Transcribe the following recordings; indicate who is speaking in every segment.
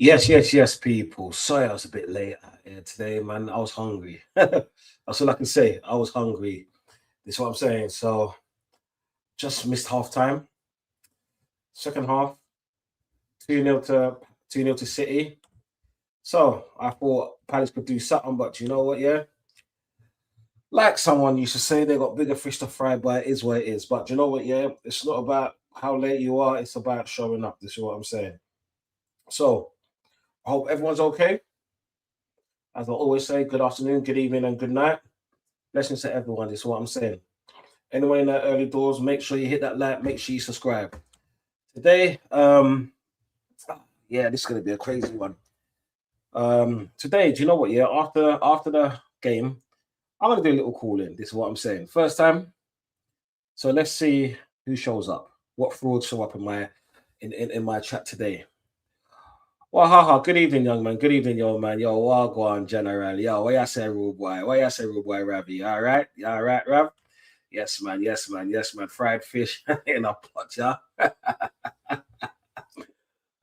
Speaker 1: Yes, people. Sorry, I was a bit late today, man. I was hungry. That's all I can say. I was hungry. This is what I'm saying. So just missed half time. Second half, 2-0 to 2-0 to City. So I thought Palace could do something, but you know what, yeah? Like someone used to say, they got bigger fish to fry, but it is what it is. But you know what, yeah? It's not about how late you are, it's about showing up. This is what I'm saying. So I hope everyone's okay. As I always say, good afternoon, good evening, and good night. Blessings to everyone. This is what I'm saying. Anyone in the early doors, make sure you hit that like, make sure you subscribe. Today, yeah, this is gonna be a crazy one. Today, do you know what? Yeah, after the game, I'm gonna do a little call in. This is what I'm saying. First time. So let's see who shows up. What frauds show up in my chat today. Well, haha, good evening, young man. Good evening, young man. Yo, Wagwan General. Yo, what you say, rude boy? What you say, rude boy, Ravi? All right? You all right, Rav? Yes, man. Yes, man. Yes, man. Fried fish in a pot, yeah?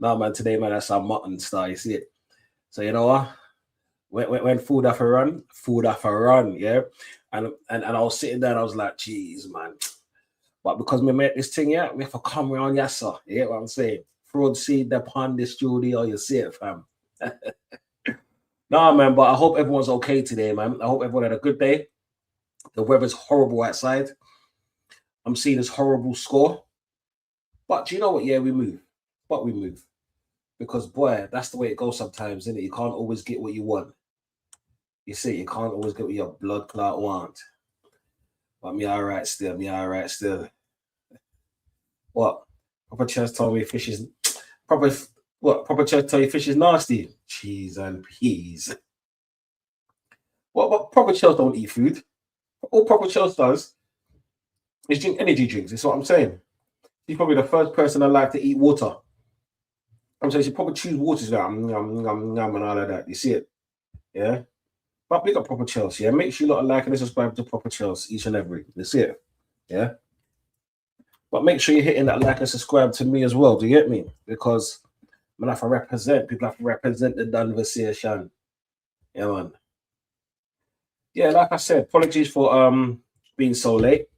Speaker 1: No, man. Today, man, that's our mutton style. You see it? So, you know what? When food off a run, food off a run, yeah? And I was sitting there and I was like, geez, man. But because we made this thing, yeah, we have to come around, yes, sir. You get what I'm saying? Fraud seed upon this studio, you see it, fam. No, man, but I hope everyone's okay today, man. I hope everyone had a good day. The weather's horrible outside. I'm seeing this horrible score. But you know what? Yeah, we move. But we move. Because, boy, that's the way it goes sometimes, isn't it? You can't always get what you want. You see, you can't always get what your blood clot want. But me all right still. Me all right still. What? Proper Chess told me fish is... Proper Chess tell you fish is nasty? Cheese and peas. What proper Chels don't eat food. All proper Chels does is drink energy drinks. That's what I'm saying. He's probably the first person alive to eat water. I'm saying she probably choose waters like and all of that. You see it? Yeah. But big up proper Chels, yeah. Make sure you lot like and subscribe to proper Chels each and every. You see it? Yeah. But make sure you're hitting that like and subscribe to me as well. Do you get me? Because when I have to represent, people have to represent the Donversation. Yeah, man. Yeah, like I said, apologies for being so late.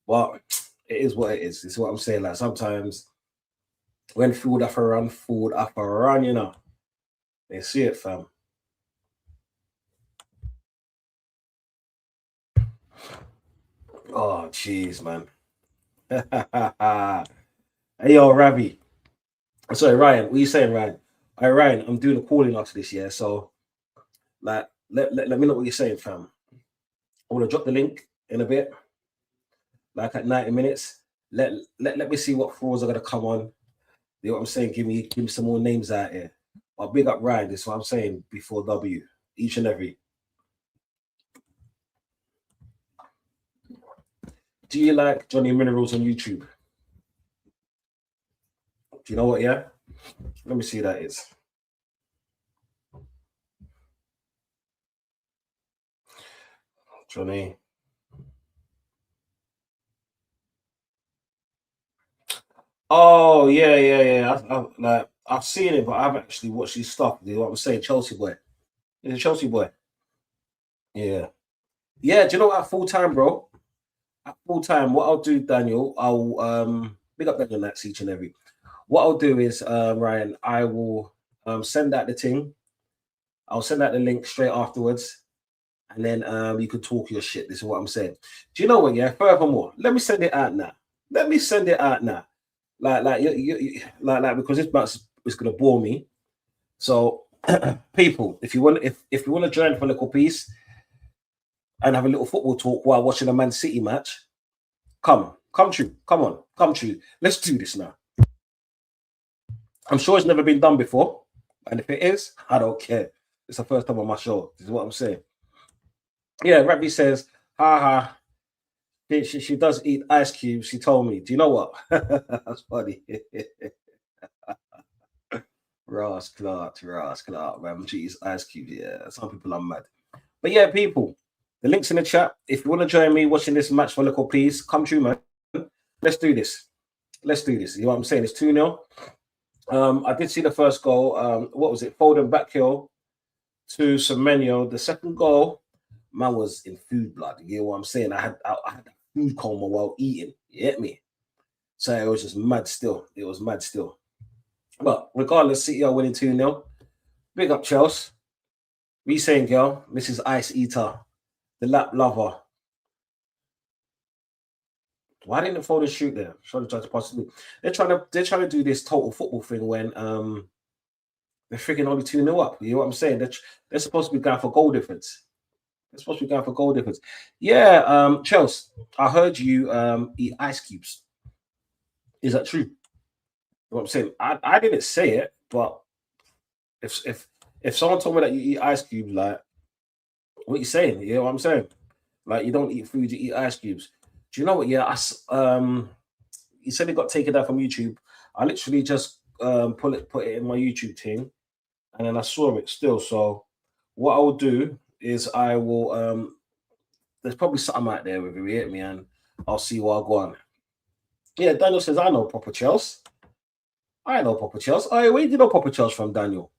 Speaker 1: But it is what it is. It's what I'm saying. Like sometimes when food off a run, you know. They see it, fam. Oh, jeez, man. Hey, yo, Ravi. Sorry, Ryan. What are you saying, Ryan? All right, Ryan, I'm doing a calling after this, yeah. So, like, let me know what you're saying, fam. I want to drop the link in a bit, like at 90 minutes. Let me see what frauds are gonna come on. You know what I'm saying? Give me some more names out here. But big up Ryan. This is what I'm saying before W. Each and every. Do you like Johnny Minerals on YouTube? Do you know what? Yeah. Let me see who that is. Johnny. Oh yeah. I've seen it, but I haven't actually watched his stuff. You know what I'm saying? Chelsea boy. He's a Chelsea boy. Yeah. Yeah, do you know what? At full time, bro? At full time, what I'll do, Daniel, I'll big up Daniel Nats each and every. What I'll do is, Ryan, I will send out the thing. I'll send out the link straight afterwards, and then you can talk your shit. This is what I'm saying. Do you know what? Yeah. Furthermore, let me send it out now. Let me send it out now. Like because this box is gonna bore me. So, people, if you want to join for a little piece and have a little football talk while watching a Man City match, come true. Come on, come true. Let's do this now. I'm sure it's never been done before, and if it is, I don't care. It's the first time on my show. This is what I'm saying. Yeah, Ravi says, ha. She does eat ice cubes. She told me. Do you know what? That's funny. Ross Clark, man. She eats ice cubes. Yeah, some people are mad. But yeah, people, the link's in the chat. If you want to join me watching this match for local, please come true, man. Let's do this. Let's do this. You know what I'm saying? It's 2-0. I did see the first goal. What was it? Foden back heel to Semenyo. The second goal, man was in food blood. You know what I'm saying? I had food coma while eating. You get me? So it was just mad still. It was mad still. But regardless, City are winning 2-0. Big up Chelsea. We saying, girl, Mrs. Ice Eater, the lap lover. Why didn't Foden shoot there? Trying to pass it. They're trying to do this total football thing when they're freaking only 2-0 up. You know what I'm saying? They're supposed to be going for goal difference. They're supposed to be going for goal difference. Yeah, Chelsea, I heard you eat ice cubes. Is that true? You know what I'm saying? I didn't say it, but if someone told me that you eat ice cubes, like what you saying? You know what I'm saying? Like you don't eat food, you eat ice cubes. Do you know what? Yeah, you said it got taken down from YouTube. I literally just put it in my YouTube thing, and then I saw it still. So what I will do is I will there's probably something out there with it, you get me, and I'll see what I go on. Yeah, Daniel says I know Papa Chelsea. I know Papa Chelsea. Oh, where did you know Papa Chelsea from, Daniel?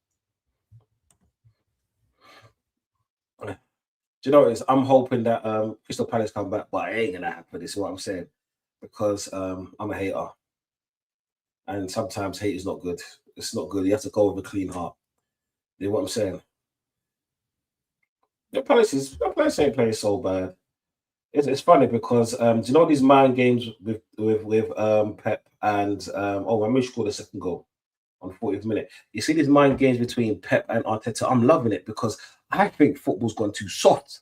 Speaker 1: Do you know what it is? I'm hoping that Crystal Palace come back, but it ain't gonna happen. This is what I'm saying because I'm a hater, and sometimes hate is not good. It's not good. You have to go with a clean heart. You know what I'm saying? The Palace ain't playing so bad. It's funny because do you know these mind games with Pep and oh, I missed score the second goal on the 40th minute. You see these mind games between Pep and Arteta. I'm loving it because I think football's gone too soft.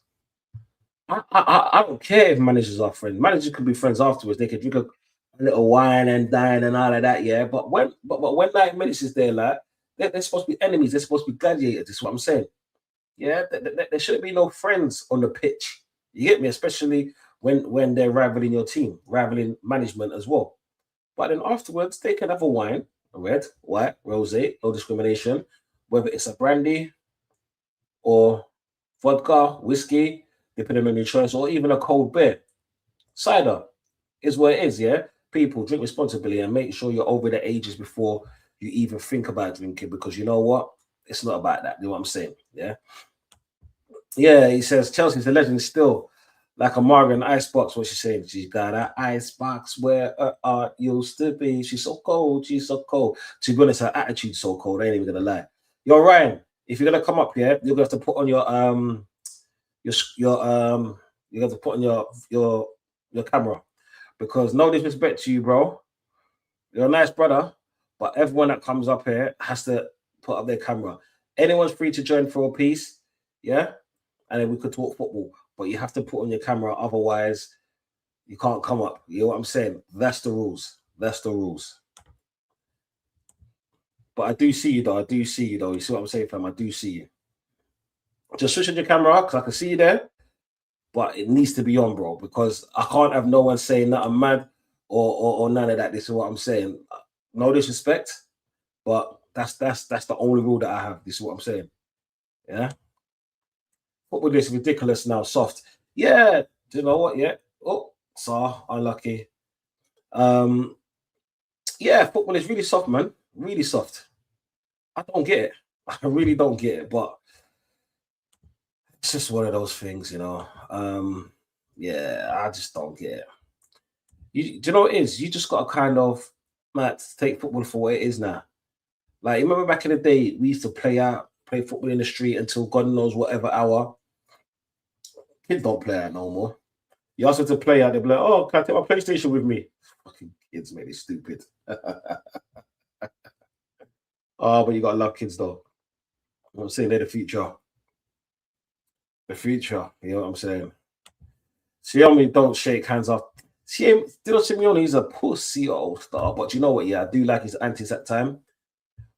Speaker 1: I don't care if managers are friends. Managers could be friends afterwards. They could drink a little wine and dine and all of that, yeah. But when 9 minutes is there, like they're supposed to be enemies. They're supposed to be gladiators. That's what I'm saying. Yeah, there shouldn't be no friends on the pitch. You get me, especially when they're rivaling your team, rivaling management as well. But then afterwards, they can have a wine, a red, white, rosé, no discrimination, whether it's a brandy or vodka, whiskey, depending on your choice, or even a cold beer. Cider is what it is, yeah? People drink responsibly and make sure you're over the ages before you even think about drinking because you know what? It's not about that. You know what I'm saying? Yeah. Yeah, he says Chelsea's a legend still. Like a Marion icebox, what she's saying. She's got an icebox where her art used to be. She's so cold. She's so cold. To be honest, her attitude's so cold. I ain't even gonna lie. Yo, Ryan, if you're gonna come up here, you're gonna have to put on your you have to put on your camera because no disrespect to you, bro. You're a nice brother, but everyone that comes up here has to put up their camera. Anyone's free to join for a piece, yeah, and then we could talk football. But you have to put on your camera, otherwise you can't come up. You know what I'm saying? That's the rules. That's the rules. But I do see you though. I do see you though. You see what I'm saying, fam? I do see you. Just switch on your camera because I can see you there. But it needs to be on, bro, because I can't have no one saying that I'm mad or none of that. This is what I'm saying. No disrespect, but that's the only rule that I have. This is what I'm saying. Yeah. Football is ridiculous now, soft. Yeah. Do you know what? Yeah. Oh, so unlucky. Um, yeah, football is really soft, man. Really soft. I don't get it. I really don't get it, but it's just one of those things, you know. Yeah, I just don't get it. Do you know what it is? You just got to kind of like take football for what it is now. Like, you remember back in the day, we used to play football in the street until God knows whatever hour. Kids don't play out no more. You ask them to play out, they'll be like, oh, can I take my PlayStation with me? Fucking kids, mate, they stupid. Oh, but you got to love kids, though. You know what I'm saying? They're the future. The future. You know what I'm saying? Simeone don't shake hands off. Simeone, he's a pussy old star, but you know what? Yeah, I do like his antics at time,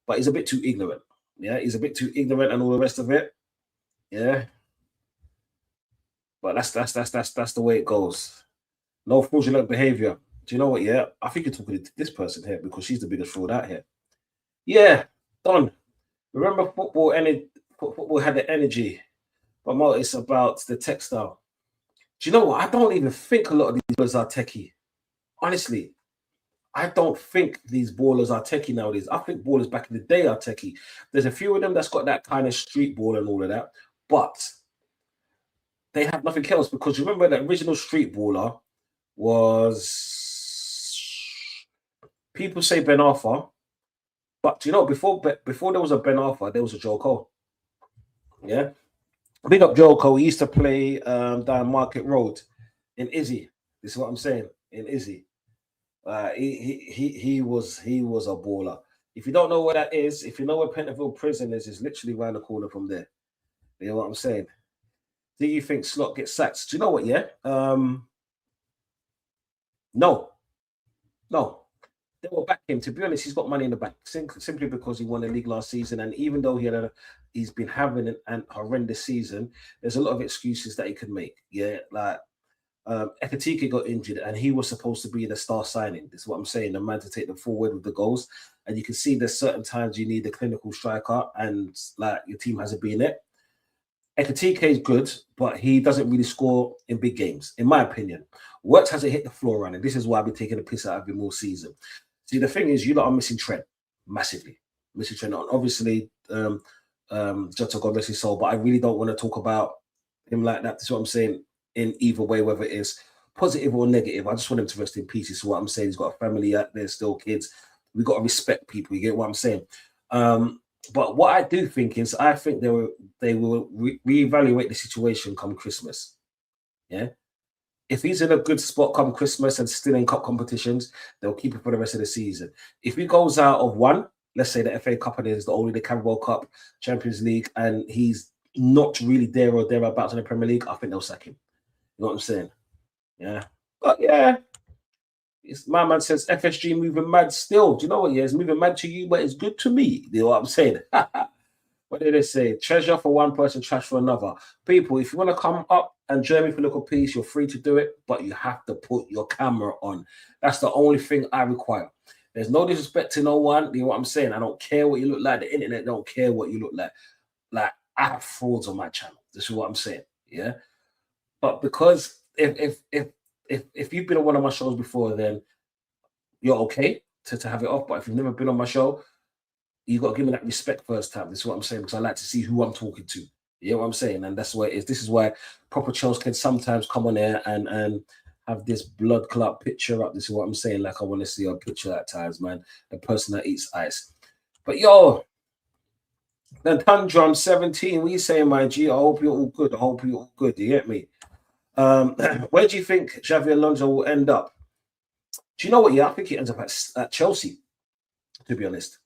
Speaker 1: but he's a bit too ignorant. Yeah, he's a bit too ignorant and all the rest of it. Yeah, but that's the way it goes. No fraudulent behavior. Do you know what? Yeah, I think you're talking to this person here because she's the biggest fraud out here. Yeah, Don. Remember football had the energy, but more it's about the textile. Do you know what? I don't even think a lot of these girls are techie. Honestly, I don't think these ballers are techie nowadays. I think ballers back in the day are techie. There's a few of them that's got that kind of street ball and all of that, but they have nothing else because you remember the original street baller was people say Ben Arthur, but you know before there was a Ben Arthur, there was a Joe Cole. Yeah, big up Joe Cole. He used to play down Market Road in Izzy. This is what I'm saying in Izzy. He was a baller. If you don't know where that is, if you know where Pentonville Prison is, it's literally around the corner from there. You know what I'm saying? Do you think Slot gets sacked? Do you know what? Yeah. No, no. They will back him. To be honest, he's got money in the bank simply because he won the league last season, and even though he's been having an horrendous season, there's a lot of excuses that he could make. Yeah, like Ekatike got injured and he was supposed to be the star signing. This is what I'm saying. The man to take them forward with the goals. And you can see there's certain times you need a clinical striker and like your team hasn't been it. Ekatike is good, but he doesn't really score in big games, in my opinion. Works hasn't hit the floor running. This is why I've been taking a piss out of him all season. See, the thing is, you lot are missing Trent massively. Missing Trent. Obviously, Jota, God bless his soul, but I really don't want to talk about him like that. That's what I'm saying. In either way, whether it is positive or negative, I just want him to rest in peace. This is what I'm saying. He's got a family out there, still kids. We got to respect people. You get what I'm saying? But what I do think is, I think they will reevaluate the situation come Christmas. Yeah, if he's in a good spot come Christmas and still in cup competitions, they'll keep it for the rest of the season. If he goes out of one, let's say the FA Cup and is only the Carabao Cup, Champions League, and he's not really there or thereabouts in the Premier League, I think they'll sack him. You know what I'm saying? Yeah. But yeah, my man says FSG moving mad still. Do you know what? Yeah, it's moving mad to you, but it's good to me. You know what I'm saying? What did they say? Treasure for one person, trash for another. People, if you want to come up and join me for a little piece, you're free to do it, but you have to put your camera on. That's the only thing I require. There's no disrespect to no one. You know what I'm saying? I don't care what you look like. The internet don't care what you look like. Like, I have frauds on my channel. This is what I'm saying. Yeah. But because if you've been on one of my shows before, then you're okay to have it off. But if you've never been on my show, you got to give me that respect first time. This is what I'm saying, because I like to see who I'm talking to. You know what I'm saying? And that's why it is. This is why proper Chels can sometimes come on there and have this blood clot picture up. This is what I'm saying. Like, I want to see a picture at times, man. The person that eats ice. But yo, the Tundrum 17, what you saying, my G? I hope you're all good. I hope you're all good. You get me? Where do you think Xavi Alonso will end up? Do you know what? Yeah, I think he ends up at Chelsea, to be honest.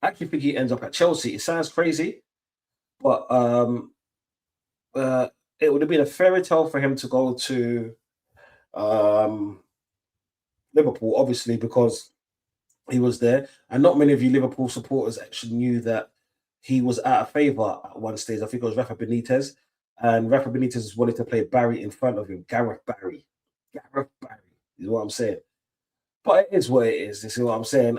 Speaker 1: I actually think he ends up at Chelsea. It sounds crazy, but it would have been a fairy tale for him to go to Liverpool, obviously, because he was there. And not many of you Liverpool supporters actually knew that he was out of favour at one stage. I think it was Rafa Benitez. And Rafa Benitez wanted to play Barry in front of him. Gareth Barry. Gareth Barry is what I'm saying. But it is what it is. This is what I'm saying.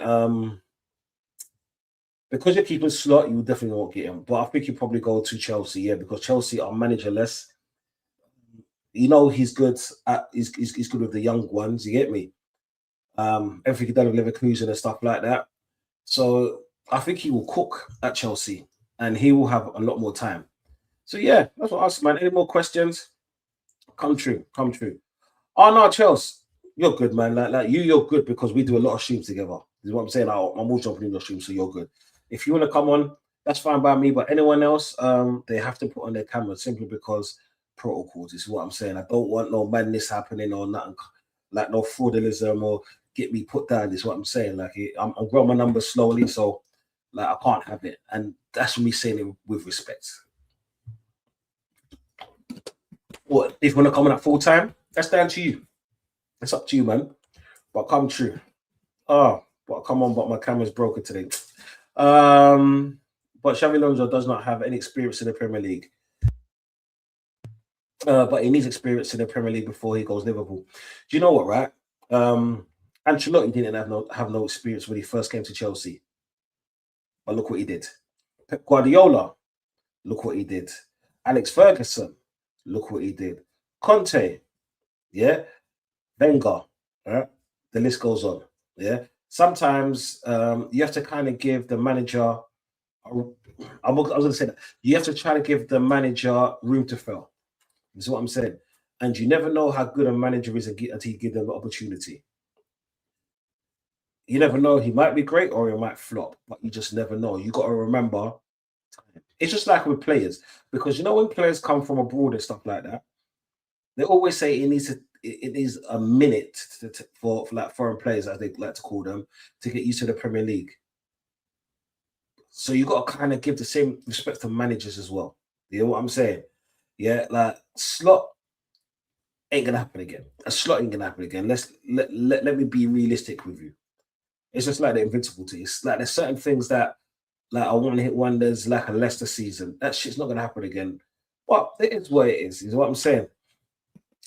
Speaker 1: Because you're keeping Slot, you definitely won't get him. But I think you probably go to Chelsea, yeah, because Chelsea are managerless. You know he's good he's good with the young ones, you get me? Everything he done with Leverkusen and stuff like that. So I think he will cook at Chelsea and he will have a lot more time. So yeah, that's what I ask, man. Any more questions? Come true, come true. Oh no, Chelsea, you're good, man. Like you're good because we do a lot of streams together. This is what I'm saying. I'm all jumping in your stream, so you're good. If you want to come on, that's fine by me. But anyone else, they have to put on their camera simply because protocols. This is what I'm saying. I don't want no madness happening or nothing like no fraudulentalism or get me put down. This is what I'm saying. Like I'm growing my numbers slowly, so like I can't have it, and that's me saying it with respect. What if you want to come on at full time? That's down to you. It's up to you, man. But come true. Oh, but come on, but my camera's broken today. But Xavi Alonso does not have any experience in the Premier League. But he needs experience in the Premier League before he goes Liverpool. Do you know what, right? Ancelotti didn't have no experience when he first came to Chelsea. But look what he did. Pep Guardiola, look what he did. Alex Ferguson, look what he did. Conte, yeah. Wenger, right? The list goes on. Yeah. Sometimes you have to kind of give the manager. I was going to say that you have to try to give the manager room to fail. That's what I'm saying. And you never know how good a manager is until you give them the opportunity. You never know. He might be great or he might flop, but you just never know. You got to remember. It's just like with players, because when players come from abroad and stuff like that, they always say it needs a minute for like foreign players, as they like to call them, to get used to the Premier League. So you got to kind of give the same respect to managers as well. You know what I'm saying? Yeah, like slot ain't gonna happen again. A slot ain't gonna happen again. Let me be realistic with you. It's just like the invincible team. It's like there's certain things that like I want to hit wonders, like a Leicester season. That shit's not gonna happen again. But it is what it is what I'm saying.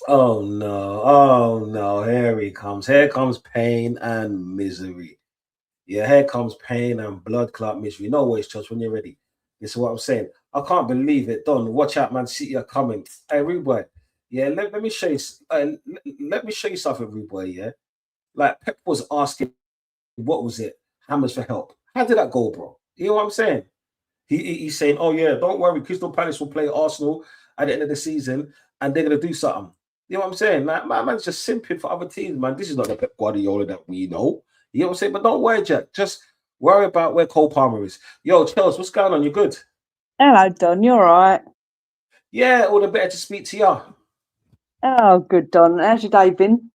Speaker 1: Oh no, oh no, here he comes. Here comes pain and misery. Yeah, here comes pain and blood clot misery. No worries, Church, when you're ready. This is what I'm saying. I can't believe it. Don, watch out, Man City are coming. Hey, Rude Boy. Yeah, let me show you. Let me show you something, Rude Boy. Yeah, like Pep was asking, what was it? Hammers for help. How did that go, bro? You know what I'm saying? He's saying, oh yeah, don't worry, Crystal Palace will play Arsenal at the end of the season, and they're gonna do something. You know what I'm saying? Like, my man's just simping for other teams, man. This is not the Pep Guardiola that we know. You know what I'm saying? But don't worry, Jack. Just worry about where Cole Palmer is. Yo, Chels, what's going on? You good?
Speaker 2: Hello, Don. You all right?
Speaker 1: Yeah, all the better to speak to you.
Speaker 2: Oh, good, Don. How's your day been?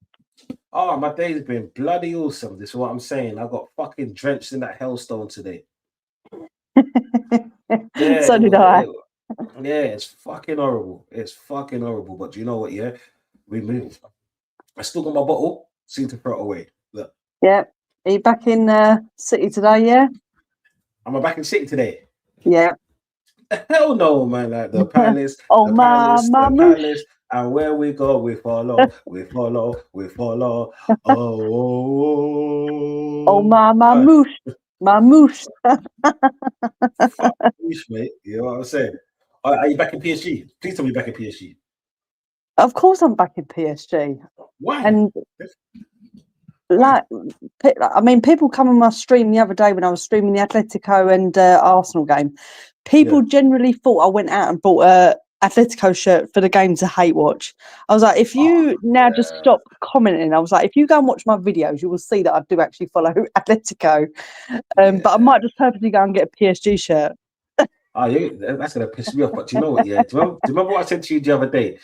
Speaker 1: Oh, my day's been bloody awesome. This is what I'm saying. I got fucking drenched in that hailstone today. Yeah,
Speaker 2: So did I.
Speaker 1: yeah, it's fucking horrible. It's fucking horrible. But you know what? Yeah, we moved. I still got my bottle. Seem to throw it away. Look,
Speaker 2: Yeah. Are you back in City today, yeah?
Speaker 1: I'm back in City today.
Speaker 2: Yeah.
Speaker 1: Hell no, man. Like the palace,
Speaker 2: Oh,
Speaker 1: the palace, the
Speaker 2: Mamoosh.
Speaker 1: palace, and where we go, we follow, we follow, we follow.
Speaker 2: Oh,
Speaker 1: Oh,
Speaker 2: Mamoosh. Mamoosh.
Speaker 1: fuck, mate. You know what I'm saying? Are you back in PSG? Please tell me you're back in PSG.
Speaker 2: Of course I'm back in PSG.
Speaker 1: Why?
Speaker 2: And,
Speaker 1: Why?
Speaker 2: like, I mean, people come on my stream the other day when I was streaming the Atletico and Arsenal game. People
Speaker 1: Yeah.
Speaker 2: generally thought I went out and bought a Atletico shirt for the game to hate watch. I was like, if
Speaker 1: Oh,
Speaker 2: you now just
Speaker 1: yeah.
Speaker 2: stop commenting, I was like, if you go and watch my videos, you will see that I do actually follow Atletico. But I
Speaker 1: Yeah.
Speaker 2: might just purposely go and get a PSG shirt.
Speaker 1: Oh, yeah, that's gonna piss me off. But you know what? Yeah, do you remember what I said to you the other day?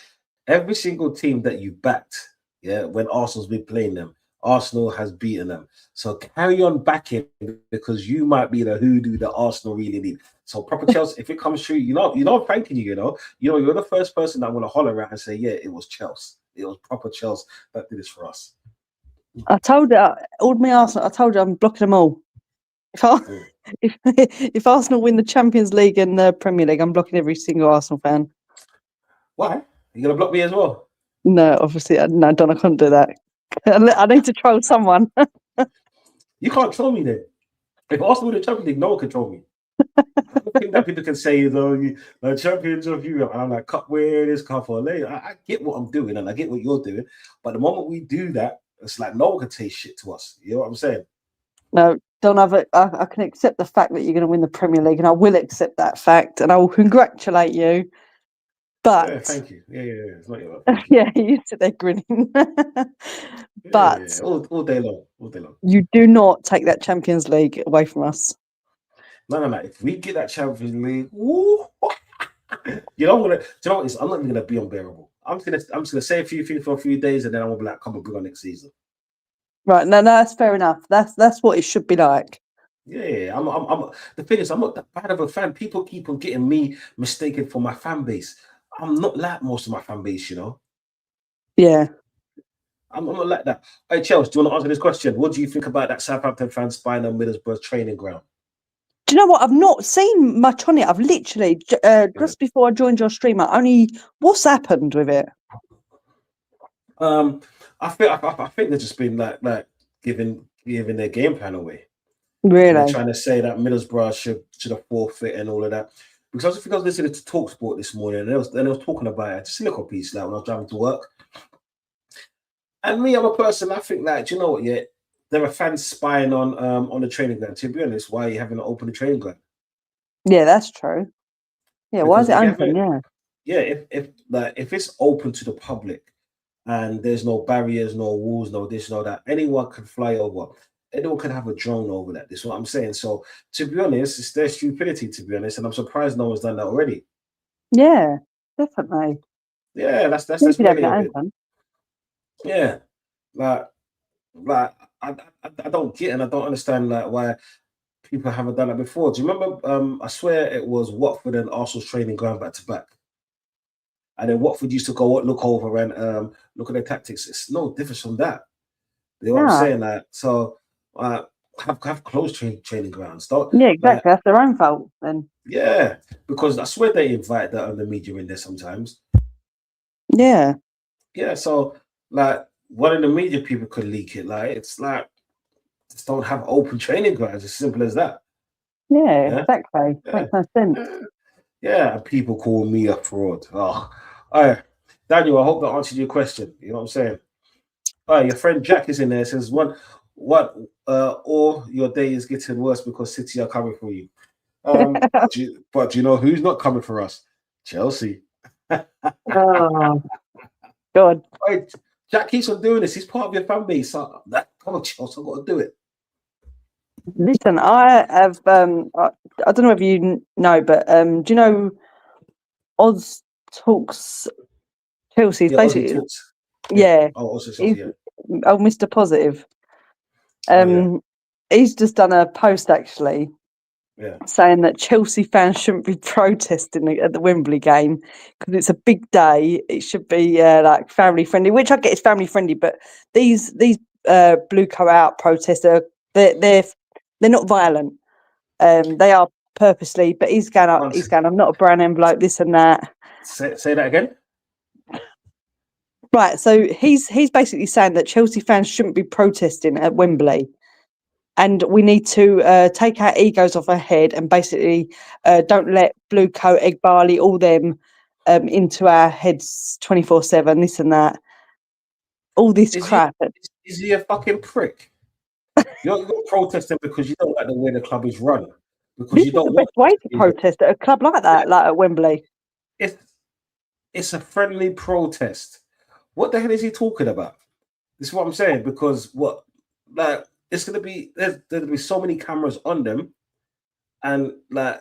Speaker 1: Every single team that you backed, yeah, when Arsenal's been playing them, Arsenal has beaten them. So carry on backing because you might be the hoodoo that Arsenal really need. So proper Chelsea, if it comes true, I'm thanking you. You're the first person that I want to holler at and say, yeah, it was Chelsea. It was proper Chelsea that did this for us.
Speaker 2: I told you, all my Arsenal, I told you I'm blocking them all. If, I,
Speaker 1: Mm.
Speaker 2: if Arsenal win the Champions League and the Premier League, I'm blocking every single Arsenal fan.
Speaker 1: Why? You gonna block me as well?
Speaker 2: No, obviously, no, Don, I couldn't do that. I need to troll someone.
Speaker 1: You can't troll me then. If Arsenal win the Champions League, no one can troll me. The thing that people can say is, "Oh, you champions of Europe," and I'm like, "Cup winners, cup for later." I get what I'm doing, and I get what you're doing, but the moment we do that, it's like no one can say shit to us. You know what I'm saying?
Speaker 2: No, Don, I can accept the fact that you're going to win the Premier League, and I will accept that fact, and I will congratulate you.
Speaker 1: Yeah,
Speaker 2: But
Speaker 1: thank you. Yeah. It's not your fault. Thank you.
Speaker 2: yeah, you sit there grinning.
Speaker 1: Yeah.
Speaker 2: But
Speaker 1: All day long, all day long.
Speaker 2: you do not take that Champions League away from us.
Speaker 1: No. If we get that Champions League, woo, I'm gonna. Do you know what? I'm not even gonna be unbearable. I'm just gonna say a few things for a few days, and then I'm gonna be like, "Come on, bring on next season."
Speaker 2: Right? No, that's fair enough. That's what it should be like.
Speaker 1: Yeah, the thing is, I'm not that bad of a fan. People keep on getting me mistaken for my fan base. I'm not like most of my fan base.
Speaker 2: Yeah.
Speaker 1: I'm not like that. Hey, Chelsea, do you want to answer this question? What do you think about that Southampton fan spying on Middlesbrough training ground?
Speaker 2: Do you know what? I've not seen much on it. I've literally
Speaker 1: Yeah.
Speaker 2: just before I joined your stream, what's happened with it?
Speaker 1: Um, I think they've just been like giving their game plan away. So they're
Speaker 2: Really?
Speaker 1: trying to say that Middlesbrough should have forfeit and all of that. Because I was listening to Talksport this morning, and they was talking about it. Just a little piece like when I was driving to work. And me, I'm a person. I think like, do you know what? Yeah, there are fans spying on the training ground. To be honest, why are you having an open training ground?
Speaker 2: Yeah, that's true. Yeah, why is
Speaker 1: Because
Speaker 2: it
Speaker 1: if you have
Speaker 2: open?
Speaker 1: it,
Speaker 2: Yeah.
Speaker 1: yeah, if it's open to the public and there's no barriers, no walls, no this, no that, anyone can fly over. Anyone can have a drone over that. This is what I'm saying. So to be honest, it's their stupidity. To be honest, and I'm surprised no one's done that already.
Speaker 2: Yeah, definitely.
Speaker 1: Yeah, that's
Speaker 2: Keep having
Speaker 1: really
Speaker 2: it
Speaker 1: a bit.
Speaker 2: open.
Speaker 1: Yeah, like like I don't get and I don't understand like why people haven't done that before. Do you remember? I swear it was Watford and Arsenal's training going back to back, and then Watford used to go look over and look at their tactics. It's no different from that. You know what I'm
Speaker 2: No.
Speaker 1: saying? Like so, uh, have close training grounds. Don't
Speaker 2: Yeah,
Speaker 1: like
Speaker 2: exactly. That's their own fault then.
Speaker 1: yeah, because I swear they invite the media in there sometimes.
Speaker 2: Yeah.
Speaker 1: Yeah, so like one of the media people could leak it. Like it's like just don't have open training grounds. As simple as that.
Speaker 2: Yeah,
Speaker 1: Yeah,
Speaker 2: exactly.
Speaker 1: yeah,
Speaker 2: Makes no sense.
Speaker 1: yeah. Yeah, and people call me a fraud. Oh, all right. Daniel, I hope that answered your question. You know what I'm saying? All right, your friend Jack is in there. Says what or your day is getting worse because City are coming for you. But do you know who's not coming for us? Chelsea.
Speaker 2: Oh, God.
Speaker 1: Right, Jack keeps on doing this. He's part of your fan base. So, come on, Chelsea, I've got to do it.
Speaker 2: Listen, I have, I don't know if you know, but do you know Oz Talks Chelsea? Is
Speaker 1: Yeah, Ozzy
Speaker 2: basically,
Speaker 1: talks. Yeah.
Speaker 2: yeah,
Speaker 1: Oh, also Chelsea.
Speaker 2: he's,
Speaker 1: Yeah.
Speaker 2: oh, Mr. Positive.
Speaker 1: Oh, yeah.
Speaker 2: He's just done a post actually
Speaker 1: Yeah.
Speaker 2: saying that Chelsea fans shouldn't be protesting at the Wembley game because it's a big day. It should be like family friendly, which I get is family friendly, but these blue co out protests are they're not violent. They are purposely, but he's going up. He's going. I'm not a brown envelope. This and that.
Speaker 1: Say that again.
Speaker 2: Right. So he's basically saying that Chelsea fans shouldn't be protesting at Wembley. And we need to take our egos off our head and basically don't let blue coat, egg barley, all them into our heads 24/7. This and that, all this
Speaker 1: Is he
Speaker 2: crap.
Speaker 1: is he a fucking prick? You're protesting because you don't like the way the club is run. Because
Speaker 2: This
Speaker 1: you
Speaker 2: is the
Speaker 1: don't
Speaker 2: best
Speaker 1: want
Speaker 2: way to protest at a club like that, like at Wembley.
Speaker 1: it's it's a friendly protest. What the hell is he talking about? This is what I'm saying. Because what like it's gonna be there's gonna be so many cameras on them and like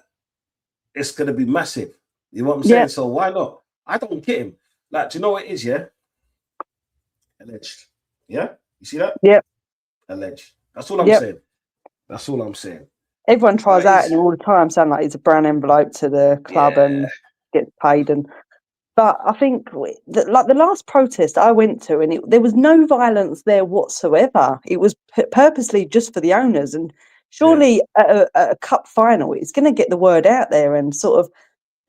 Speaker 1: it's gonna be massive. You know what I'm saying?
Speaker 2: Yep,
Speaker 1: So why not? I don't get him. Like, do you know what it is, yeah? Alleged. Yeah? You see that?
Speaker 2: yep,
Speaker 1: Alleged. That's all I'm
Speaker 2: yep.
Speaker 1: saying. That's all I'm saying.
Speaker 2: Everyone tries
Speaker 1: Like
Speaker 2: out
Speaker 1: he's
Speaker 2: him all the time, saying like he's a brown envelope to the club
Speaker 1: yeah,
Speaker 2: and gets paid. And but I think like the last protest I went to, and there was no violence there whatsoever. It was purposely just for the owners. And
Speaker 1: yeah,
Speaker 2: surely at a cup final, it's going to get the word out there, and sort of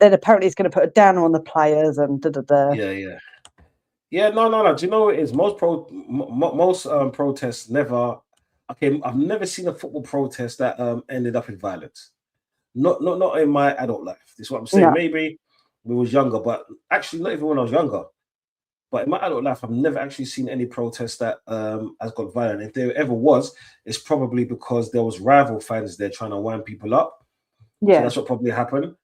Speaker 2: then apparently it's going to put a downer on the players and da da da.
Speaker 1: yeah. Yeah, no. Do you know what it is? Most protests never. Okay, I've never seen a football protest that ended up in violence. Not in my adult life. This is what I'm saying.
Speaker 2: No,
Speaker 1: Maybe when we was younger, but actually not even when I was younger. But in my adult life, I've never actually seen any protest that has got violent. If there ever was, it's probably because there was rival fans there trying to wind people up. So
Speaker 2: yeah,
Speaker 1: that's what probably happened.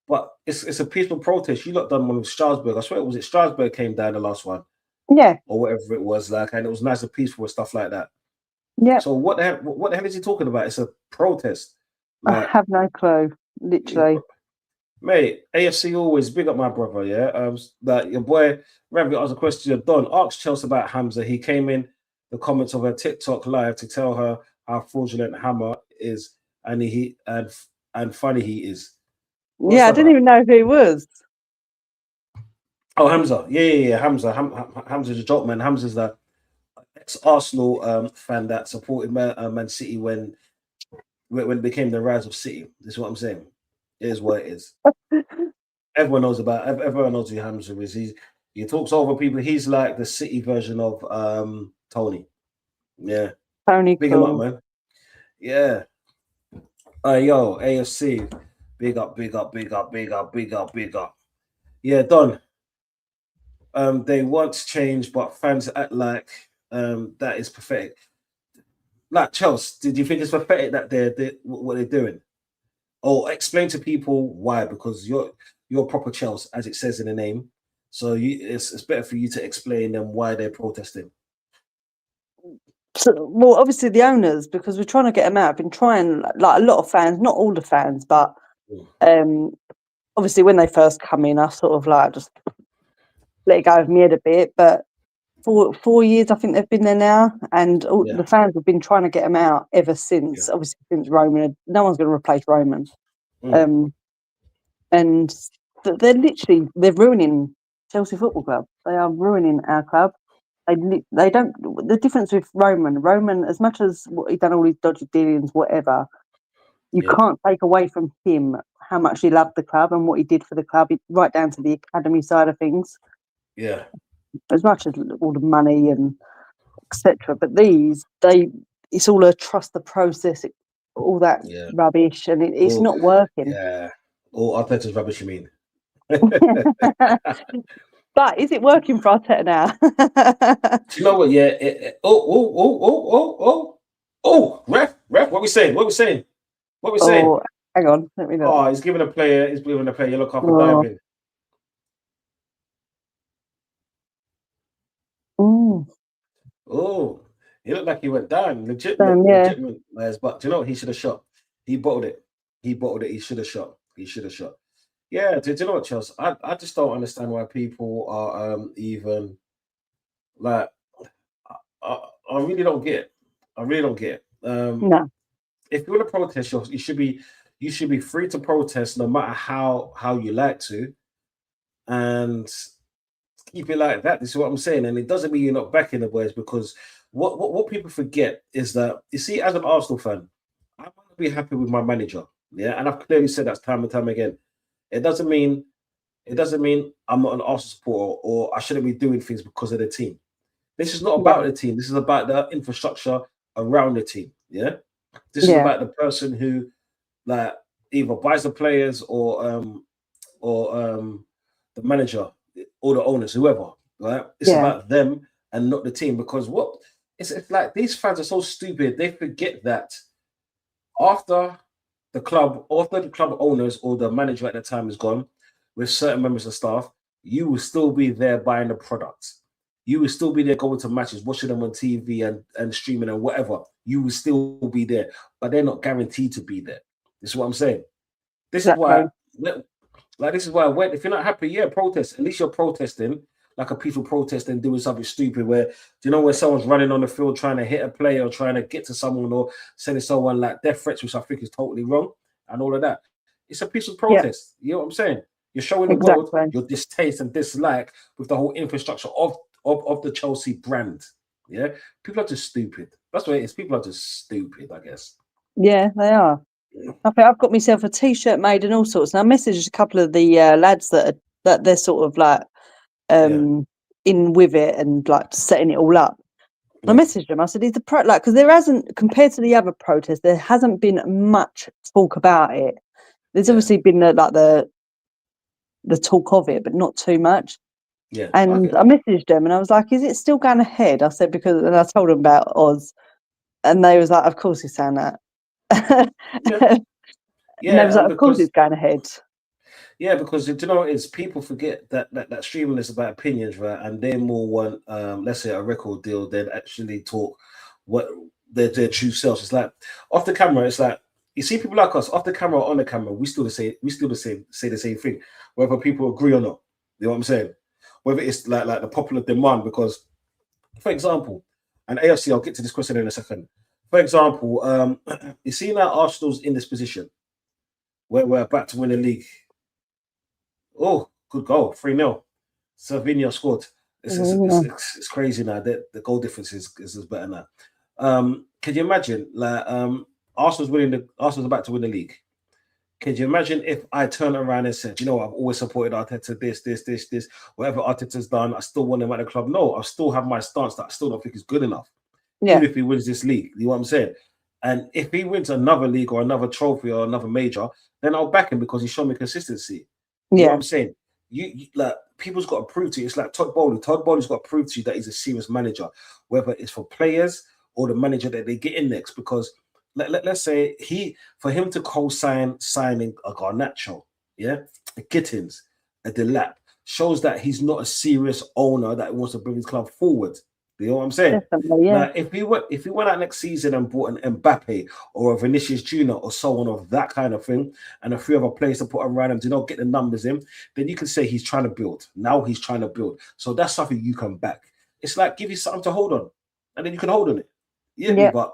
Speaker 1: But it's a peaceful protest. You lot done one with Strasbourg. I swear it was Strasbourg came down the last one
Speaker 2: yeah,
Speaker 1: or whatever it was like, and it was nice and peaceful and stuff like that.
Speaker 2: yeah.
Speaker 1: So what the hell is he talking about? It's a protest.
Speaker 2: I
Speaker 1: Like,
Speaker 2: have no clue, literally.
Speaker 1: mate, AFC always big up my brother, yeah. That your boy Ravi asked a question. Don asked Chelsea about Hamza. He came in the comments of her TikTok live to tell her how fraudulent Hammer is and funny he is. What's
Speaker 2: Yeah, I
Speaker 1: that
Speaker 2: didn't
Speaker 1: about?
Speaker 2: even know who he was.
Speaker 1: Oh, Hamza. Yeah. Hamza. Hamza's a joke, man. Hamza's the ex-Arsenal fan that supported Man City when it became the rise of City. This is what I'm saying. It is what it is. Everyone knows who Hamza is. He talks over people. He's like the City version of Tony. Yeah.
Speaker 2: Tony
Speaker 1: Big him up,
Speaker 2: Cool.
Speaker 1: man. Yeah. Yo, AFC. Big up, big up, big up, big up, big up, big up. Yeah, Don. They want change, but fans act like that is pathetic. like Chelsea, do you think it's pathetic that they're what they're doing? Or explain to people why, because you're proper Chelsea, as it says in the name. So it's better for you to explain them why they're protesting.
Speaker 2: So, well, obviously the owners, because we're trying to get them out. I've been trying, like a lot of fans, not all the fans, but
Speaker 1: Mm.
Speaker 2: obviously when they first come in, I sort of like just let it go of my head a bit. But 4 years, I think they've been there now, and all
Speaker 1: Yeah,
Speaker 2: the fans have been trying to get them out ever since.
Speaker 1: yeah.
Speaker 2: Obviously, since Roman, no one's going to replace Roman.
Speaker 1: Mm.
Speaker 2: Um, and they're ruining Chelsea Football Club. They are ruining our club. They don't. The difference with Roman, as much as what he done all these dodgy dealings, whatever, you
Speaker 1: Yeah,
Speaker 2: can't take away from him how much he loved the club and what he did for the club, right down to the academy side of things.
Speaker 1: yeah,
Speaker 2: As much as all the money and etc. But it's all a trust the process, all that
Speaker 1: yeah.
Speaker 2: rubbish, and it's
Speaker 1: Oh,
Speaker 2: not working.
Speaker 1: yeah. Oh, Arteta's rubbish, you mean?
Speaker 2: But is it working for Arteta now?
Speaker 1: Do you know what? Yeah. Oh, ref. What we saying? What we saying? What we saying?
Speaker 2: Oh, hang on, let me look.
Speaker 1: Oh, he's giving a player. He's giving a player yellow card for
Speaker 2: Oh,
Speaker 1: diving.
Speaker 2: mm,
Speaker 1: Oh, he looked like he went down.
Speaker 2: yeah,
Speaker 1: Legitimate players. But do you know what? He should have shot. He bottled it. He bottled it. He should have shot. He should have shot. Yeah. Do you know what, Chelsea? I just don't understand why people are even like. I, I really don't get it. I really don't get it.
Speaker 2: no,
Speaker 1: If you want to protest, you should be free to protest no matter how you like to, and keep it like that. This is what I'm saying, and it doesn't mean you're not backing the boys, because what people forget is that, you see, as an Arsenal fan, I want to be happy with my manager, yeah, and I've clearly said that time and time again. It doesn't mean I'm not an Arsenal supporter or I shouldn't be doing things because of the team. This is not
Speaker 2: yeah,
Speaker 1: about the team. This is about the infrastructure around the team. Yeah, this is
Speaker 2: yeah,
Speaker 1: about the person who, like, either buys the players or the manager or the owners, whoever. Right? It's
Speaker 2: yeah,
Speaker 1: about them and not the team, because it's like these fans are so stupid. They forget that after after the club owners or the manager at the time is gone, with certain members of staff, you will still be there buying the products. You will still be there going to matches, watching them on TV and streaming and whatever. You will still be there, but they're not guaranteed to be there. This is what I'm saying. This is why,
Speaker 2: exactly.
Speaker 1: like, this is why, if you're not happy, yeah, protest. At least you're protesting like a peaceful protest and doing something stupid. Where, do you know, when someone's running on the field trying to hit a player or trying to get to someone or sending someone like death threats, which I think is totally wrong, and all of that. It's a peaceful
Speaker 2: Yeah,
Speaker 1: protest. You know what I'm saying? You're showing the world
Speaker 2: exactly.
Speaker 1: your distaste and dislike with the whole infrastructure of the Chelsea brand. Yeah, people are just stupid. That's what it is. People are just stupid, I guess.
Speaker 2: Yeah, they are. I think I've got myself a T-shirt made and all sorts. And I messaged a couple of the lads that they're sort of like
Speaker 1: Yeah,
Speaker 2: in with it and like setting it all up. I
Speaker 1: yeah,
Speaker 2: messaged them. I said, "Is the like because there hasn't compared to the other protests, there hasn't been much talk about it. There's
Speaker 1: yeah,
Speaker 2: obviously been like the talk of it, but not too much."
Speaker 1: yeah. I
Speaker 2: And
Speaker 1: get
Speaker 2: I
Speaker 1: that.
Speaker 2: messaged them and I was like, "Is it still going ahead?" I said because, and I told them about Oz, and they was like, "Of course he's saying that."
Speaker 1: Yeah,
Speaker 2: And they
Speaker 1: yeah,
Speaker 2: was
Speaker 1: and
Speaker 2: like, "Of course
Speaker 1: because
Speaker 2: it's going ahead."
Speaker 1: yeah, because do you know what it is? People forget that streaming is about opinions, right? And they more want, let's say, a record deal than actually talk what their true selves. It's like off the camera. It's like, you see people like us off the camera or on the camera. We still say the same thing, whether people agree or not. You know what I'm saying? Whether it's like the popular demand, because, for example, and AFC, I'll get to this question in a second. For example, you see now Arsenal's in this position where we're about to win the league. Oh, good goal, 3-0. Savinho scored.
Speaker 2: Mm,
Speaker 1: It's crazy now. The goal difference is better now. Can you imagine, like, Arsenal's about to win the league. Can you imagine if I turn around and said, you know, I've always supported Arteta, this, whatever Arteta's done, I still want him at the club. No, I still have my stance that I still don't think is good enough,
Speaker 2: yeah,
Speaker 1: even if he wins this league. You know what I'm saying? And if he wins another league or another trophy or another major, then I'll back him because he's shown me consistency. You know what
Speaker 2: yeah,
Speaker 1: I'm saying? You like, people's got to prove to you. It's like Todd Bowley. Todd Bowley's got to prove to you that he's a serious manager, whether it's for players or the manager that they get in next. Because let's say for him to signing a Garnacho, yeah, a Gittins, a Delap, shows that he's not a serious owner that wants to bring his club forward. You know what I'm saying?
Speaker 2: Definitely, yeah.
Speaker 1: Now, if he went out next season and bought an Mbappe or a Vinicius Junior or so on of that kind of thing, and a few other players to put around him to not get the numbers in, then you can say he's trying to build. Now he's trying to build. So that's something you can back. It's like give you something to hold on, and then you can hold on it. You get me?
Speaker 2: Yeah.
Speaker 1: But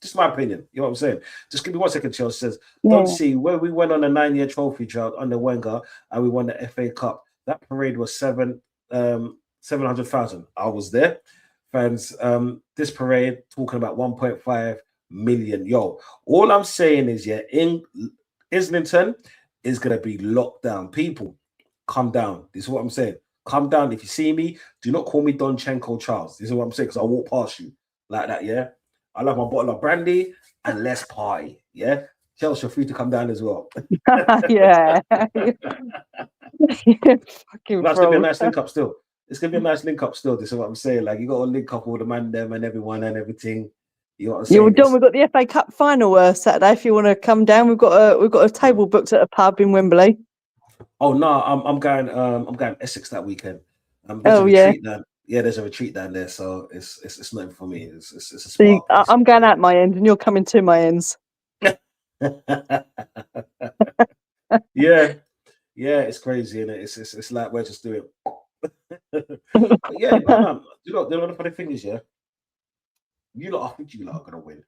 Speaker 1: just my opinion. You know what I'm saying? Just give me 1 second, Chelsea says.
Speaker 2: Yeah.
Speaker 1: Don't see where we went on a 9-year trophy drought under Wenger and we won the FA Cup. That parade was 700,000. I was there. Fans, this parade talking about 1.5 million. Yo, all I'm saying is, yeah, in Islington is gonna be locked down. People, come down. This is what I'm saying. Come down. If you see me, do not call me Donchenko Charles. This is what I'm saying, because I'll walk past you like that, yeah. I love my bottle of brandy and let's party, yeah. Chelsea, you're free to come down as well.
Speaker 2: Yeah. Fucking
Speaker 1: That's gonna be a
Speaker 2: fraud.
Speaker 1: nice link up still. It's gonna be a nice link up still. This is what I'm saying. Like you got to link up all the man them and everyone and everything. You know what I'm
Speaker 2: Yeah, well,
Speaker 1: saying?
Speaker 2: Don, we've got the FA Cup final Saturday. If you want to come down, we've got a table booked at a pub in Wembley.
Speaker 1: Oh no, I'm going Essex that weekend. There's a
Speaker 2: Oh yeah.
Speaker 1: retreat down. Yeah, there's a retreat down there, so it's nothing for me. It's a
Speaker 2: See,
Speaker 1: spark.
Speaker 2: I'm going out my end, and you're coming to my ends.
Speaker 1: Yeah, it's crazy, and it's like we're just doing. But yeah, no. You know the funny thing is, yeah, I think you lot are gonna win.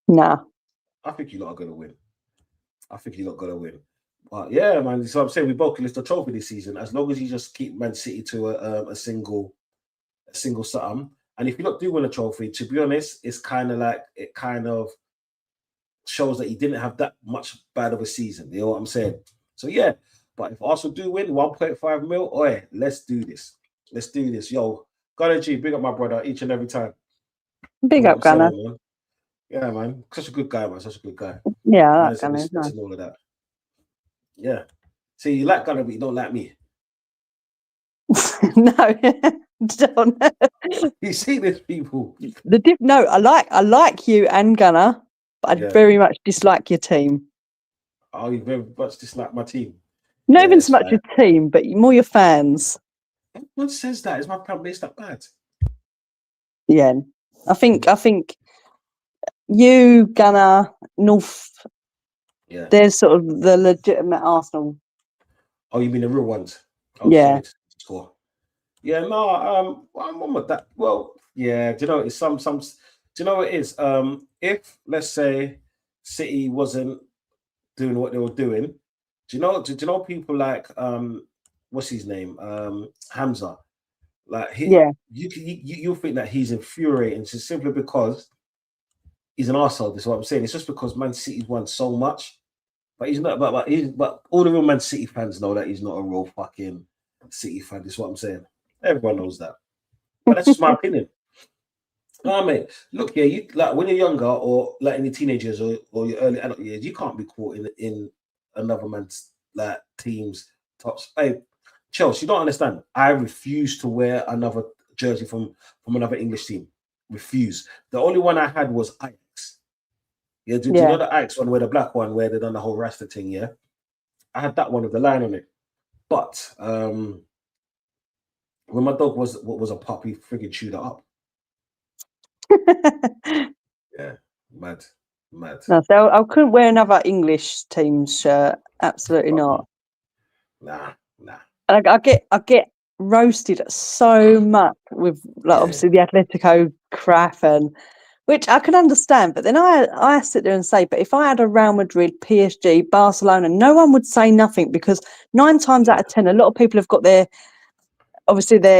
Speaker 2: Nah.
Speaker 1: I think you lot are gonna win. But yeah, man. So I'm saying we both can lift a trophy this season as long as you just keep Man City to a single something. And if you not do win a trophy, to be honest, it's kind of like it kind of shows that you didn't have that much bad of a season. You know what I'm saying? So yeah. But if Arsenal do win 1.5 mil, oi, let's do this. Yo, Gunner G, big up my brother each and every time.
Speaker 2: Big
Speaker 1: You know
Speaker 2: up,
Speaker 1: what I'm
Speaker 2: Gunner.
Speaker 1: saying, man? Yeah, man. Such a good guy, man. Such a good guy.
Speaker 2: Yeah, I
Speaker 1: Man,
Speaker 2: like
Speaker 1: it's
Speaker 2: Gunner.
Speaker 1: respect
Speaker 2: Nice.
Speaker 1: and all of that. Yeah. See, you like Gunner, but you don't like me.
Speaker 2: No, don't.
Speaker 1: You see these people.
Speaker 2: No, I like you and Gunner, but I very much dislike your team.
Speaker 1: Oh, you very much dislike my team.
Speaker 2: Not even so much your team, but more your fans.
Speaker 1: Everyone says that. Is my family that bad?
Speaker 2: Yeah, I think you, Gunner, North.
Speaker 1: Yeah,
Speaker 2: they're sort of the legitimate Arsenal.
Speaker 1: Oh, you mean the real ones? Oh,
Speaker 2: Yeah.
Speaker 1: sorry to score. Yeah, no, I'm with that. Well, yeah, do you know it's some do you know what it is? If let's say City wasn't doing what they were doing, do you know people like what's his name? Hamza. Like you'll think that he's infuriating just simply because he's an arsehole. That's what I'm saying. It's just because Man City's won so much, but he's not. But all the real Man City fans know that he's not a real fucking City fan. That's what I'm saying. Everyone knows that. But that's just my opinion. No, mate. Look, yeah, you like when you're younger or like in your teenagers or your early adult years, you can't be caught in another man's like team's tops. Hey, Chelsea, you don't understand. I refuse to wear another jersey from another English team. Refuse. The only one I had was Ajax. Yeah, do you know the Ajax one where the black one where they done the whole Rasta thing? Yeah, I had that one with the line on it. But when my dog was a puppy, friggin' chewed it up. Yeah, mad.
Speaker 2: No, so I couldn't wear another English team's shirt. Absolutely not.
Speaker 1: Nah.
Speaker 2: And I get roasted so much with obviously the Atletico crap, and which I can understand. But then I sit there and say, but if I had a Real Madrid, PSG, Barcelona, no one would say nothing, because 9 times out of 10, a lot of people have got their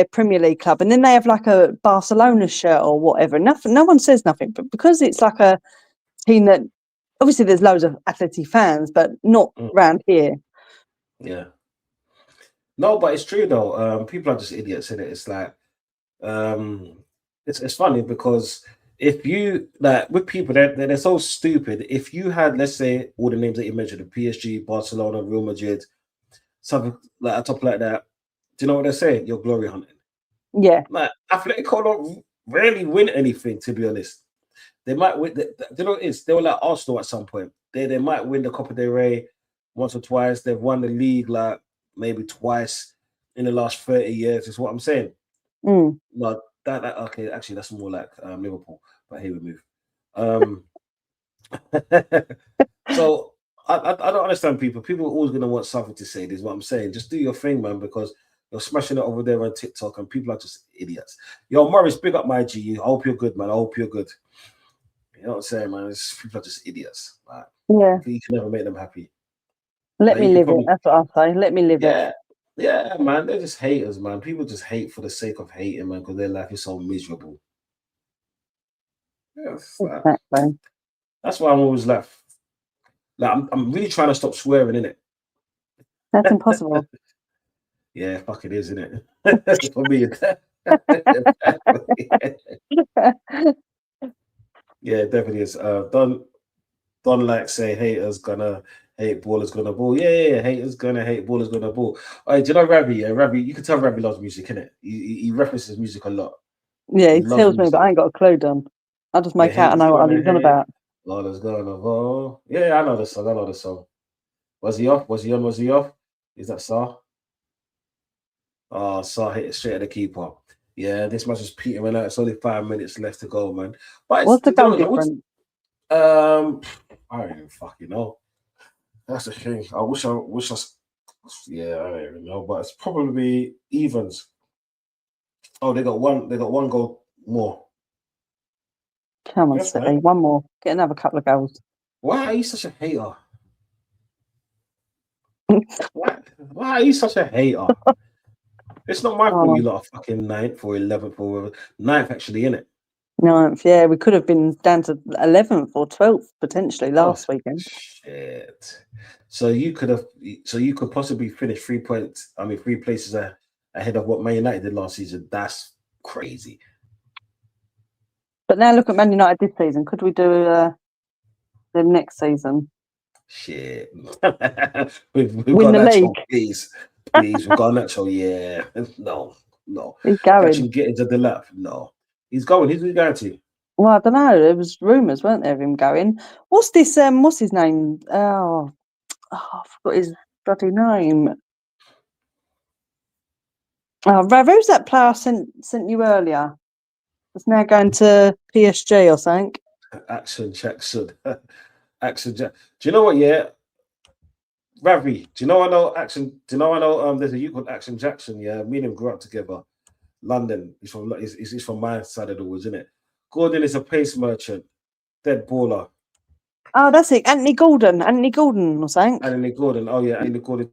Speaker 2: Premier League club, and then they have like a Barcelona shirt or whatever. Nothing, no one says nothing. But because it's like a team that obviously there's loads of Atleti fans, but not around here.
Speaker 1: Yeah. No, but it's true though. People are just idiots in it. It's like, it's funny because if you like with people they're so stupid. If you had, let's say, all the names that you mentioned, the PSG, Barcelona, Real Madrid, something like a top like that, do you know what they're saying? You're glory hunting.
Speaker 2: Yeah.
Speaker 1: Like Atletico don't rarely win anything, to be honest. They might win. You know what it is? They were like Arsenal at some point. They might win the Copa del Rey once or twice. They've won the league like maybe twice in the last 30 years, is what I'm saying.
Speaker 2: Mm.
Speaker 1: No, that okay, actually that's more like Liverpool, but here we move. Um so I don't understand people. People are always gonna want something to say. This is what I'm saying. Just do your thing, man, because you're smashing it over there on TikTok and people are just idiots. Yo, Morris, big up my G. I hope you're good, man. I hope you're good. You know what I'm saying, man? People are just idiots. Like,
Speaker 2: Yeah.
Speaker 1: you can never make them happy.
Speaker 2: Let
Speaker 1: Like,
Speaker 2: me
Speaker 1: you can
Speaker 2: live it.
Speaker 1: probably,
Speaker 2: That's what I'll say. Let me live it.
Speaker 1: yeah, man. They're just haters, man. People just hate for the sake of hating, man, because their life is so miserable. Yeah,
Speaker 2: Exactly.
Speaker 1: that's why I'm always like I'm really trying to stop swearing in it.
Speaker 2: That's impossible.
Speaker 1: Yeah, fuck it is, isn't it? For me. Yeah, it definitely is. Don't like say haters gonna hate ballers gonna ball. Yeah, haters gonna hate ballers gonna ball. All right, do you know Ravi? Yeah, Ravi, you can tell Ravi loves music, innit? He references music a lot.
Speaker 2: Yeah,
Speaker 1: He
Speaker 2: he
Speaker 1: loves
Speaker 2: tells me, but
Speaker 1: music.
Speaker 2: I ain't got a clue, Don. I just
Speaker 1: Yeah,
Speaker 2: make out I
Speaker 1: haters
Speaker 2: know what
Speaker 1: gonna
Speaker 2: he's on
Speaker 1: hate.
Speaker 2: about.
Speaker 1: Ballers gonna ball. Yeah, I know the song. I know the song. Was he off? Was he on? Was he off? Is that Sar? Oh, Sar hit it straight at the keeper. Yeah, this match is petering out. It's only 5 minutes left to go, man. But it's,
Speaker 2: What's the
Speaker 1: you know,
Speaker 2: goal difference?
Speaker 1: I don't even fucking know. That's the thing. I wish yeah, I don't even know, but it's probably evens. Oh, they got one goal more.
Speaker 2: Come on,
Speaker 1: That's
Speaker 2: City.
Speaker 1: right.
Speaker 2: One more. Get another couple of goals.
Speaker 1: Why are you such a hater? Why are you such a hater? It's not my fault
Speaker 2: Oh,
Speaker 1: you lot are fucking ninth or 11th or ninth actually, innit?
Speaker 2: ninth. Yeah, we could have been down to 11th or 12th potentially
Speaker 1: Oh
Speaker 2: last weekend.
Speaker 1: shit. So you could possibly finish 3 points, I mean 3 places ahead of what Man United did last season. That's crazy.
Speaker 2: But now look at Man United this season. Could we do the next season?
Speaker 1: Shit. we've
Speaker 2: Win
Speaker 1: got
Speaker 2: the league.
Speaker 1: Nacho, please. Please. We've got Nacho. Yeah. No. No.
Speaker 2: He's going.
Speaker 1: Actually get into the lap. No. He's going. He's going to.
Speaker 2: Well, I don't know. There was rumours, weren't there, of him going? What's this? What's his name? I forgot his bloody name. Oh, Rav, who's that player I sent you earlier? It's now going to PSG or something.
Speaker 1: Action Jackson. Action Jack. Do you know what? Yeah. Ravi. Do you know I know Action? Do you know I know there's a youth called Action Jackson? Yeah. Me and him grew up together. London. He's from my side of the woods, isn't it? Gordon is a pace merchant. Dead baller.
Speaker 2: Oh, that's it. Anthony Gordon. Anthony Gordon or something.
Speaker 1: Anthony Gordon. Oh yeah, Anthony Gordon.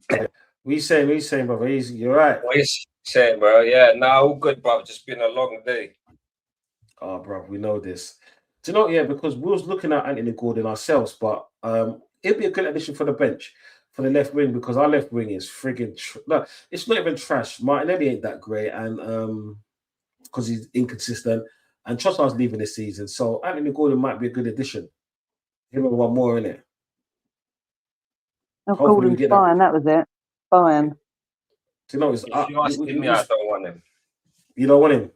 Speaker 1: What you saying? What you saying, brother? You're right.
Speaker 3: What you saying, bro? Yeah, all good, bro. Just been a long day.
Speaker 1: Oh, bro, we know this. Do you know? Yeah, because we was looking at Anthony Gordon ourselves, but it'd be a good addition for the bench for the left wing because our left wing is frigging no, it's not even trash. Martinelli ain't that great, and because he's inconsistent, and Trossard's leaving this season, so Anthony Gordon might be a good addition. Him and one more in it.
Speaker 2: Oh,
Speaker 1: Hopefully, we
Speaker 2: Gordon's
Speaker 1: get that.
Speaker 2: Bayern. That was it. Bayern.
Speaker 1: You know, it's
Speaker 3: If you're asking me, I don't want him.
Speaker 1: you don't want him.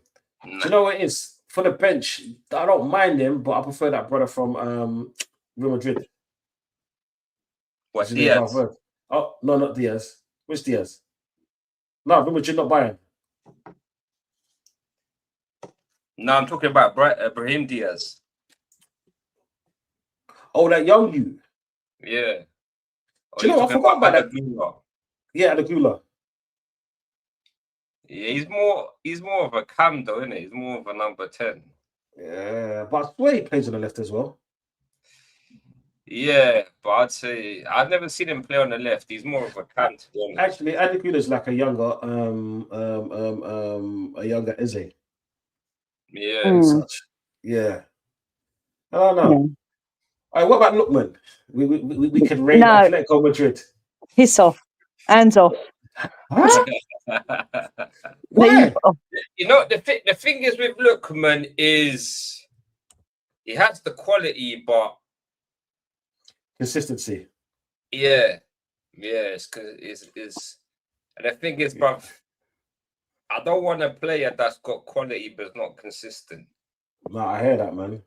Speaker 3: Nah.
Speaker 1: Do you know what it is? For the bench, I don't mind him, but I prefer that brother from Real Madrid.
Speaker 3: What,
Speaker 1: His name
Speaker 3: Diaz?
Speaker 1: Valverde. Oh, no, not Diaz. Which Diaz? No, Real Madrid not Bayern.
Speaker 3: No, I'm talking about Brahim Diaz.
Speaker 1: Oh, that young you.
Speaker 3: Yeah.
Speaker 1: Do you know, I forgot about that.
Speaker 3: Adagula?
Speaker 1: Yeah, Adagula.
Speaker 3: Yeah, he's more of a cam though, isn't it? He's more of a number 10.
Speaker 1: Yeah, but I swear he plays on the left as well.
Speaker 3: Yeah, but I'd say I've never seen him play on the left. He's more of a cam, to be honest.
Speaker 1: Actually, Adagula is like a younger Eze.
Speaker 3: Yeah.
Speaker 1: And such. Yeah. I don't know.
Speaker 2: Yeah.
Speaker 1: All right, what about Lookman? We can rate
Speaker 2: No.
Speaker 1: Atletico Madrid.
Speaker 2: Piss off. Hands off.
Speaker 1: Huh?
Speaker 2: Leave
Speaker 1: Why?
Speaker 2: off.
Speaker 3: You know, the thing is with Lookman is he has the quality, but
Speaker 1: Consistency.
Speaker 3: yeah, it's and the thing is, bruv, I don't want a player that's got quality but not consistent.
Speaker 1: No, I hear that, man.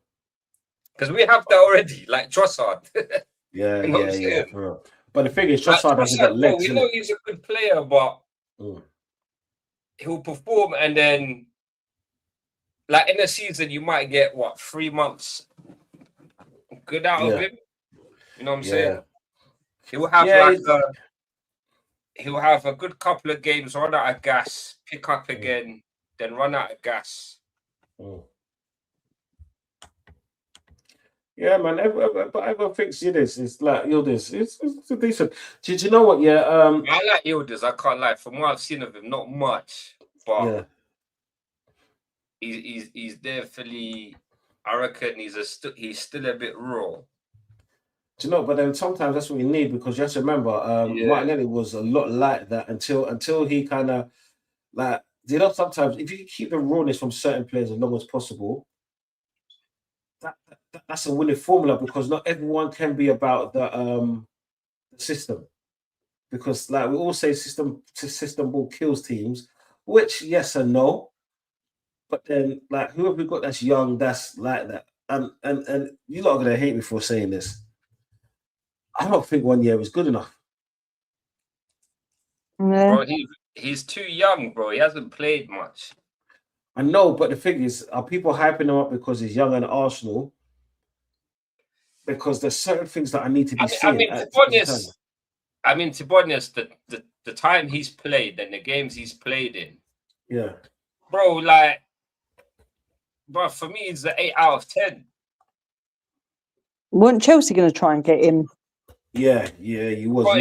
Speaker 3: Because we have that already, like Trossard.
Speaker 1: Yeah,
Speaker 3: You know what I'm
Speaker 1: yeah,
Speaker 3: saying?
Speaker 1: for real. But the thing is,
Speaker 3: Like
Speaker 1: Trossard hasn't got
Speaker 3: Trossard, bro,
Speaker 1: legs,
Speaker 3: we know
Speaker 1: innit?
Speaker 3: he's a good player, but he'll perform and then, like in a season, you might get 3 months good out of
Speaker 1: Yeah,
Speaker 3: him. You know what I'm
Speaker 1: yeah,
Speaker 3: saying? He'll have
Speaker 1: yeah.
Speaker 3: he'll have a good couple of games, run out of gas, pick up again, then run out of gas.
Speaker 1: Yeah, man. But everyone thinks it is. It's like Yildiz. It's decent. Do you know what? Yeah.
Speaker 3: I like Yildiz. I can't lie. From what I've seen of him, not much, but
Speaker 1: Yeah.
Speaker 3: he's definitely. I reckon he's still a bit raw.
Speaker 1: Do you know? But then sometimes that's what you need because you have to remember, Martinelli was a lot like that until he kind of like. You know, sometimes if you keep the rawness from certain players as long as possible, that's a winning formula because not everyone can be about the system. Because like we all say, system ball kills teams, which yes and no. But then, like, who have we got that's young, that's like that? And you're not gonna hate me for saying this. I don't think 1 year is good enough.
Speaker 2: Yeah.
Speaker 3: Bro, he's too young, bro. He hasn't played much.
Speaker 1: I know, but the thing is, are people hyping him up because he's young and Arsenal? Because there's certain things that I need to be seeing.
Speaker 3: To be honest, the time he's played and the games he's played in,
Speaker 1: yeah,
Speaker 3: bro, for me, it's an 8 out of 10.
Speaker 2: Weren't Chelsea going to try and get him?
Speaker 1: Yeah, you was.
Speaker 3: Bro,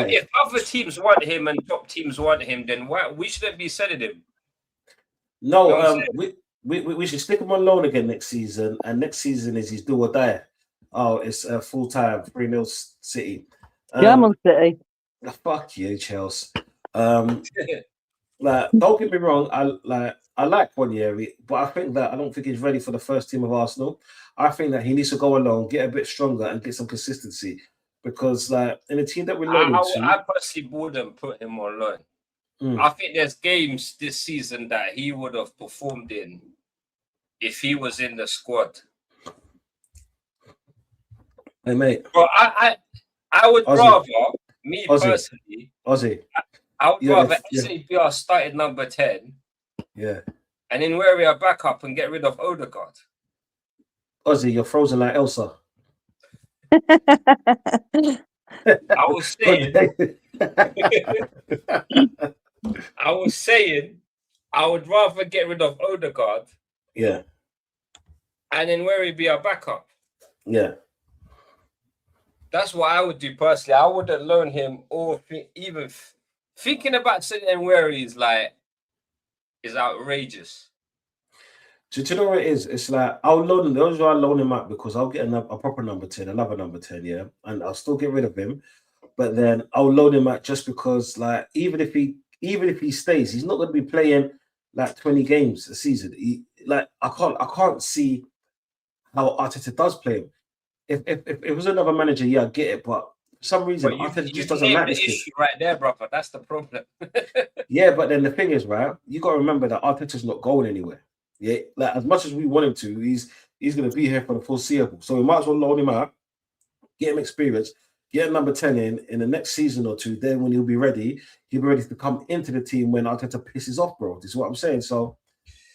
Speaker 3: if other teams want him and top teams want him, then we shouldn't be selling him.
Speaker 1: No, we should stick him on loan again next season, and next season is his do or die. Oh, it's full time 3-0 City.
Speaker 2: Yeah, I'm on City.
Speaker 1: Fuck you, Chelsea. Like, don't get me wrong, I like Wanyeri, but I don't think he's ready for the first team of Arsenal. I think that he needs to go alone, get a bit stronger, and get some consistency. Because like in a team that we're loaning to,
Speaker 3: I personally wouldn't put him on loan. I think there's games this season that he would have performed in if he was in the squad.
Speaker 1: Hey mate,
Speaker 3: bro, I would
Speaker 1: Ozzy.
Speaker 3: rather me
Speaker 1: Ozzy.
Speaker 3: personally.
Speaker 1: Ozzy,
Speaker 3: I would rather SABR started number 10.
Speaker 1: Yeah.
Speaker 3: And then where we are back up and get rid of Odegaard.
Speaker 1: Ozzy, you're frozen like Elsa.
Speaker 3: I was saying, I would rather get rid of Odegaard.
Speaker 1: Yeah.
Speaker 3: And then where would be our backup?
Speaker 1: Yeah.
Speaker 3: That's what I would do personally. I wouldn't loan him or even thinking about sitting where he's like is outrageous.
Speaker 1: Do you know what it is? It's like I'll loan him. The only reason I'll loan him out because I'll get a proper number 10, another number 10, yeah, and I'll still get rid of him. But then I'll loan him out just because, like, even if he stays, he's not going to be playing like 20 games a season. I can't see how Arteta does play him. If it was another manager, yeah, I get it, but for some reason Arteta just doesn't like this kid.
Speaker 3: Right there, brother. That's the problem.
Speaker 1: Yeah, but then the thing is, right? You got to remember that Arteta's not going anywhere. Yeah, like as much as we want him to, he's going to be here for the foreseeable. So we might as well loan him out, get him experience, get number 10 in the next season or two. Then when he'll be ready to come into the team when Arteta pisses off, bro. This is what I'm saying. So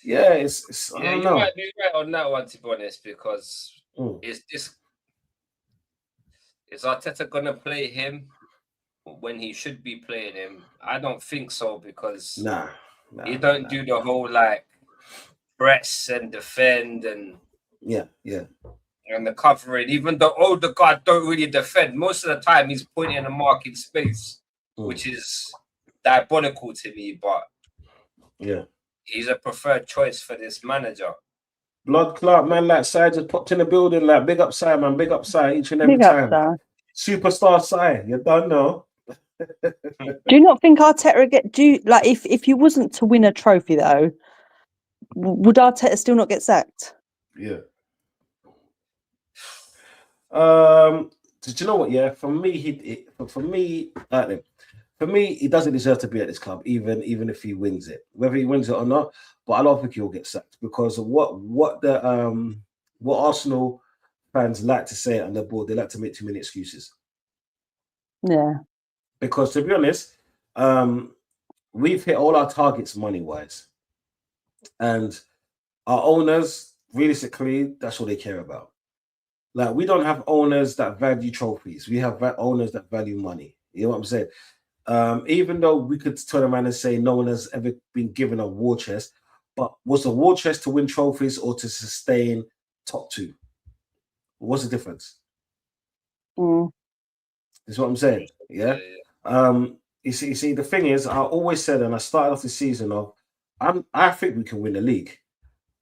Speaker 1: yeah, it's I don't know.
Speaker 3: Might be right on that one, to be honest, because is Arteta gonna play him when he should be playing him? I don't think so, because he don't do the whole like press and defend and and the covering. Even though Odegaard don't really defend, most of the time he's pointing a mark in space, which is diabolical to me. But he's a preferred choice for this manager. Blood
Speaker 1: clot, man, like Sai just popped in the building, like big up Sai, man, big up Sai each and every time. Superstar Sai, you don't know.
Speaker 2: Do you not think Arteta if he wasn't to win a trophy though, would Arteta still not get sacked?
Speaker 1: Yeah. Did you know what? Yeah, for me, for me, he doesn't deserve to be at this club, even if he wins it, whether he wins it or not. But I don't think he'll get sacked because of what Arsenal fans like to say on the board. They like to make too many excuses.
Speaker 2: Yeah.
Speaker 1: Because to be honest, we've hit all our targets money wise, and our owners, realistically, that's all they care about. Like, we don't have owners that value trophies. We have owners that value money. You know what I'm saying? Even though we could turn around and say no one has ever been given a war chest, but was the war chest to win trophies or to sustain top two? What's the difference? That's what I'm saying. Yeah. You see, the thing is, I always said, and I started off the season of, I think we can win the league,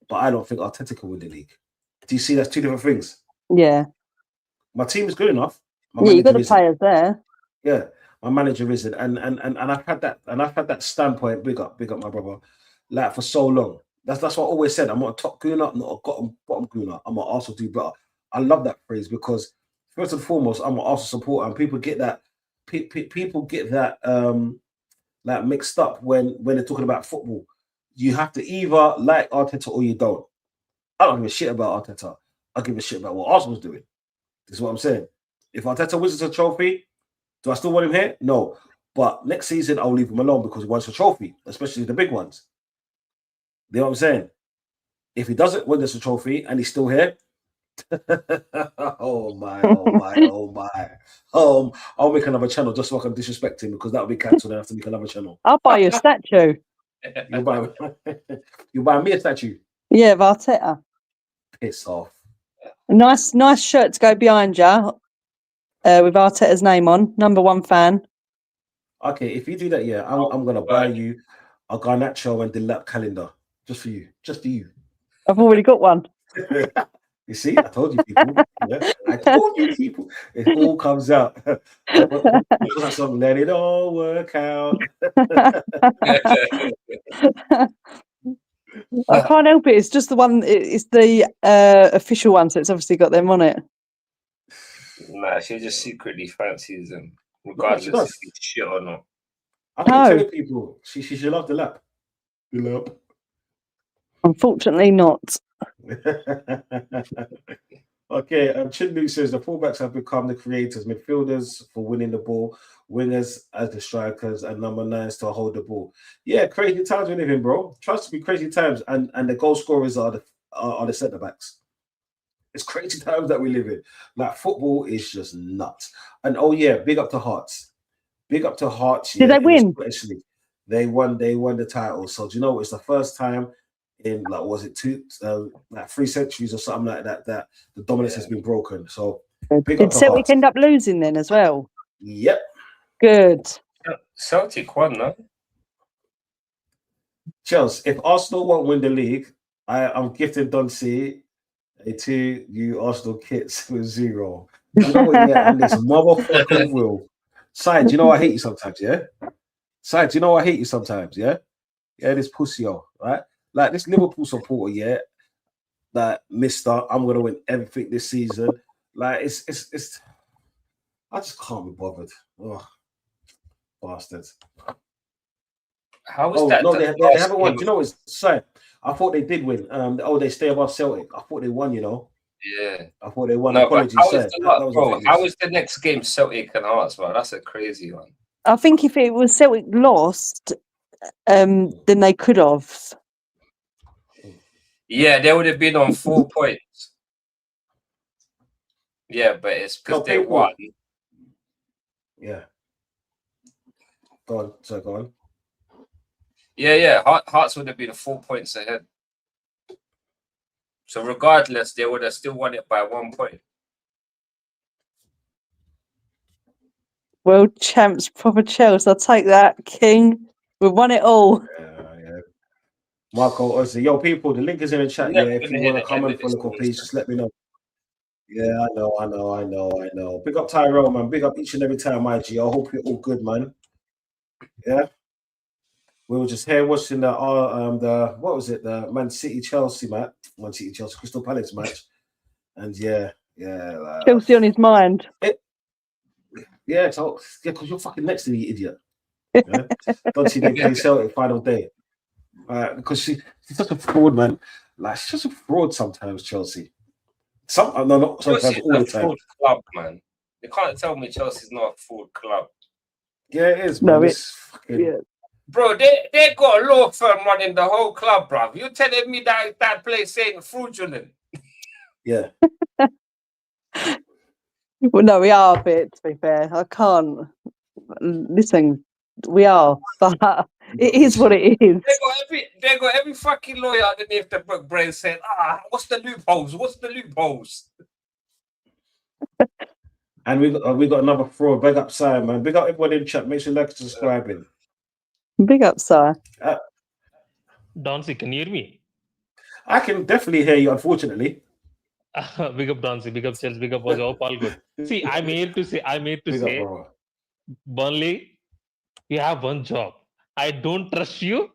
Speaker 1: but I don't think Arteta can win the league. Do you see that's two different things?
Speaker 2: Yeah.
Speaker 1: My team is good enough.
Speaker 2: You've got the players there.
Speaker 1: Yeah, my manager isn't, and I've had that standpoint. Big up, my brother. Like, for so long. That's what I always said. I'm not a top gooner, I'm not a bottom gooner. I'm an Arsenal do better. I love that phrase because first and foremost, I'm an Arsenal supporter, and people get that. People get that like mixed up when they're talking about football. You have to either like Arteta or you don't. I don't give a shit about Arteta. I give a shit about what Arsenal's doing. This is what I'm saying. If Arteta wins a trophy, do I still want him here? No. But next season, I'll leave him alone because he wants a trophy, especially the big ones. You know what I'm saying? If he doesn't win this a trophy and he's still here, oh my. I'll make another channel just so I can disrespect him because that will be cancelled. I have to make another channel.
Speaker 2: I'll buy you a statue.
Speaker 1: You buy me a statue?
Speaker 2: Yeah, of Arteta.
Speaker 1: Piss off.
Speaker 2: A nice shirt to go behind you with Arteta's name on. #1 fan.
Speaker 1: Okay, if you do that, yeah, I'm gonna buy you a Garnacho and Delap calendar just for you.
Speaker 2: I've already got one.
Speaker 1: You see, I told you people. Yeah? I told you people. It all comes out. What's that song? Let it all work out.
Speaker 2: I can't help it. It's just the one. It's the official one, so it's obviously got them on it.
Speaker 3: Nah, she just secretly fancies them, regardless if he's shit or not.
Speaker 1: I keep telling people she should love the lap.
Speaker 2: Unfortunately, not.
Speaker 1: Okay, Chinlu says the fullbacks have become the creators, midfielders for winning the ball, wingers as the strikers, and number 9s to hold the ball. Yeah, crazy times we live in, bro. Trust me, crazy times, and the goal scorers are the centre backs. It's crazy times that we live in. Like, football is just nuts. And oh yeah, big up to Hearts. Big up to Hearts.
Speaker 2: Did they win?
Speaker 1: Especially, they won the title. So do you know it's the first time in, like, was it 3 centuries or something like that the dominance has been broken. So
Speaker 2: did Celtic end up losing then as well?
Speaker 1: Yep.
Speaker 2: Good.
Speaker 3: Celtic won, no?
Speaker 1: Chelsea, if Arsenal won't win the league, I'm gifting Duncy a 2 new Arsenal kits with 0. You know what? Yeah, and this motherfucker will. Side, you know I hate you sometimes, yeah? Side, you know I hate you sometimes, yeah? Yeah, this pussy, right? Like, this Liverpool supporter, yeah, that mister, I'm gonna win everything this season. Like, it's I just can't be bothered. Oh, bastards.
Speaker 3: How is that?
Speaker 1: No, they haven't won. Do you know what's sad? I thought they did win. They stay above Celtic. I thought they won, you know.
Speaker 3: Yeah.
Speaker 1: I thought they won.
Speaker 3: No,
Speaker 1: Apologies,
Speaker 3: how
Speaker 1: is
Speaker 3: the next game Celtic and Hearts, bro? That's a crazy one.
Speaker 2: I think if it was Celtic lost, then they could have.
Speaker 3: Yeah, they would have been on 4 points. Yeah, but it's because they won.
Speaker 1: Yeah. Go on.
Speaker 3: Yeah. Hearts would have been 4 points ahead. So regardless, they would have still won it by 1 point.
Speaker 2: World champs, proper Chelsea. I'll take that, King. We've won it all.
Speaker 1: Yeah. Marco, obviously, yo, people, the link is in the chat. Yeah, if you want to come in for a look, please just let me know. Yeah, I know. Big up Tyrell, man. Big up each and every time, my G. I hope you're all good, man. Yeah. We were just here watching the what was it? The Man City Chelsea Crystal Palace match. And yeah.
Speaker 2: Chelsea on his mind.
Speaker 1: Yeah, because you're fucking next to me, you idiot. Yeah? Don't they play Celtic final day? Because she's such a fraud, man. Like, she's just a fraud sometimes, Chelsea. No, not sometimes,
Speaker 3: Chelsea's
Speaker 1: all the
Speaker 3: a
Speaker 1: time.
Speaker 3: fraud club, man. You can't tell me Chelsea's not a fraud club.
Speaker 1: Yeah, it is, man.
Speaker 2: No,
Speaker 1: it's fucking...
Speaker 2: yeah.
Speaker 3: Bro, they got a law firm running the whole club, bro. You telling me that place ain't fraudulent?
Speaker 1: Yeah.
Speaker 2: Well, no, we are a bit, to be fair. I can't. Listen, we are, but it is what it is.
Speaker 3: They got every fucking lawyer underneath the book brain saying, what's the loopholes? What's the loopholes?
Speaker 1: And we got another fraud. Big up, Simon, man. Big up everyone in the chat. Make sure you like and subscribing.
Speaker 2: Big up, sir.
Speaker 4: Donsi, can you hear me?
Speaker 1: I can definitely hear you, unfortunately.
Speaker 4: Big up Donsi, big up Chelsea, big up was all good. See, I'm here to say, Burnley, you have one job. I don't trust you,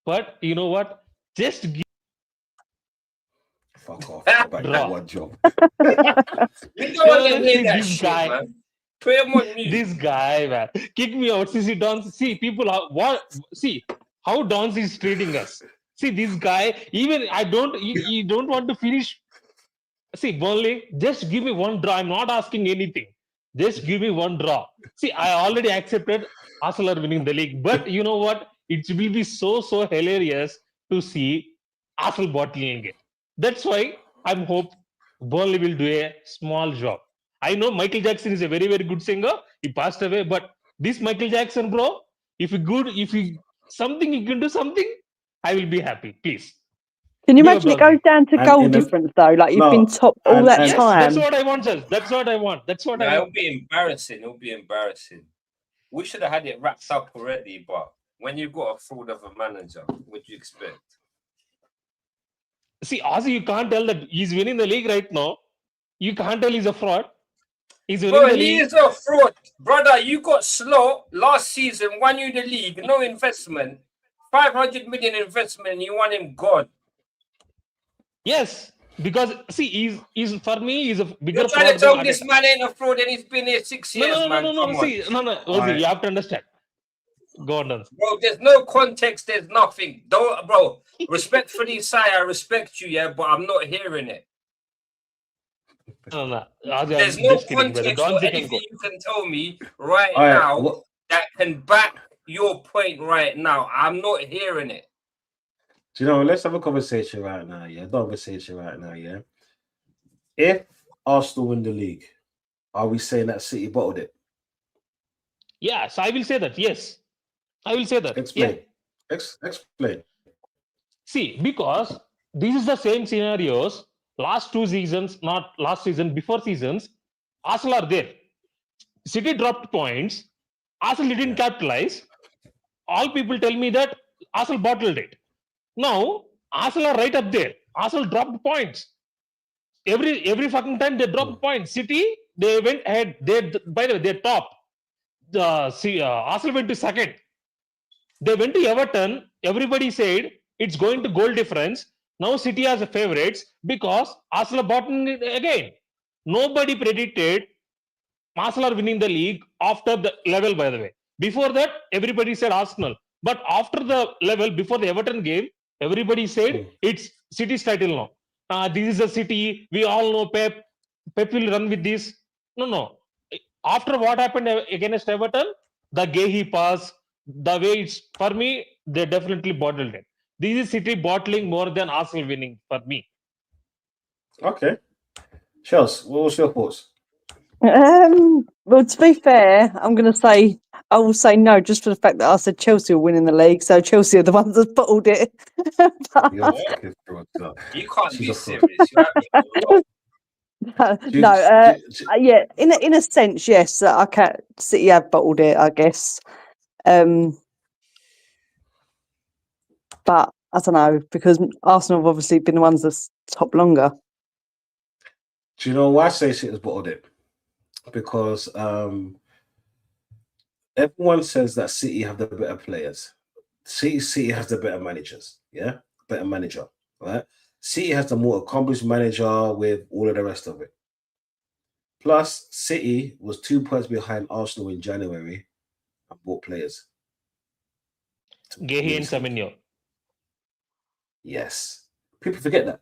Speaker 4: but you know what? Just give.
Speaker 1: Fuck off. About that one job.
Speaker 3: We don't want to hear that shit,
Speaker 4: guy,
Speaker 3: man. Put him on mute.
Speaker 4: This guy, man. Kick me out. See, Donsi. See, people are see how Donsi is treating us. See, this guy, even you don't want to finish. See, Burnley, just give me one draw. I'm not asking anything. Just give me one draw. See, I already accepted Arsenal are winning the league. But you know what? It will be so hilarious to see Arsenal bottling it. That's why I'm hope Burnley will do a small job. I know Michael Jackson is a very, very good singer. He passed away. But this Michael Jackson, bro, if you something, you can do something, I will be happy. Please.
Speaker 2: Can you imagine it goes down to goal difference though? Like you've been top all that
Speaker 4: yes,
Speaker 2: time.
Speaker 4: That's what I want, sir. That's what I want. I want.
Speaker 3: It'll be embarrassing. It'll be embarrassing. We should have had it wrapped up already, but when you've got a fraud of a manager, what do you expect?
Speaker 4: See, Ozzy, you can't tell that he's winning the league right now. You can't tell he's a fraud. He's winning the league.
Speaker 3: He is a fraud. Brother, you got slow last season, won you the league, no investment. 500 million investment, and you want him God.
Speaker 4: Yes, because see, he's for me, he's a bigger
Speaker 3: You're trying to tell me this man ain't a fraud and he's been here 6 years, man.
Speaker 4: No. Ozzy, you have to understand. Go on,
Speaker 3: bro. There's no context. There's nothing. Don't, bro. Respectfully, Si, I respect you, yeah, but I'm not hearing it.
Speaker 4: No.
Speaker 3: There's no context or anything you can tell me right now that can back your point right now. I'm not hearing it.
Speaker 1: Do you know, let's have a conversation right now, yeah? Donversation right now, yeah? If Arsenal win the league, are we saying that City bottled it?
Speaker 4: Yes, I will say that. Yes, I will say that.
Speaker 1: Explain.
Speaker 4: Yeah.
Speaker 1: Explain.
Speaker 4: See, because this is the same scenarios last 2 seasons, not last season, before seasons, Arsenal are there. City dropped points. Arsenal didn't capitalize. All people tell me that Arsenal bottled it. Now, Arsenal are right up there. Arsenal dropped points. Every fucking time they dropped points. City, they went ahead. By the way, they're top. Arsenal went to second. They went to Everton. Everybody said it's going to goal difference. Now City has a favorites because Arsenal bottled it again. Nobody predicted Arsenal are winning the league after the level, by the way. Before that, everybody said Arsenal. But after the level, before the Everton game, everybody said it's City's title now. This is a City. We all know Pep. Pep will run with this. No. After what happened against Everton, the Gehi pass, the way it's, for me, they definitely bottled it. This is City bottling more than Arsenal winning for me.
Speaker 1: Okay. Chelsea, what was your thoughts?
Speaker 2: Well, to be fair, I will say no, just for the fact that I said Chelsea were winning the league, so Chelsea are the ones that bottled it.
Speaker 3: You can't be serious.
Speaker 2: Yeah, in a sense, yes, I can't. City have bottled it, I guess. But I don't know, because Arsenal have obviously been the ones that's top longer.
Speaker 1: Do you know why I say City has bottled it? Because everyone says that City have the better players. City has the better managers, yeah? Better manager, right? City has the more accomplished manager with all of the rest of it. Plus, City was 2 points behind Arsenal in January and bought players.
Speaker 4: Gehi and Semenyo.
Speaker 1: Yes. People forget that.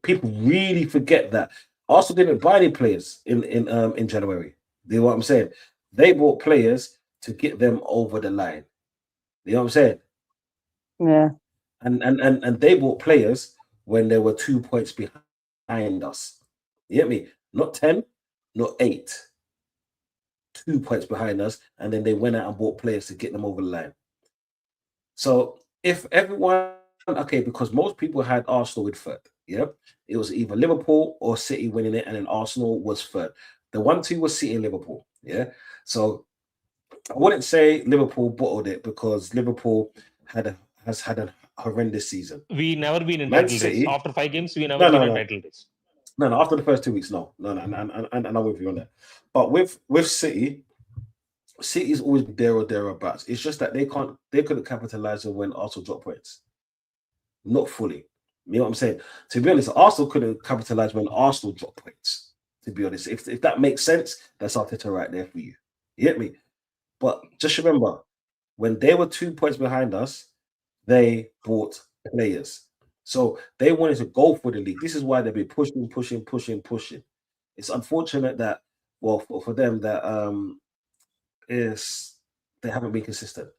Speaker 1: People really forget that. Arsenal didn't buy any players in January. You know what I'm saying? They bought players to get them over the line. You know what I'm saying?
Speaker 2: Yeah.
Speaker 1: And they bought players when they were 2 points behind us. You get me? Not 10, not 8. 2 points behind us, and then they went out and bought players to get them over the line. So if everyone, okay, because most people had Arsenal with third, yeah, it was either Liverpool or City winning it, and then Arsenal was third. The 1-2 was City and Liverpool, yeah. So I wouldn't say Liverpool bottled it because Liverpool has had a horrendous season.
Speaker 4: We never been in title race. After 5 games, we never been in title race.
Speaker 1: No, after the first 2 weeks, no, and I'm with you on that. But with City, City's always there or thereabouts. It's just that they couldn't capitalize on when Arsenal dropped points. Not fully. You know what I'm saying? To be honest, Arsenal couldn't capitalize when Arsenal dropped points. To be honest, if that makes sense, that's Arteta right there for you. You get me? But just remember, when they were 2 points behind us, they bought players. So they wanted to go for the league. This is why they've been pushing. It's unfortunate that, well, for them that they haven't been consistent.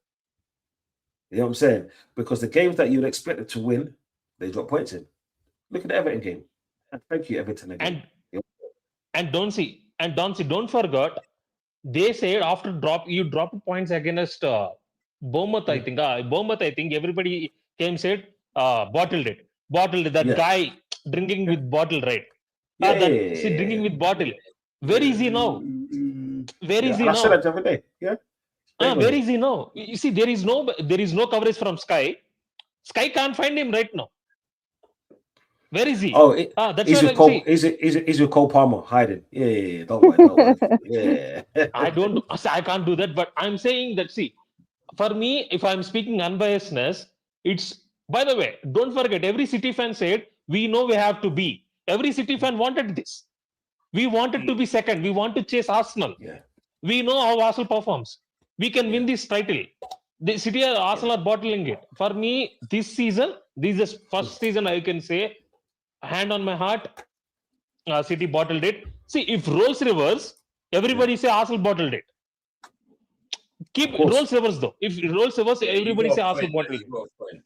Speaker 1: You know what I'm saying? Because the games that you'd expected to win, they drop points in. Look at the Everton game. And thank you, Everton again.
Speaker 4: And don't forget, they said after you dropped points against Bournemouth, I think. Bournemouth, I think everybody said bottled it. That guy drinking with bottle, right? Drinking with bottle. Where is he now? Where is he now?
Speaker 1: I said that the other day. Yeah.
Speaker 4: Where is he now? You see, there is no coverage from Sky. Sky can't find him right now. Where is he?
Speaker 1: Oh, that's he's with Cole Palmer hiding. Yeah. Don't worry. Yeah.
Speaker 4: I can't do that. But I'm saying that, see, for me, if I'm speaking unbiasedness, it's, by the way, don't forget, every City fan said, we know we have to be. Every City fan wanted this. We wanted to be second. We want to chase Arsenal.
Speaker 1: Yeah.
Speaker 4: We know how Arsenal performs. We can win this title. The City or Arsenal are bottling it. For me, this season, this is the first season I can say, hand on my heart, City bottled it. See, if roles reverse, everybody say Arsenal bottled it. Keep roles reverse though. If roles reverse, everybody say Arsenal bottled it.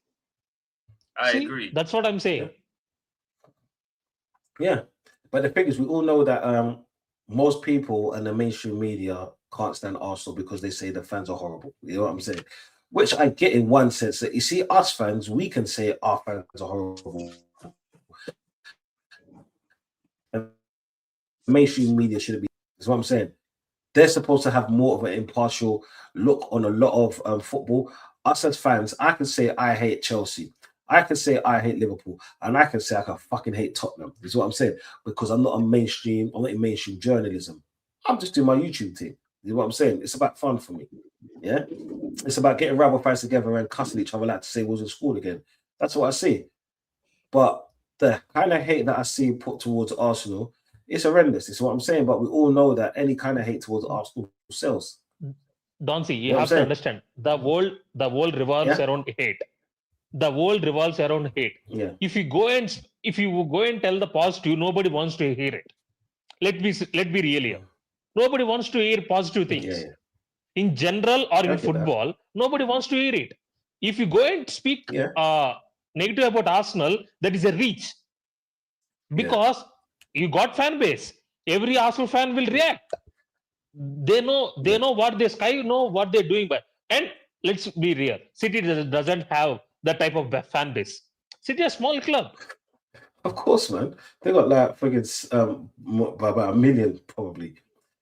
Speaker 3: I agree.
Speaker 4: That's what I'm saying.
Speaker 1: Yeah. But the thing is, we all know that most people and the mainstream media can't stand Arsenal because they say the fans are horrible. You know what I'm saying? Which I get in one sense. That you see, us fans, we can say our fans are horrible. And mainstream media shouldn't be. That's what I'm saying. They're supposed to have more of an impartial look on a lot of football. Us as fans, I can say I hate Chelsea. I can say I hate Liverpool, and I can say I can fucking hate Tottenham. Is what I'm saying, because I'm not in mainstream journalism. I'm just doing my YouTube thing. You know what I'm saying? It's about fun for me. Yeah, it's about getting rival fans together and cussing each other like to say we was in school again. That's what I see. But the kind of hate that I see put towards Arsenal, it's horrendous. It's what I'm saying. But we all know that any kind of hate towards Arsenal sells.
Speaker 4: Donsi, you have to understand the world revolves around hate. The world revolves around hate.
Speaker 1: Yeah.
Speaker 4: If you go and tell the positive, nobody wants to hear it. Let be real here. Nobody wants to hear positive things.
Speaker 1: Yeah.
Speaker 4: In general or in football, nobody wants to hear it. If you go and speak negative about Arsenal, that is a reach. Because you got fan base. Every Arsenal fan will react. They know what the Sky know what they're doing. And let's be real. City doesn't have that type of fan base. City is a small club.
Speaker 1: Of course, man. They got like friggin' about 1 million probably.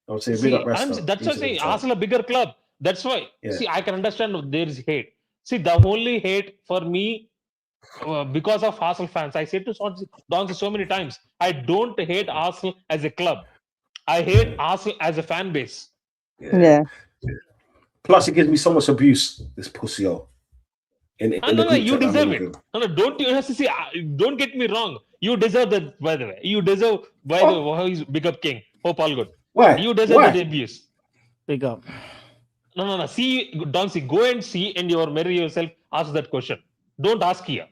Speaker 1: I would say big up
Speaker 4: that's what I'm saying. Arsenal a bigger club. That's why.
Speaker 1: Yeah.
Speaker 4: See, I can understand there is hate. See, the only hate for me because of Arsenal fans. I said to Donzi so many times, I don't hate Arsenal as a club. I hate Arsenal as a fan base.
Speaker 2: Yeah.
Speaker 1: Plus, it gives me so much abuse. This pussy,
Speaker 4: no, you deserve it. No, don't you see? Don't get me wrong. You deserve that. By the way, you deserve. By the way, he's big up king. Hope all good.
Speaker 1: Why?
Speaker 4: You deserve the abuse.
Speaker 5: Big up.
Speaker 4: No. See, Donsi, go and see and your mirror yourself. Ask that question. Don't ask here.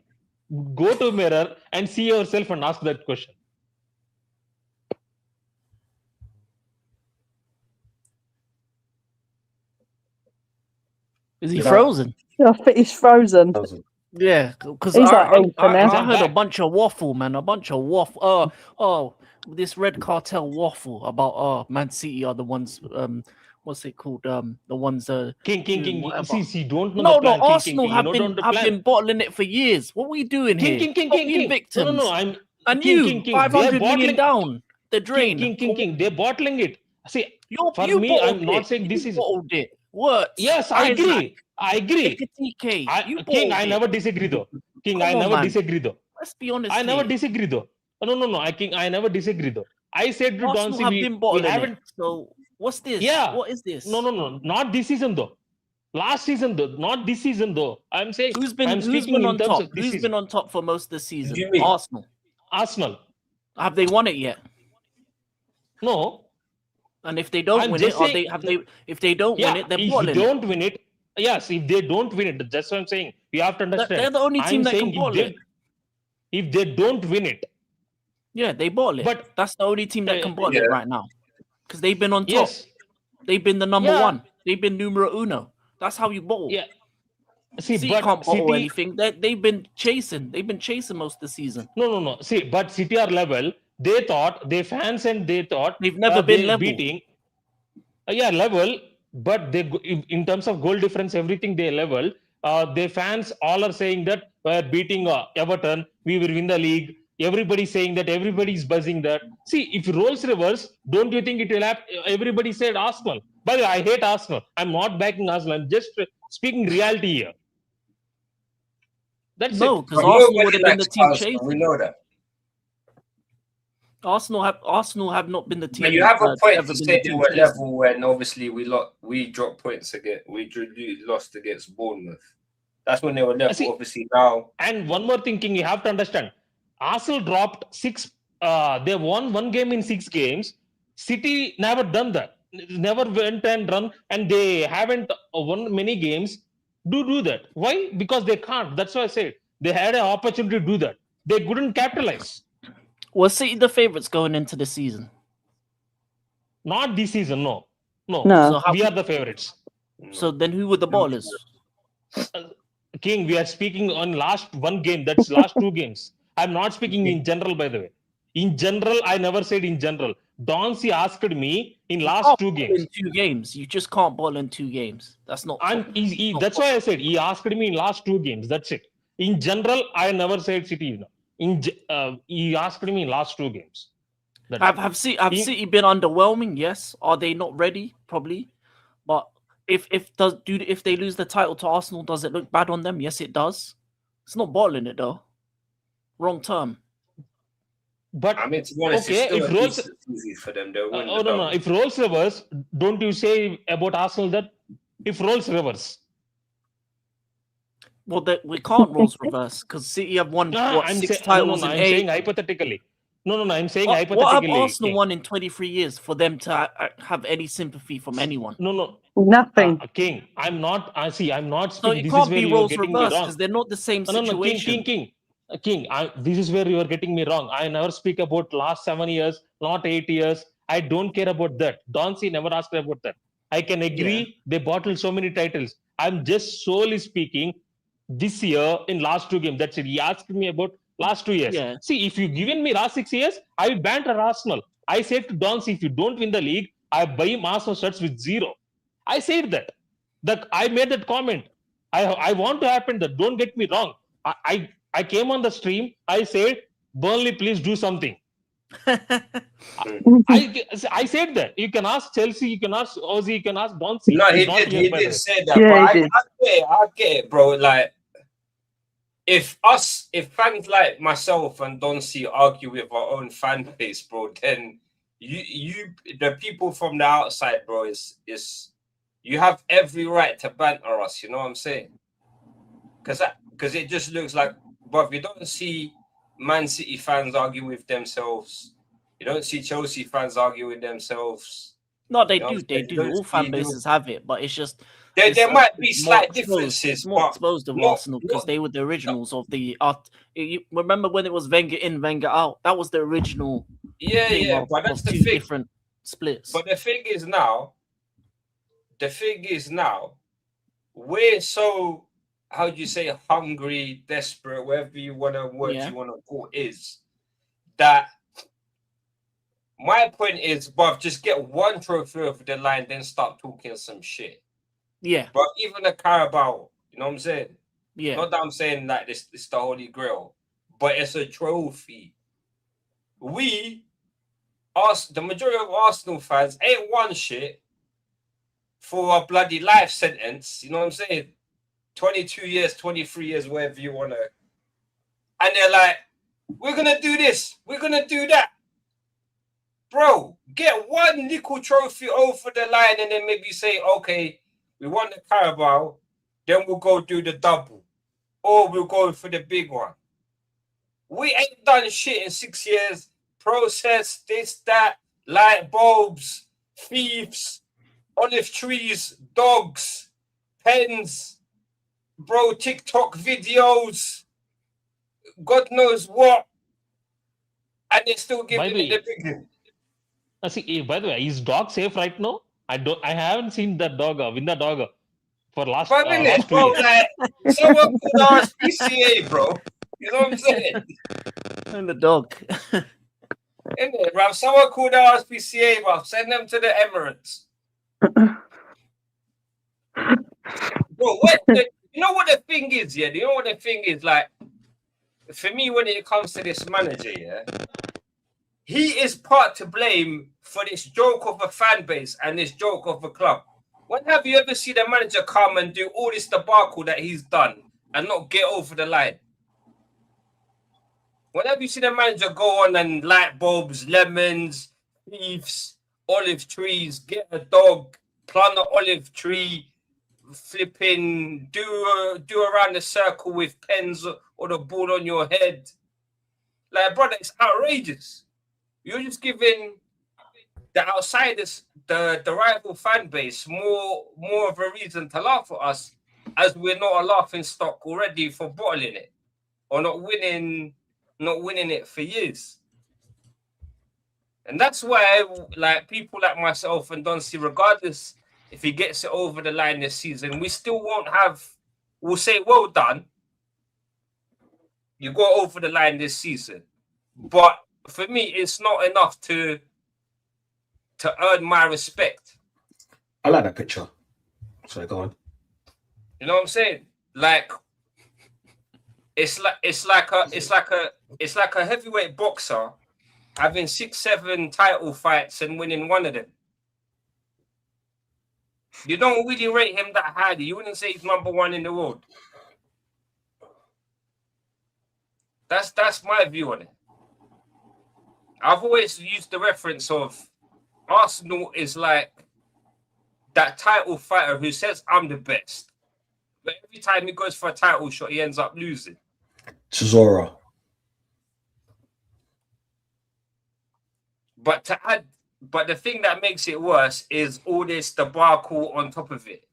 Speaker 4: Go to mirror and see yourself and ask that question.
Speaker 5: Is he frozen?
Speaker 2: I think he's frozen.
Speaker 5: Yeah, because
Speaker 2: He's like
Speaker 5: I
Speaker 2: Elsa now.
Speaker 5: heard a bunch of waffle, man. A bunch of waffle. This red cartel waffle about Man City are the ones. What's it called? The ones.
Speaker 4: King. See, don't know
Speaker 5: No,
Speaker 4: the plan.
Speaker 5: Arsenal
Speaker 4: King,
Speaker 5: have
Speaker 4: you know,
Speaker 5: have been bottling it for years. What are we doing here?
Speaker 4: King.
Speaker 5: Victims.
Speaker 4: No. I'm
Speaker 5: And
Speaker 4: King.
Speaker 5: 500 million down the drain.
Speaker 4: King. They're bottling it. See,
Speaker 5: you
Speaker 4: me, I'm not saying this is
Speaker 5: bottled it. What?
Speaker 4: Yes, I agree. King, I never disagree though. King, I never disagree though.
Speaker 5: Let's be honest.
Speaker 4: I never disagree though. No. I never disagree though. I said to Donsi, we haven't.
Speaker 5: So what's this?
Speaker 4: Yeah.
Speaker 5: What is this?
Speaker 4: No. Not this season though. Last season though. Not this season though. I'm saying
Speaker 5: who's been on top? Who's been on top for most of the season? Arsenal. Have they won it yet?
Speaker 4: No.
Speaker 5: And if they don't win it, if they don't win it, they're bottling.
Speaker 4: If they don't win it, yes. If they don't win it, that's what I'm saying. We have to understand.
Speaker 5: They're the only team that can bottle it.
Speaker 4: If they don't win it,
Speaker 5: yeah, they bottle it. But that's the only team that can bottle it right now, because they've been on top.
Speaker 4: Yes.
Speaker 5: They've been the number one. They've been numero uno. That's how you bottle.
Speaker 4: Yeah.
Speaker 5: City can't bottle anything. They've been chasing. They've been chasing most of the season.
Speaker 4: No. See, but City are level. They thought their fans and they thought
Speaker 5: they've never been level.
Speaker 4: Beating. Level. But they, in terms of goal difference, everything they level. Their fans all are saying that we're beating Everton. We will win the league. Everybody's saying that. Everybody's buzzing that. See, if roles reverse, don't you think it will happen? Everybody said Arsenal. By the way, I hate Arsenal. I'm not backing Arsenal. I'm just speaking reality here. That's it.
Speaker 5: No, because Arsenal would have been the team chasing.
Speaker 3: We know that.
Speaker 5: Arsenal have not been the team.
Speaker 3: But you have a point to say to a level when obviously we dropped points against, we lost against Bournemouth. That's when they were level. Obviously now.
Speaker 4: And one more thing, King, you have to understand. Arsenal dropped 6. They won 1 game in 6 games. City never done that. Never went and run, and they haven't won many games. Do that. Why? Because they can't. That's why I said they had an opportunity to do that. They couldn't capitalize.
Speaker 5: Was City the favourites going into the season?
Speaker 4: Not this season, no.
Speaker 2: So
Speaker 4: we are the favourites.
Speaker 5: So then who were the ballers?
Speaker 4: King, we are speaking on last 1 game. That's last 2 games. I'm not speaking in general, by the way. In general, I never said in general. Donsi asked me in last 2 games.
Speaker 5: In 2 games, you just can't ball in 2 games. That's not.
Speaker 4: That's why I said he asked me in last 2 games. That's it. In general, I never said City. He asked me in last 2 games.
Speaker 5: Have City been underwhelming? Yes. Are they not ready? Probably. But if they lose the title to Arsenal, does it look bad on them? Yes, it does. It's not bottling it though. Wrong term.
Speaker 4: But
Speaker 3: I mean, to be honest, if roles easy for them,
Speaker 4: no. If roles reverse, don't you say about Arsenal that if roles reverse?
Speaker 5: Well, we can't roles reverse because City have won 6 titles in 8.
Speaker 4: I'm saying hypothetically. No. I'm saying hypothetically.
Speaker 5: What have Arsenal won in 23 years for them to have any sympathy from anyone?
Speaker 4: No.
Speaker 2: Nothing.
Speaker 4: King, I'm not. I'm not.
Speaker 5: So it can't be roles reverse because they're not the same situation.
Speaker 4: King, this is where you are getting me wrong. I never speak about last 7 years, not 8 years. I don't care about that. Donsi never asked about that. I can agree they bottled so many titles. I'm just solely speaking this year in last 2 games. That's it. He asked me about last 2 years.
Speaker 5: Yeah.
Speaker 4: See, if you given me last 6 years, I will banter Arsenal. I said to Donsi, if you don't win the league, I buy Arsenal shirts with 0. I said that. I made that comment. I want to happen that. Don't get me wrong. I came on the stream. I said, Burnley, please do something. I said that. You can ask Chelsea, you can ask Ozzy, you can ask Donsi.
Speaker 3: No, he did say that.
Speaker 2: Yeah,
Speaker 3: but I get it, bro. Like, if fans like myself and Donsi argue with our own fan base, bro, then the people from the outside, bro, is you have every right to banter us. You know what I'm saying? Because it just looks like. But you don't see Man City fans argue with themselves. You don't see Chelsea fans argue with themselves.
Speaker 5: No, they do. They do. All fan bases have it, but it's just
Speaker 3: there might be slight differences.
Speaker 5: It's more exposed of Arsenal because they were the originals of the. You remember when it was Wenger in, Wenger out? That was the original.
Speaker 3: Yeah, but that's the
Speaker 5: two
Speaker 3: thing.
Speaker 5: Different splits.
Speaker 3: But the thing is now, we're so, how do you say, hungry, desperate, whatever you want to call is, that my point is, bruv, just get one trophy over the line, then start talking some shit.
Speaker 5: Yeah.
Speaker 3: But even the Carabao, you know what I'm saying?
Speaker 5: Yeah.
Speaker 3: Not that I'm saying like this is the Holy Grail, but it's a trophy. The majority of Arsenal fans ain't won shit for a bloody life sentence. You know what I'm saying? 22 years, 23 years, whatever you want to. And they're like, we're going to do this. We're going to do that. Bro, get one nickel trophy over the line and then maybe say, okay, we won the Carabao, then we'll go do the double. Or we'll go for the big one. We ain't done shit in 6 years. Process, this, that, light bulbs, thieves, olive trees, dogs, pens, bro, TikTok videos, God knows what. And they're still giving it the big.
Speaker 4: See, by the way, is dog safe right now? I haven't seen that dog win the dog for last 2 years.
Speaker 3: Bro, like someone could ask PCA, bro. You know what I'm saying?
Speaker 5: And the dog.
Speaker 3: Isn't it, bro? Someone called our PCA, bro. Send them to the Emirates. Bro, you know what the thing is, yeah? You know what the thing is, like, for me, when it comes to this manager, yeah, he is part to blame for this joke of a fan base and this joke of a club. When have you ever seen a manager come and do all this debacle that he's done and not get over the line? When have you seen a manager go on and light bulbs, lemons, leaves, olive trees, get a dog, plant an olive tree, flipping, do around the circle with pens or the ball on your head? Like, brother, it's outrageous. You're just giving the outsiders, the rival fan base, more of a reason to laugh at us, as we're not a laughing stock already for bottling it or not winning it for years. And that's why, like, people like myself and Doncy, regardless if he gets it over the line this season, we still we'll say, well done. You got over the line this season. But for me, it's not enough to earn my respect.
Speaker 1: I like that picture. Sorry, go on.
Speaker 3: You know what I'm saying? Like, it's like a heavyweight boxer having 6-7 title fights and winning one of them. You don't really rate him that highly. You wouldn't say he's number one in the world. That's my view on it. I've always used the reference of Arsenal is like that title fighter who says, I'm the best. But every time he goes for a title shot, he ends up losing.
Speaker 1: Chisora.
Speaker 3: But the thing that makes it worse is all this debacle on top of it.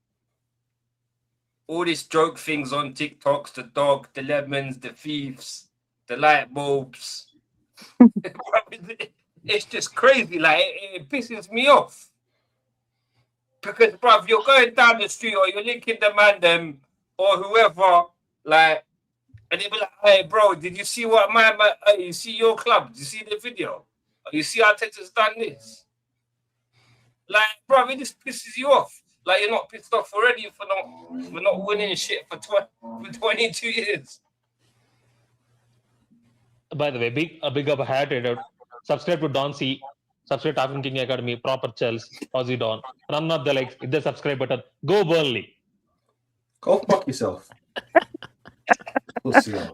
Speaker 3: All these joke things on TikToks, the dog, the lemons, the thieves, the light bulbs. It's just crazy. Like, it pisses me off. Because, bruv, you're going down the street or you're linking the man them or whoever, like, and they be like, hey, bro, did you see what you see your club? Did you see the video? Or you see Arteta's done this? Like, bruv, it just pisses you off. Like, you're not pissed off already for not winning shit for 22 years.
Speaker 4: By the way, a big up hat. Subscribe to Don C. Subscribe to African King Academy. Proper Chels. Aussie Don. None of the likes. Hit the subscribe button. Go Burnley.
Speaker 1: Go fuck yourself. We'll see. All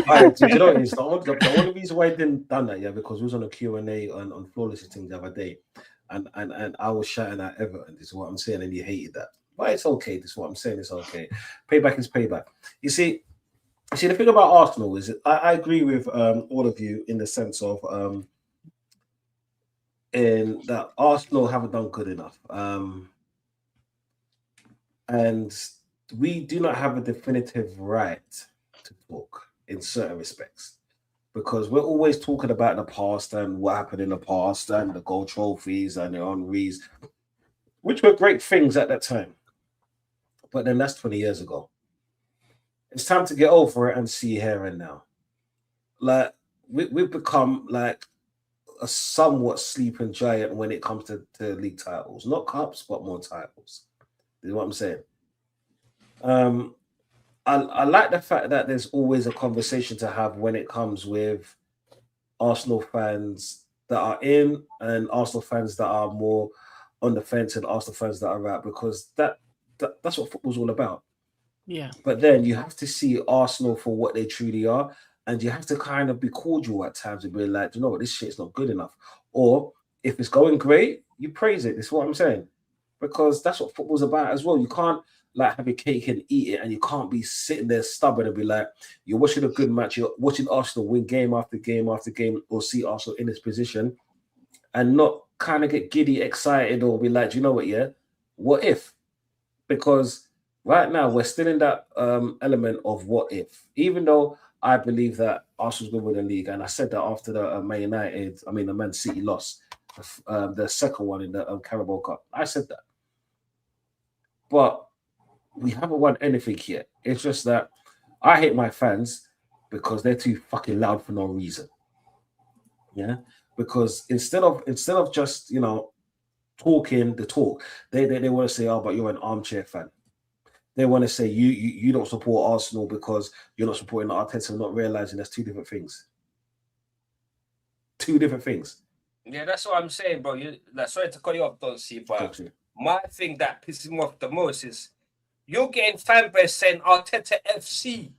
Speaker 1: right, so you know what? The only reason why I didn't done that, yeah, because we was on a Q&A on Flawless thing the other day, and I was shouting at Everton. This is what I'm saying, and he hated that. But it's okay. This is what I'm saying. It's okay. Payback is payback. You see, the thing about Arsenal is I agree with all of you in the sense of in that Arsenal haven't done good enough. And we do not have a definitive right to talk in certain respects, because we're always talking about the past and what happened in the past and the gold trophies and the Henrys, which were great things at that time. But then that's 20 years ago. It's time to get over it and see here and now. Like, we've become like a somewhat sleeping giant when it comes to league titles. Not cups, but more titles. You know what I'm saying? I like the fact that there's always a conversation to have when it comes with Arsenal fans that are in and Arsenal fans that are more on the fence and Arsenal fans that are out, because that's what football's all about.
Speaker 5: Yeah.
Speaker 1: But then you have to see Arsenal for what they truly are, and you have to kind of be cordial at times and be like, you know what, this shit's not good enough. Or if it's going great, you praise it. This is what I'm saying. Because that's what football's about as well. You can't like have your cake and eat it, and you can't be sitting there stubborn and be like, you're watching a good match, you're watching Arsenal win game after game after game, or see Arsenal in this position and not kind of get giddy, excited, or be like, you know what, yeah, what if? Because right now we're still in that element of what if, even though I believe that Arsenal's going to win the league, and I said that after the the Man City loss, the second one in the Carabao Cup. I said that. But we haven't won anything yet. It's just that I hate my fans because they're too fucking loud for no reason. Yeah, because instead of just talking the talk, they want to say, oh, but you're an armchair fan. They want to say you don't support Arsenal because you're not supporting the Arteta, not realizing that's two different things. Two different things.
Speaker 3: Yeah, that's what I'm saying, bro. Sorry to cut you off, don't see, but my thing that pisses me off the most is you're getting fan base saying Arteta FC.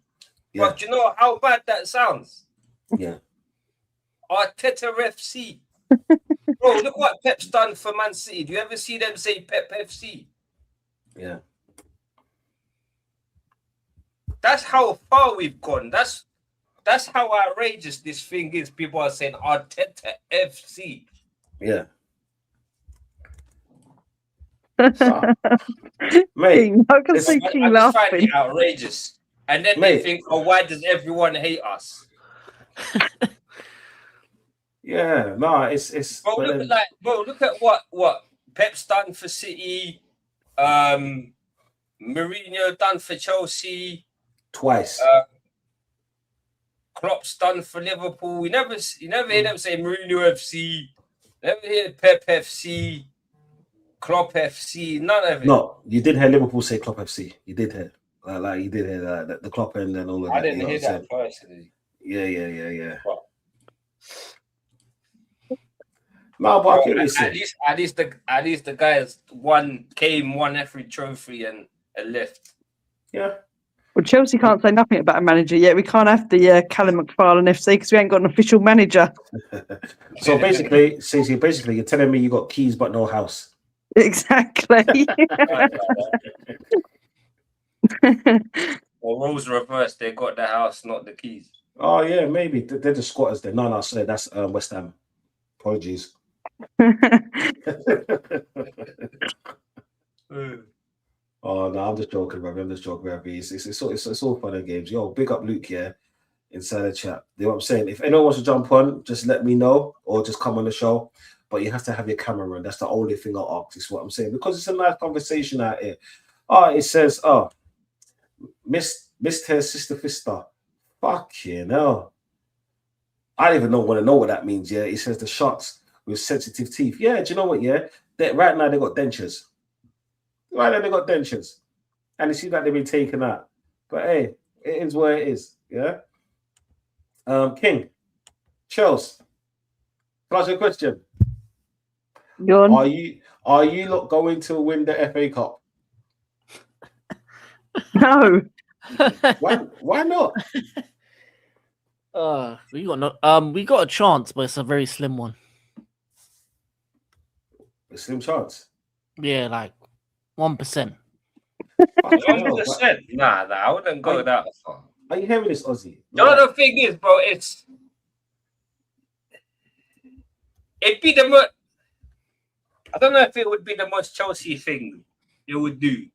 Speaker 3: Yeah. But do you know how bad that sounds?
Speaker 1: Yeah.
Speaker 3: Arteta FC. Bro, look what Pep's done for Man City. Do you ever see them say Pep FC?
Speaker 1: Yeah.
Speaker 3: That's how far we've gone. That's how outrageous this thing is. People are saying Arteta FC.
Speaker 1: Yeah. So, mate,
Speaker 3: I just find it outrageous. And then they think, oh, why does everyone hate us?
Speaker 1: Yeah, no, it's.
Speaker 3: Bro, look at what Pep's done for City. Mourinho done for Chelsea
Speaker 1: twice.
Speaker 3: Klopp's done for Liverpool. You never hear them say Mourinho FC. Never hear Pep FC, Klopp FC. None of it.
Speaker 1: No, you did hear Liverpool say Klopp FC. You did hear you did hear the Klopp and all of that.
Speaker 3: I didn't hear that personally.
Speaker 1: Yeah. No, but
Speaker 3: at least the guys won every trophy and left.
Speaker 1: Yeah.
Speaker 2: Well, Chelsea can't say nothing about a manager yet. We can't have the Callum McFarlane FC because we ain't got an official manager.
Speaker 1: So basically, you're telling me you got keys but no house.
Speaker 2: Exactly.
Speaker 3: Well, roles reversed. They got the house, not the keys.
Speaker 1: Oh yeah, maybe they're the squatters there. No, sorry, that's West Ham. Apologies. Oh no, I'm just joking, bro. It's all fun and games. Yo, big up Luke here inside the chat. You know what I'm saying? If anyone wants to jump on, just let me know or just come on the show. But you have to have your camera on. That's the only thing I'll ask. Is what I'm saying, because it's a nice conversation out here. It says, Mr. Sister Fister. Fucking hell. I don't even want to know what that means. Yeah, it says the sharks with sensitive teeth. Yeah, do you know what? Yeah, right now they got dentures. Right now they got dentures, and it seems like they've been taken out. But hey, it is what it is. Yeah. King, Chelsea. Can I ask you a question?
Speaker 2: Go on.
Speaker 1: Are you not going to win the FA Cup?
Speaker 2: No.
Speaker 1: Why not?
Speaker 5: We got a chance, but it's a very slim one.
Speaker 1: A slim chance.
Speaker 5: Yeah, like 1%.
Speaker 3: 1%? Nah, I wouldn't go that far.
Speaker 1: Are you hearing this, Ozzy?
Speaker 3: No, the thing is, bro, it'd be I don't know if it would be the most Chelsea thing they would do.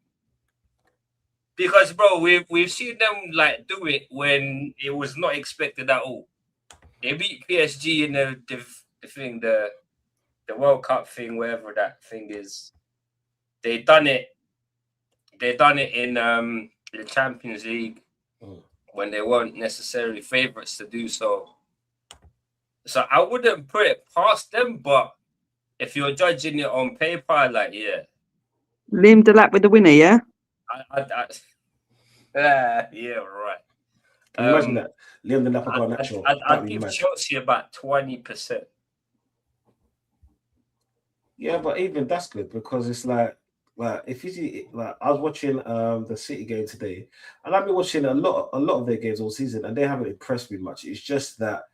Speaker 3: Because, bro, we've seen them like do it when it was not expected at all. They beat PSG in the thing, the World Cup thing, wherever that thing is. They done it in the Champions League when they weren't necessarily favourites to do so. So I wouldn't put it past them, but if you're judging it on paper, like, yeah.
Speaker 2: Liam Delap with the winner, yeah?
Speaker 3: Yeah, right.
Speaker 1: Can you imagine that? Liam Delap got natural.
Speaker 3: I'd give Chelsea about 20%.
Speaker 1: Yeah, but even that's good because it's like if you see, like I was watching the City game today, and I've been watching a lot of their games all season, and they haven't impressed me much. It's just that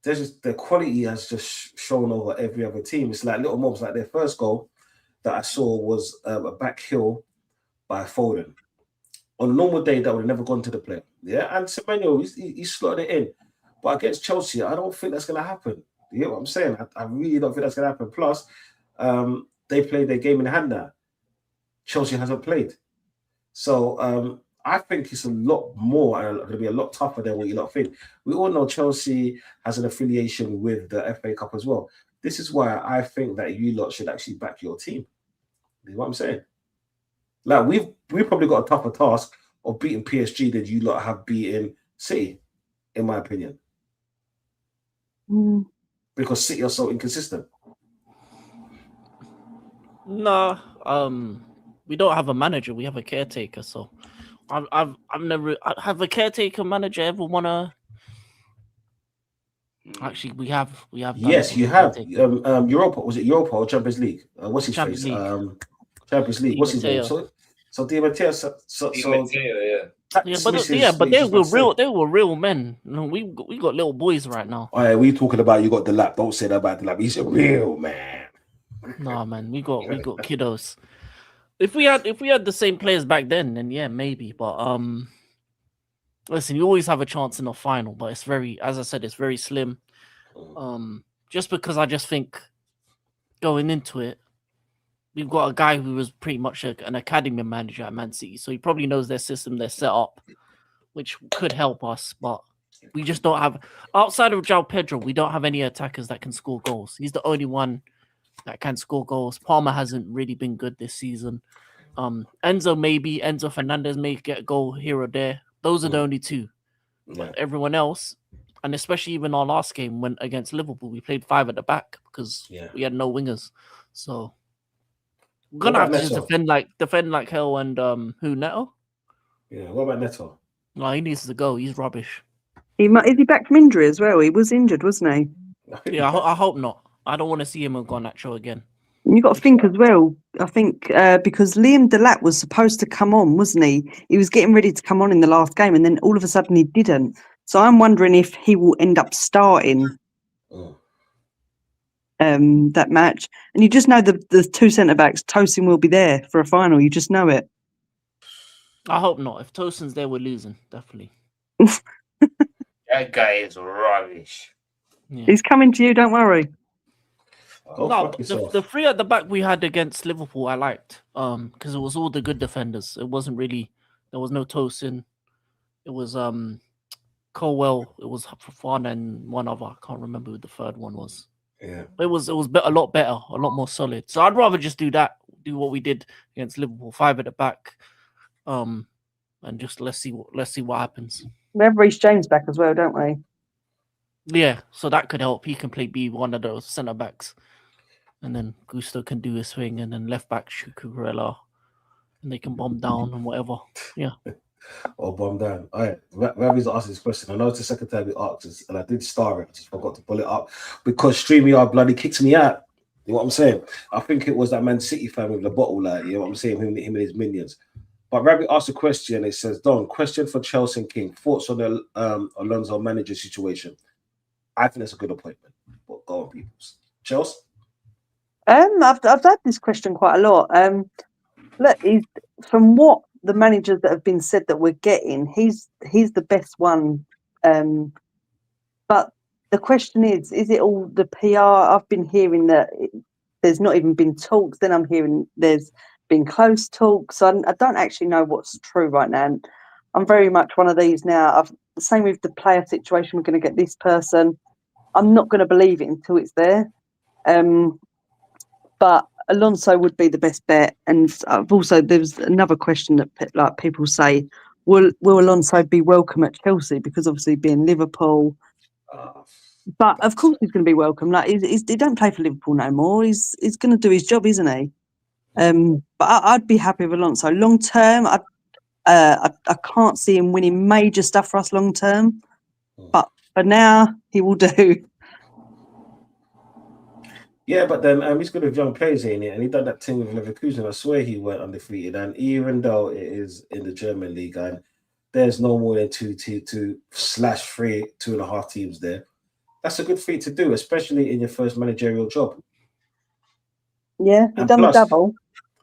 Speaker 1: the quality has just shown over every other team. It's like little moments, like their first goal that I saw was a back heel by Foden. On a normal day, that would have never gone to the play. Yeah, and Semenyo, he slotted it in. But against Chelsea, I don't think that's going to happen. You get what I'm saying? I really don't think that's going to happen. Plus, they played their game in hand now. Chelsea hasn't played. So I think it's a lot more and going to be a lot tougher than what you lot think. We all know Chelsea has an affiliation with the FA Cup as well. This is why I think that you lot should actually back your team. You know what I'm saying? Like we've probably got a tougher task of beating PSG than you lot have beaten City, in my opinion. Because City are so inconsistent.
Speaker 5: No, we don't have a manager. We have a caretaker. So, I've never have a caretaker manager ever wanna. Actually, we have.
Speaker 1: Yes, you have. Europa, was it Europa or Champions League? What's his
Speaker 5: Champions
Speaker 1: face?
Speaker 5: League.
Speaker 1: Champions League. What's his name? So Di Matteo.
Speaker 5: But they were real men. No, we got little boys right now.
Speaker 1: Oh, yeah, we talking about you got the lap. Don't say that about the lap. He's a real man.
Speaker 5: Nah, man, we got kiddos. If we had the same players back then yeah, maybe. But listen, you always have a chance in the final, but it's very, as I said, it's very slim. Just because I just think going into it, we've got a guy who was pretty much an academy manager at Man City, so he probably knows their system, their setup, which could help us. But we just don't have, outside of João Pedro, we don't have any attackers that can score goals. He's the only one that can score goals. Palmer hasn't really been good this season. Enzo Fernandez may get a goal here or there. Those are the only two. But everyone else, and especially even our last game when against Liverpool, we played 5 at the back because we had no wingers. So we're gonna have to just defend like hell. And who, Neto?
Speaker 1: Yeah, what about Neto?
Speaker 5: No, he needs to go. He's rubbish.
Speaker 2: Is he back from injury as well? He was injured, wasn't he?
Speaker 5: Yeah, I hope not. I don't want to see him go Garnacho again.
Speaker 2: You got to think as well. I think because Liam Delap was supposed to come on, wasn't he? He was getting ready to come on in the last game, and then all of a sudden he didn't. So I'm wondering if he will end up starting that match. And you just know the two centre backs, Tosin will be there for a final. You just know it.
Speaker 5: I hope not. If Tosin's there, we're losing definitely.
Speaker 3: That guy is rubbish.
Speaker 2: Yeah. He's coming to you. Don't worry.
Speaker 5: No, the 3 at the back we had against Liverpool, I liked, because it was all the good defenders. It wasn't really, there was no Tosin. It was Colwell. It was Fafana and one other. I can't remember who the third one was.
Speaker 1: Yeah,
Speaker 5: it was a lot better, a lot more solid. So I'd rather just do what we did against Liverpool, 5 at the back, and just let's see what happens.
Speaker 2: We have Reece James back as well, don't we?
Speaker 5: Yeah, so that could help. He can be one of those centre backs. And then Gusto can do his thing, and then left back Cucurella, and they can bomb down and whatever. Yeah.
Speaker 1: Or bomb down. All right. Ravi's asked this question. I know it's the second time he asked this, and I did star it. I just forgot to pull it up because StreamYard bloody kicked me out. You know what I'm saying? I think it was that Man City fan with the bottle, like, you know what I'm saying? Him and his minions. But Ravi asked a question. It says, Don, question for Chelsea and King. Thoughts on the Alonso manager situation? I think that's a good appointment. But go on, peoples. Chelsea?
Speaker 2: I've had this question quite a lot. Look, from what the managers that have been said that we're getting, he's the best one. But the question is it all the PR? I've been hearing that there's not even been talks. Then I'm hearing there's been close talks. So I don't actually know what's true right now. And I'm very much one of these now. The same with the player situation. We're going to get this person. I'm not going to believe it until it's there. But Alonso would be the best bet. And also, there's another question that like people say, will Alonso be welcome at Chelsea? Because obviously being Liverpool. But of course he's going to be welcome. Like he don't play for Liverpool no more. He's going to do his job, isn't he? But I'd be happy with Alonso long term. I can't see him winning major stuff for us long term, but for now he will do.
Speaker 1: Yeah, but then he's got a young players in it, and he done that thing with Leverkusen. I swear he went undefeated, and even though it is in the German league, and there's no more than 2.5 teams there, that's a good feat to do, especially in your first managerial job.
Speaker 2: Yeah, he done the double.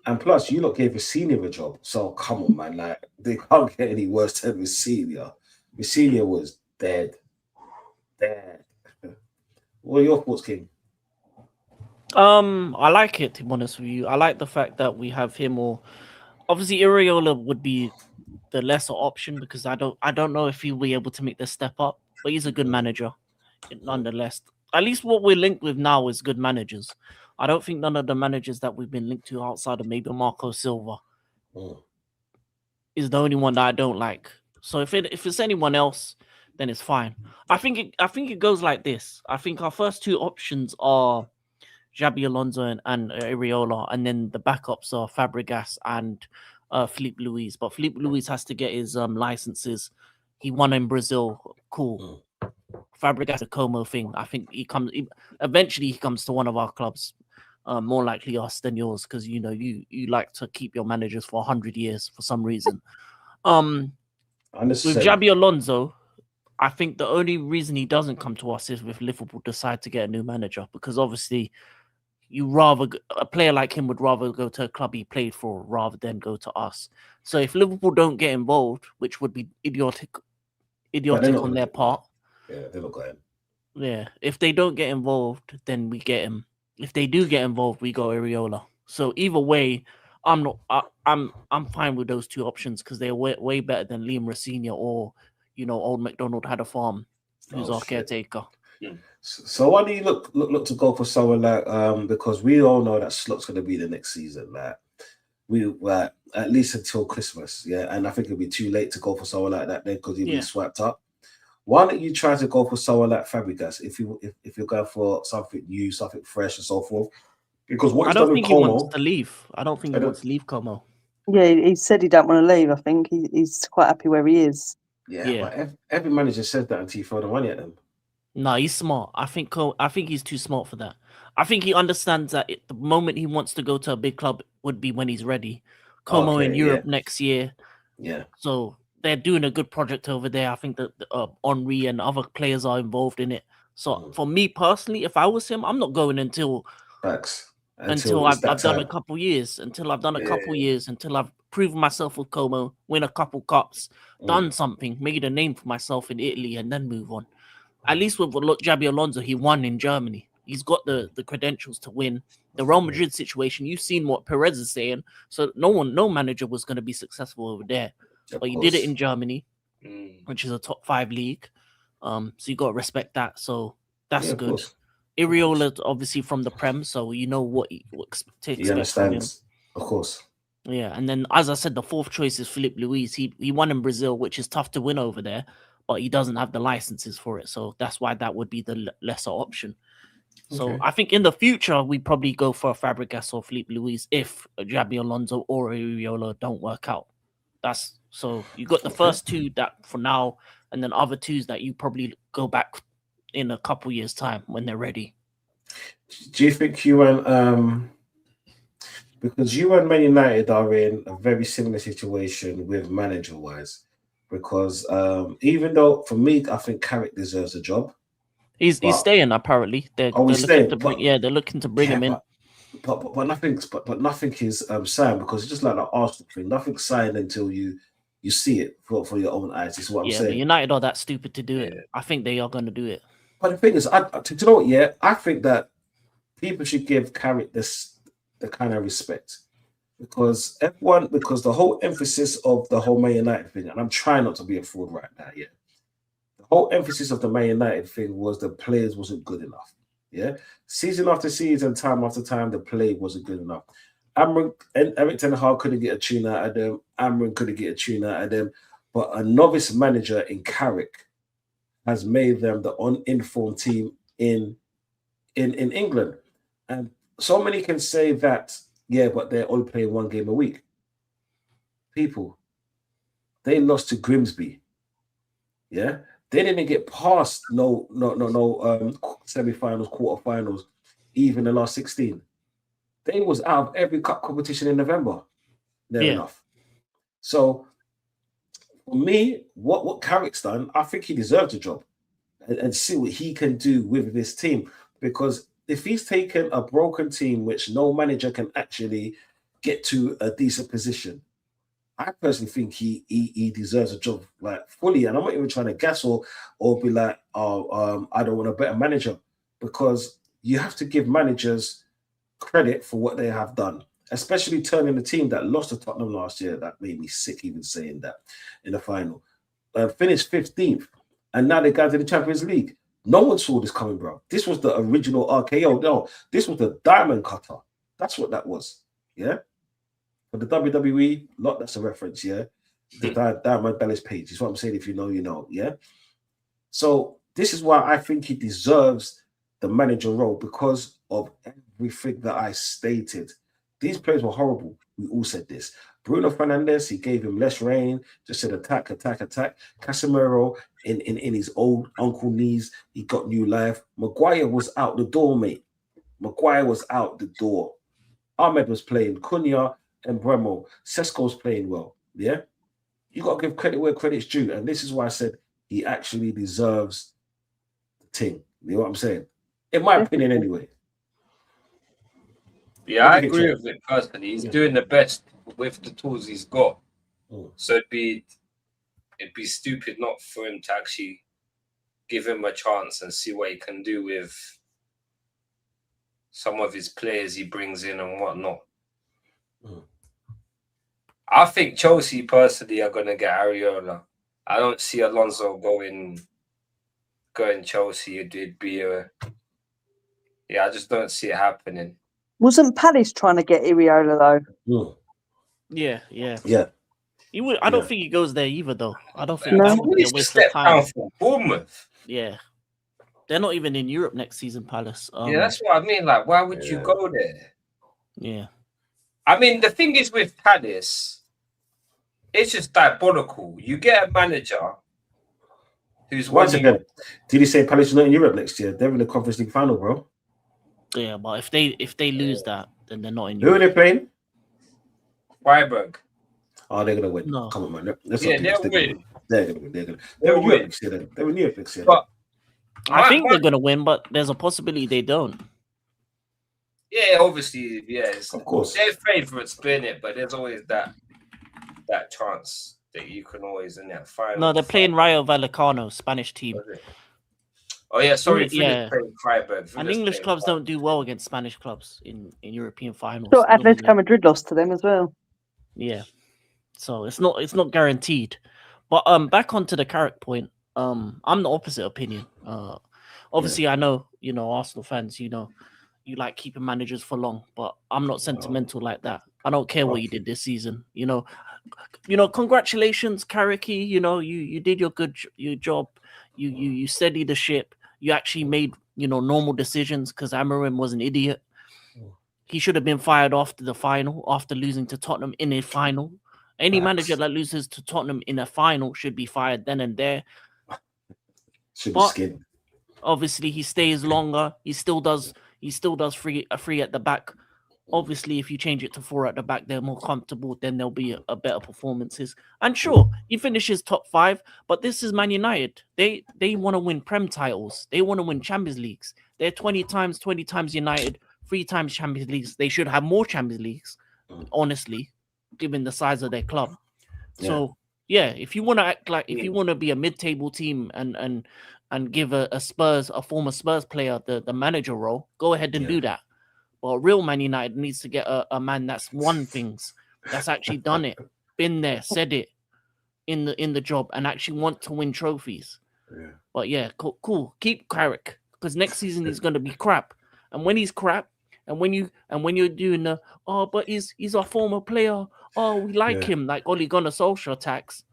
Speaker 1: And plus, you lot gave Vecino a job, so come on, man! Like they can't get any worse than Vecino. Vecino was dead. What are your thoughts, King?
Speaker 5: I like it, to be honest with you. I like the fact that we have him, or obviously Iriola would be the lesser option because I don't know if he'll be able to make the step up, but he's a good manager nonetheless. At least what we're linked with now is good managers. I don't think none of the managers that we've been linked to outside of maybe Marco Silva is the only one that I don't like. So if it's anyone else, then it's fine. I think it goes like this. I think our first two options are Xabi Alonso and Iriola, and then the backups are Fabregas and Filipe Luis. But Filipe Luis has to get his licenses. He won in Brazil. Cool. Fabregas, a Como thing. I think eventually he comes to one of our clubs. More likely us than yours, because you like to keep your managers for 100 years for some reason. With Xabi Alonso, I think the only reason he doesn't come to us is if Liverpool decide to get a new manager, because obviously a player like him would rather go to a club he played for rather than go to us. So if Liverpool don't get involved, which would be idiotic on their part.
Speaker 1: Yeah, they're not going.
Speaker 5: Yeah, if they don't get involved, then we get him. If they do get involved, we go Iriola. So either way, I'm fine with those two options because they're way better than Liam Rosenior or old McDonald had a farm, who's our caretaker.
Speaker 1: So why do you look to go for someone like because we all know that Slot's going to be the next season, like at least until Christmas, yeah, and I think it'll be too late to go for someone like that then because he'll be swept up. Why don't you try to go for someone like Fabregas if you're going for something new, something fresh, and so forth? Because what
Speaker 5: I don't think he wants to leave. I don't think he wants to leave Como.
Speaker 2: Yeah, he said he don't want to leave. I think he's quite happy where he is.
Speaker 1: Yeah. But every manager says that until you throw the money at them.
Speaker 5: No, he's smart. I think he's too smart for that. I think he understands that the moment he wants to go to a big club would be when he's ready. Como in Europe next year.
Speaker 1: Yeah.
Speaker 5: So they're doing a good project over there. I think that Henry and other players are involved in it. So for me personally, if I was him, I'm not going until I've done a couple years. Until I've done a couple years. Until I've proven myself with Como, win a couple cups, done something, made a name for myself in Italy, and then move on. At least with Xabi Alonso, he won in Germany. He's got the credentials to win. The Real Madrid situation, you've seen what Perez is saying. So no manager was going to be successful over there. But he did it in Germany, which is a top 5 league. So you got to respect that. So that's good. Iriola, obviously from the Prem, so you know what to expect from him.
Speaker 1: Of course.
Speaker 5: Yeah, and then as I said, the fourth choice is Filipe Luis. He won in Brazil, which is tough to win over there, but he doesn't have the licenses for it. So that's why that would be the lesser option. So I think in the future, we probably go for Fabregas or Filipe Luis if Xabi Alonso or Iriola don't work out. So you got the first two that for now, and then other twos that you probably go back in a couple years' time when they're ready.
Speaker 1: Do you think you and because you and Man United are in a very similar situation with manager-wise? Because even though for me, I think Carrick deserves a job.
Speaker 5: He's staying apparently. They're looking to bring him in.
Speaker 1: But nothing is signed because it's just like the Arsenal thing. Nothing's signed until you see it for your own eyes. Is what I'm saying.
Speaker 5: But United are that stupid to do it. I think they are going to do it.
Speaker 1: But the thing is, I think that people should give Carrick the kind of respect. Because the whole emphasis of the whole Man United thing, and I'm trying not to be a fraud right now, yeah. The whole emphasis of the Man United thing was the players wasn't good enough. Yeah. Season after season, time after time, the play wasn't good enough. Amron and Eric Ten Hag couldn't get a tune out of them. Amron couldn't get a tune out of them. But a novice manager in Carrick has made them the uninformed team in England. And so many can say that, yeah, but they're only playing one game a week. People, they lost to Grimsby. Yeah. They didn't get past no semi-finals, quarterfinals, even the last 16. They was out of every cup competition in November. Near enough. So for me, what Carrick's done, I think he deserves a job and see what he can do with this team. Because if he's taken a broken team, which no manager can actually get to a decent position, I personally think he deserves a job like fully. And I'm not even trying to gas or be like, I don't want a better manager, because you have to give managers credit for what they have done, especially turning the team that lost to Tottenham last year. That made me sick even saying that in the final. Finished 15th, and now they got to the Champions League. No one saw this coming, bro. This was the original RKO. No, this was the diamond cutter. That's what that was. Yeah. For the WWE, that's a reference, yeah. The Diamond Dallas Page is what I'm saying. If you know, you know, yeah. So this is why I think he deserves the manager role, because of everything that I stated. These players were horrible. We all said this. Bruno Fernandes, he gave him less reign, just said attack. Casemiro in his old uncle knees, he got new life. Maguire was out the door, mate. Maguire was out the door. Ahmed was playing. Cunha and Bremo. Sesko's playing well. Yeah. You got to give credit where credit's due. And this is why I said he actually deserves the thing. You know what I'm saying? In my opinion, anyway.
Speaker 3: Yeah, I agree with it personally. He's doing the best with the tools he's got. So it'd be stupid not for him to actually give him a chance and see what he can do with some of his players he brings in and whatnot. I think Chelsea personally are going to get Areola. I don't see Alonso going Chelsea. It'd be I just don't see it happening.
Speaker 2: Wasn't Palace trying to get Areola though?
Speaker 5: Yeah.
Speaker 2: He
Speaker 5: would. I don't think he goes there either, though. I don't think
Speaker 3: that
Speaker 5: would be a waste of time.
Speaker 3: Bournemouth.
Speaker 5: Yeah, they're not even in Europe next season, Palace.
Speaker 3: That's what I mean. Like, why would you go there?
Speaker 5: Yeah.
Speaker 3: I mean, the thing is with Palace, it's just diabolical. You get a manager who's
Speaker 1: once again. Did he say Palace is not in Europe next year? They're in the Conference League final, bro.
Speaker 5: Yeah, but if they lose that, then they're not in
Speaker 1: Europe. Who are they playing?
Speaker 3: Freiburg.
Speaker 1: Oh, they're gonna win. No. Come on, man.
Speaker 3: They'll win.
Speaker 1: They're gonna win. They're in Europe next year. They're in Europe next year.
Speaker 5: But I think they're gonna win, but there's a possibility they don't.
Speaker 3: Yeah, obviously, yes.
Speaker 1: Of course.
Speaker 3: They're favourites, spin it, but there's always that chance that you can always in that final.
Speaker 5: No, they're playing Rayo Vallecano, Spanish team.
Speaker 3: Oh yeah, sorry.
Speaker 5: Yeah.
Speaker 3: Freiburg.
Speaker 5: And English clubs don't do well against Spanish clubs in European finals.
Speaker 2: So Atletico Madrid lost to them as well.
Speaker 5: Yeah. So it's not guaranteed. But back onto the Carrick point. I'm the opposite opinion. Obviously I know, Arsenal fans, you like keeping managers for long, but I'm not sentimental like that. I don't care what you did this season. Congratulations, Carricky. You did your job. You steadied the ship. You actually made, normal decisions because Amorim was an idiot. He should have been fired after the final, after losing to Tottenham in a final. Any manager that loses to Tottenham in a final should be fired then and there.
Speaker 1: Should be skinned.
Speaker 5: Obviously, he stays longer. He still does three at the back. Obviously, if you change it to 4 at the back, they're more comfortable. Then there'll be a better performances. And sure, he finishes top 5, but this is Man United. They want to win Prem titles. They want to win Champions Leagues. They're 20 times United, 3 times Champions Leagues. They should have more Champions Leagues, honestly, given the size of their club. Yeah. So if you want to act like, if you want to be a mid-table team and give a former Spurs player the manager role, go ahead and do that. But real Man United needs to get a man that's won things, that's actually done it, been there, said it in the job, and actually want to win trophies.
Speaker 1: Yeah.
Speaker 5: But yeah, cool. Keep Carrick, because next season he's gonna be crap. And when he's crap, and when you're doing the but he's our former player. Oh, we like him, like Ole Gunnar Solskjaer attacks.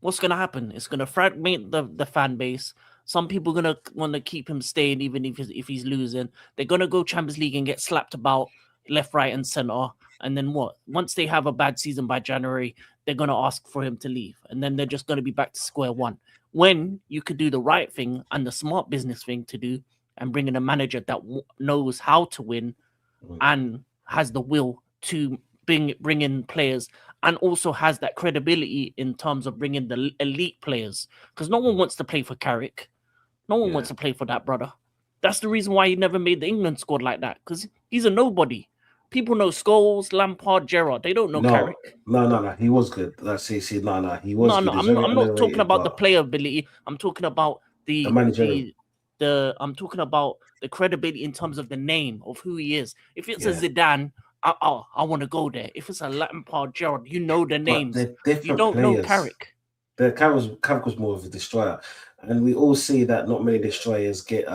Speaker 5: What's gonna happen? It's gonna fragment the fan base. Some people are gonna want to keep him staying even if he's losing. They're gonna go Champions League and get slapped about left, right, and center. And then what? Once they have a bad season by January, they're gonna ask for him to leave, and then they're just gonna be back to square one. When you could do the right thing and the smart business thing to do, and bring in a manager that knows how to win and has the will to bring in players, and also has that credibility in terms of bringing the elite players, because no one wants to play for Carrick. No one wants to play for that brother. That's the reason why he never made the England squad like that, because he's a nobody. People know Scholes, Lampard, Gerrard. They don't know Carrick.
Speaker 1: No. He was good. Let's see. He was good.
Speaker 5: I'm not talking about the player ability. I'm talking about the I'm talking about the credibility in terms of the name of who he is. If it's a Zidane, I want to go there. If it's a Lampard, Gerrard, you know the names. You don't know Carrick.
Speaker 1: Carrick was more of a destroyer, and we all see that not many destroyers get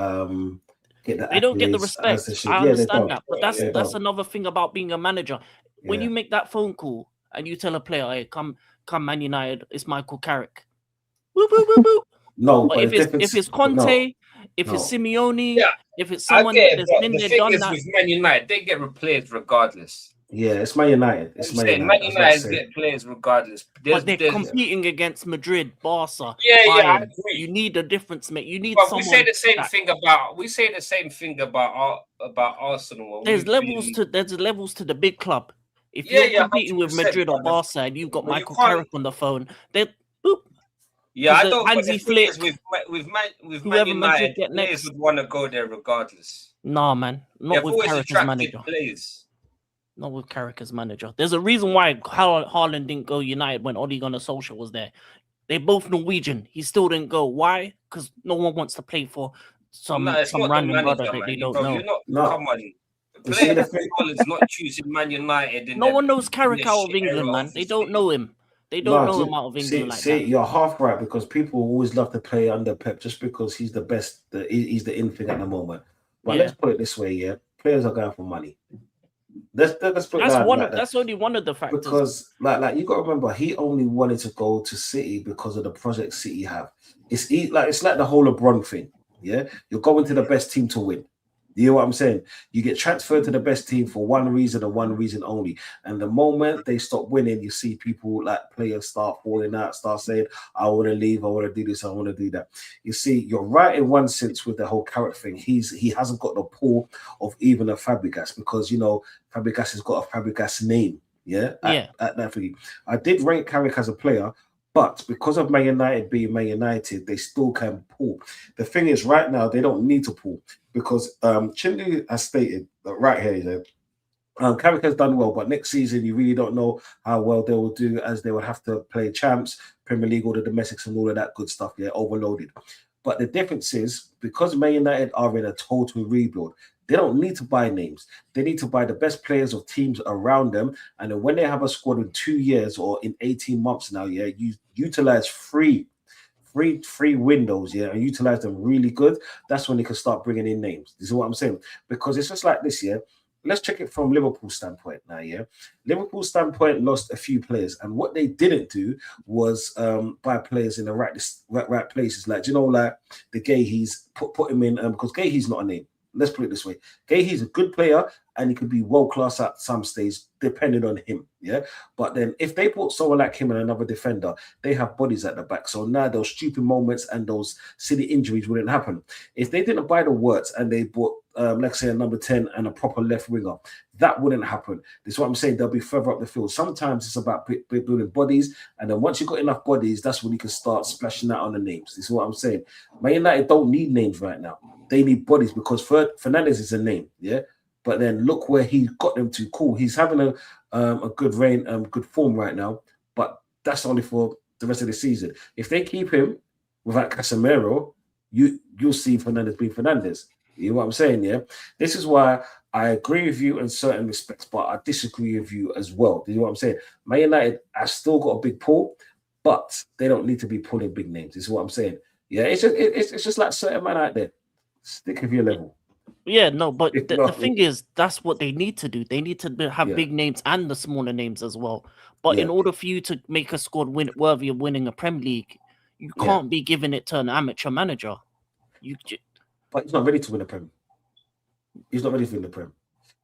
Speaker 5: they don't get the respect. I understand that, but that's another thing about being a manager. When you make that phone call and you tell a player, "Hey, come Man United, it's Michael Carrick." Woo, woo, woo, woo.
Speaker 1: No,
Speaker 5: but if it's Conte, if it's Simeone, if it's someone that's been there, done that.
Speaker 3: With Man United, they get replaced regardless.
Speaker 1: Yeah, it's Man United.
Speaker 3: Man United get players regardless.
Speaker 5: But they're competing against Madrid, Barca.
Speaker 3: Yeah, I agree.
Speaker 5: You need a difference, mate. You need someone.
Speaker 3: We say the same thing about Arsenal.
Speaker 5: There's levels to the big club. If you're competing with Madrid or Barca and you've got Michael Carrick on the phone, then boop.
Speaker 3: Yeah, I don't.
Speaker 5: Hansi Flick
Speaker 3: with Man United, players would want to go there regardless.
Speaker 5: Nah, man, not with Carrick as manager. Not with Carrick as manager. There's a reason why Haaland didn't go United when Ole Gunnar Solskjaer was there. They're both Norwegian. He still didn't go. Why? Because no one wants to play for some random brother that they don't know.
Speaker 3: Come on. Player Haaland's not choosing Man United.
Speaker 5: No one knows Carrick out of England, man. They don't know him. They don't know him out of England like that.
Speaker 1: You're half right, because people always love to play under Pep just because he's the best. He's the in thing at the moment. But let's put it this way, players are going for money. Let's put
Speaker 5: that's only one of the factors.
Speaker 1: Because like you got to remember, he only wanted to go to City because of the project City have. It's like the whole LeBron thing. Yeah, you're going to the best team to win. You know what I'm saying? You get transferred to the best team for one reason and one reason only. And the moment they stop winning, you see people like players start falling out, start saying, I want to leave, I want to do this, I want to do that. You see, you're right in one sense with the whole Carrick thing. He hasn't got the pull of even a Fabregas, because, Fabregas has got a Fabregas name. At that thing. I did rank Carrick as a player, but because of Man United being Man United, they still can pull. The thing is, right now, they don't need to pull, because Chindu has stated that right here, Carrick has done well, but next season you really don't know how well they will do, as they would have to play champs, Premier League, all the domestics and all of that good stuff, overloaded. But the difference is, because Man United are in a total rebuild, they don't need to buy names. They need to buy the best players of teams around them. And then when they have a squad in 2 years or in 18 months now, you utilize free windows, and utilize them really good. That's when they can start bringing in names. This is what I'm saying. Because it's just like this, Let's check it from Liverpool's standpoint now, Liverpool's standpoint lost a few players, and what they didn't do was buy players in the right places. Like, like the Gahey's, put him in, because Gahey's not a name. Let's put it this way. Gahey's a good player, and he could be world-class at some stage, depending on him, But then if they put someone like him and another defender, they have bodies at the back. So now those stupid moments and those silly injuries wouldn't happen. If they didn't buy the Wirtz and they bought, let's say, a number 10 and a proper left winger, that wouldn't happen. This is what I'm saying. They'll be further up the field. Sometimes it's about building bodies, and then once you've got enough bodies, that's when you can start splashing out on the names. This is what I'm saying. Man United don't need names right now. They need bodies, because Fernandes is a name, But then look where he got them to. Cool, he's having a good reign, good form right now, but that's only for the rest of the season. If they keep him without Casemiro, you'll see Fernandes being Fernandes. You know what I'm saying? Yeah. This is why I agree with you in certain respects, but I disagree with you as well. Do you know what I'm saying? Man United have still got a big pull, but they don't need to be pulling big names. This is what I'm saying. Yeah, it's just like certain man out there. Stick with your level.
Speaker 5: Yeah, no, but the thing is, that's what they need to do. They need to have big names and the smaller names as well. But in order for you to make a squad worthy of winning a Premier League, you can't be giving it to an amateur manager.
Speaker 1: But he's not ready to win a Prem. He's not ready to win the Prem.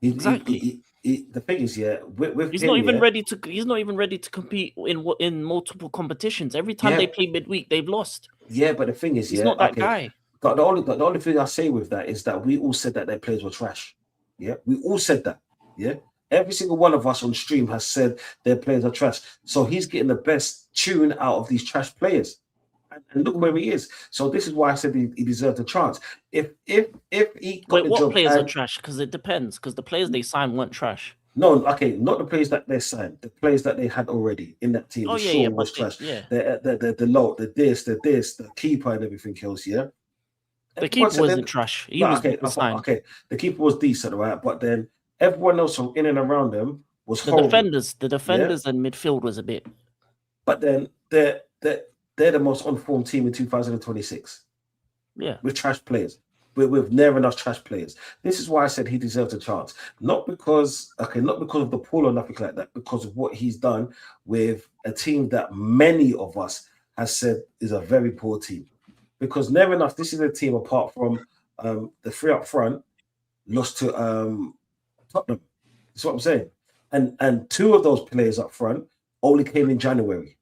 Speaker 5: Exactly.
Speaker 1: The thing is, with
Speaker 5: he's
Speaker 1: him,
Speaker 5: not even ready to. He's not even ready to compete in multiple competitions. Every time they play midweek, they've lost.
Speaker 1: Yeah, but the thing is,
Speaker 5: he's not that guy.
Speaker 1: The only thing I say with that is that we all said that their players were trash. Yeah, we all said that. Yeah, every single one of us on stream has said their players are trash. So he's getting the best tune out of these trash players. And look where he is. So this is why I said he deserved a chance. If he got the
Speaker 5: what
Speaker 1: job,
Speaker 5: players are trash? Because it depends. Because the players they signed weren't trash.
Speaker 1: No, okay, not the players that they signed. The players that they had already in that team.
Speaker 5: Oh
Speaker 1: Shaw was trash. The keeper and everything else. Yeah,
Speaker 5: the keeper wasn't trash. He was signed.
Speaker 1: Okay, the keeper was decent, right? But then everyone else from in and around them was
Speaker 5: the
Speaker 1: horrible.
Speaker 5: The defenders and midfield was a bit.
Speaker 1: But then they're the most on-form team in 2026.
Speaker 5: Yeah,
Speaker 1: with trash players. With never enough trash players. This is why I said he deserves a chance. Not because of the pool or nothing like that, because of what he's done with a team that many of us has said is a very poor team. Because never enough, this is a team apart from the three up front lost to Tottenham. That's what I'm saying. And two of those players up front only came in January.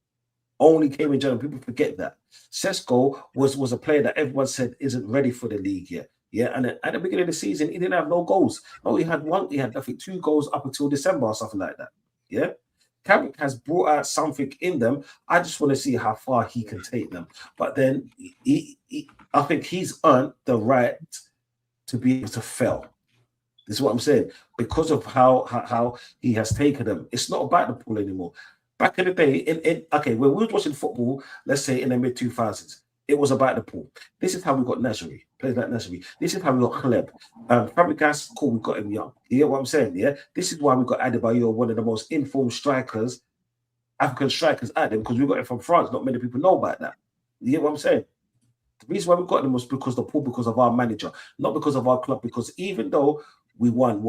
Speaker 1: People forget that. Sesko was a player that everyone said isn't ready for the league yet. Yeah, and at the beginning of the season, he didn't have no goals. No, he had one. He had, I think, 2 goals up until December or something like that. Yeah, Carrick has brought out something in them. I just want to see how far he can take them. But then I think he's earned the right to be able to fail. This is what I'm saying, because of how he has taken them. It's not about the pool anymore. Back in the day, when we were watching football, let's say in the mid-2000s, it was about the pool. This is how we got Nasri, players like Nasri. This is how we got Khleb. Fabregas, cool, we got him young. You get what I'm saying, yeah? This is why we got Adebayor, one of the most informed strikers, African strikers out there, because we got him from France. Not many people know about that. You get what I'm saying? The reason why we got them was because of the pool, because of our manager, not because of our club, because even though we won,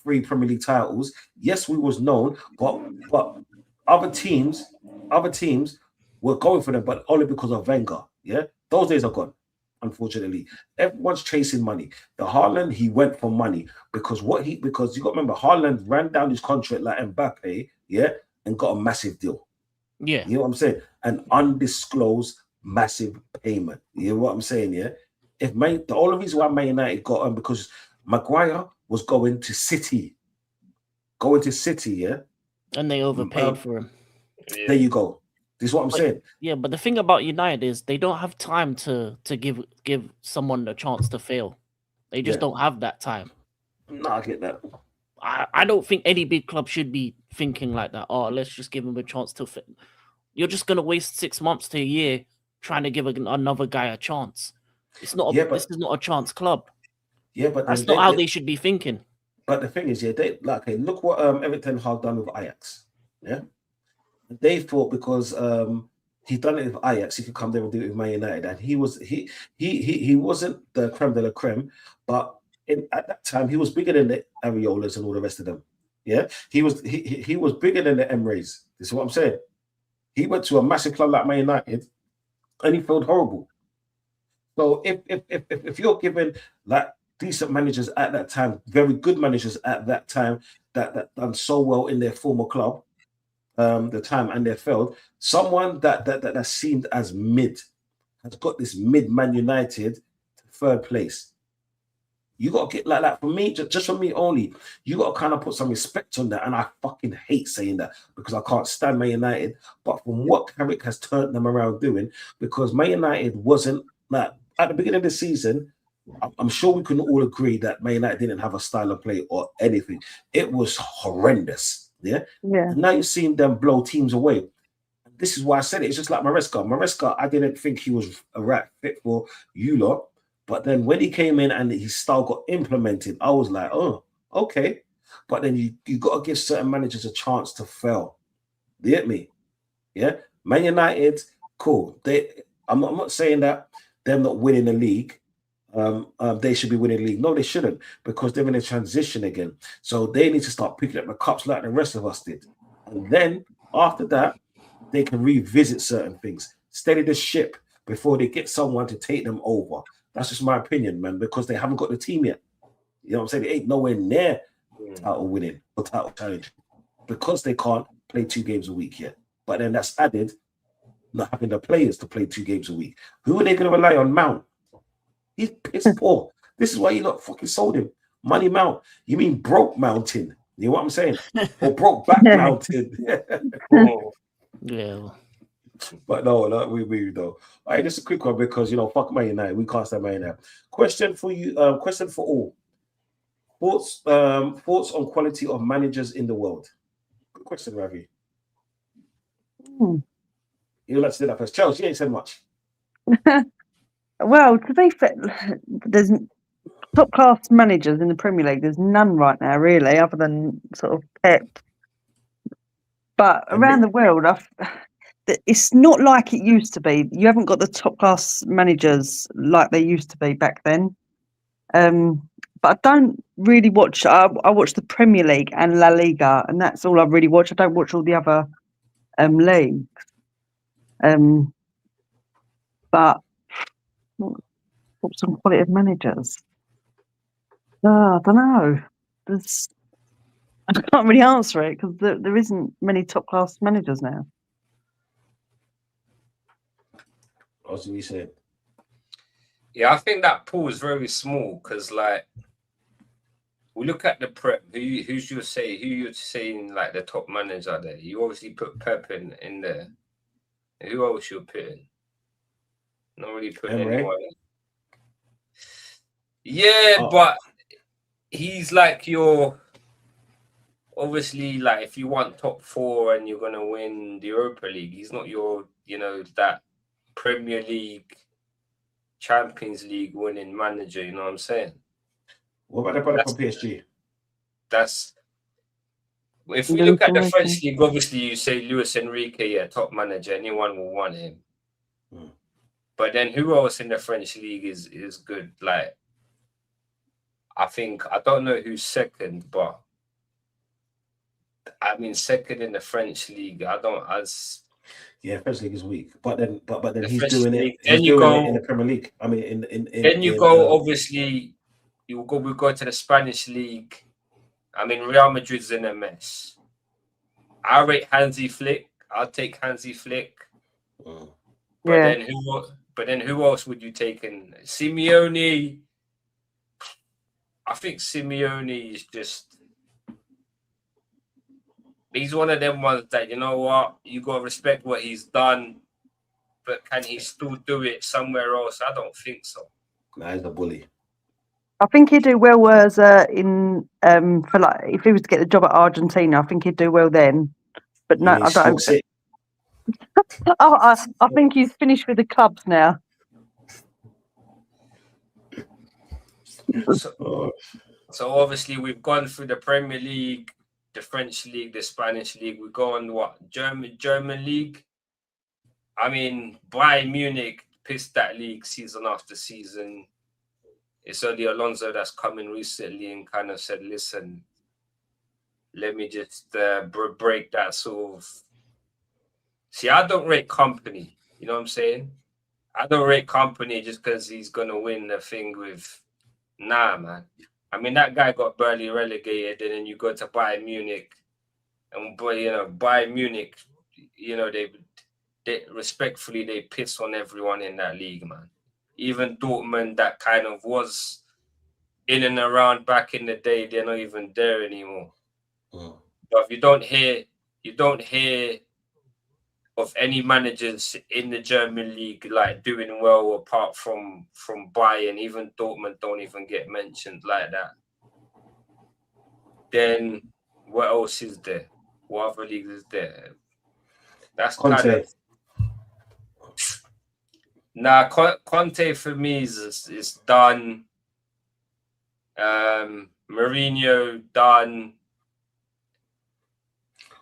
Speaker 1: 3 Premier League titles, yes, we was known, but other teams were going for them, but only because of Wenger. Yeah, those days are gone. Unfortunately, everyone's chasing money. The Haaland, he went for money because you got to remember, Haaland ran down his contract like Mbappe, yeah, and got a massive deal.
Speaker 5: Yeah,
Speaker 1: you know what I'm saying, an undisclosed massive payment. You know what I'm saying? Yeah, the only reason why Man United got him because Maguire was going to City. Yeah.
Speaker 5: And they overpaid for him.
Speaker 1: Yeah. There you go. This is what I'm saying.
Speaker 5: Yeah, but the thing about United is they don't have time to give someone a chance to fail. They just don't have that time.
Speaker 1: No, I get that.
Speaker 5: I don't think any big club should be thinking like that. Oh, let's just give him a chance to fail. You're just going to waste 6 months to a year trying to give another guy a chance. It's not. This is not a chance club.
Speaker 1: Yeah, but
Speaker 5: that's not how they should be thinking.
Speaker 1: But the thing is, look what Everton have done with Ajax. Yeah, they thought because he done it with Ajax, he could come there and do it with Man United, and he wasn't the creme de la creme, but at that time he was bigger than the Areolas and all the rest of them. Yeah, he was bigger than the Emirates. This is what I'm saying. He went to a massive club like Man United, and he felt horrible. So if you're given like decent managers at that time, very good managers at that time that done so well in their former club, the time and they failed. Someone that seemed as mid has got this mid Man United to 3rd place. You got to get like that. For me, just for me only, you got to kind of put some respect on that. And I fucking hate saying that because I can't stand Man United. But from what Carrick has turned them around doing, because Man United wasn't like at the beginning of the season, I'm sure we can all agree that Man United didn't have a style of play or anything. It was horrendous. Yeah. And now you're seeing them blow teams away. This is why I said it. It's just like Maresca. I didn't think he was a right fit for you lot. But then when he came in and his style got implemented, I was like, oh, okay. But then you got to give certain managers a chance to fail. You get me? Yeah. Man United, cool. I'm not saying that them not winning the league, they should be winning the league. No, they shouldn't, because they're in a transition again. So they need to start picking up the cups like the rest of us did. And then after that, they can revisit certain things, steady the ship before they get someone to take them over. That's just my opinion, man, because they haven't got the team yet. You know what I'm saying? They ain't nowhere near title winning or title challenge because they can't play 2 games a week yet. But then that's added not having the players to play 2 games a week. Who are they going to rely on? Mount. He's pissed poor. This is why you lot fucking sold him. Money Mount. You mean broke mountain? You know what I'm saying? Or broke back mountain.
Speaker 5: Yeah.
Speaker 1: But no, we though. All right, just a quick one because fuck Man United. We can't stand Man United. Question for you. Question for all. Thoughts on quality of managers in the world. Good question, Ravi. You like to say that first. Chelsea, you ain't said much.
Speaker 2: Well, to be fair, there's top class managers in the Premier League. There's none right now, really, other than sort of Pep. But around the world, it's not like it used to be. You haven't got the top class managers like they used to be back then. But I don't really watch. I watch the Premier League and La Liga, and that's all I really watch. I don't watch all the other leagues. But what's some quality of managers? I don't know. I can't really answer it because there isn't many top class managers now.
Speaker 1: What you said?
Speaker 3: Yeah, I think that pool is very small because, like, we look at the Prep. Who you're saying like the top manager there? You obviously put Pep in there. Who else you're putting? Not really putting anyone. Yeah, but he's like your. Obviously, like if you want top 4 and you're gonna win the Europa League, he's not your, that Premier League, Champions League winning manager. You know what I'm saying?
Speaker 1: What about the brother from PSG?
Speaker 3: That's if we look at the French league. Obviously, you say Luis Enrique, yeah, top manager. Anyone will want him. But then, who else in the French league is good? Like, I don't know who's second, but. I mean, second in the French league. French
Speaker 1: league is weak. But then he's
Speaker 3: French
Speaker 1: doing
Speaker 3: league.
Speaker 1: it. He's doing it in the Premier League. I mean,
Speaker 3: obviously, we go to the Spanish league. I mean, Real Madrid's in a mess. I rate Hansi Flick. I'll take Hansi Flick. But then who else would you take in? Simeone. I think Simeone is just. He's one of them ones that, you know what, you got to respect what he's done, but can he still do it somewhere else? I don't think so.
Speaker 1: Nah, he's a bully.
Speaker 2: I think he'd do well as in for like if he was to get the job at Argentina. I think he'd do well then. But no, I don't. I think he's finished with the clubs now.
Speaker 3: So obviously we've gone through the Premier League, the French league, the Spanish league. We go on what? German league. I mean, Bayern Munich pissed that league season after season. It's only Alonso that's come in recently and kind of said, listen, let me just break that sort of. See, I don't rate company. You know what I'm saying? I don't rate company just because he's going to win the thing with. Nah, man. I mean, that guy got barely relegated, and then you go to Bayern Munich, and Bayern Munich, they respectfully they piss on everyone in that league, man. Even Dortmund, that kind of was in and around back in the day, they're not even there anymore. But if you don't hear of any managers in the German league like doing well apart from Bayern, even Dortmund don't even get mentioned like that. Then what else is there? What other leagues is there? That's
Speaker 1: Conte.
Speaker 3: kind of Nah, Conte for me is done. Mourinho done.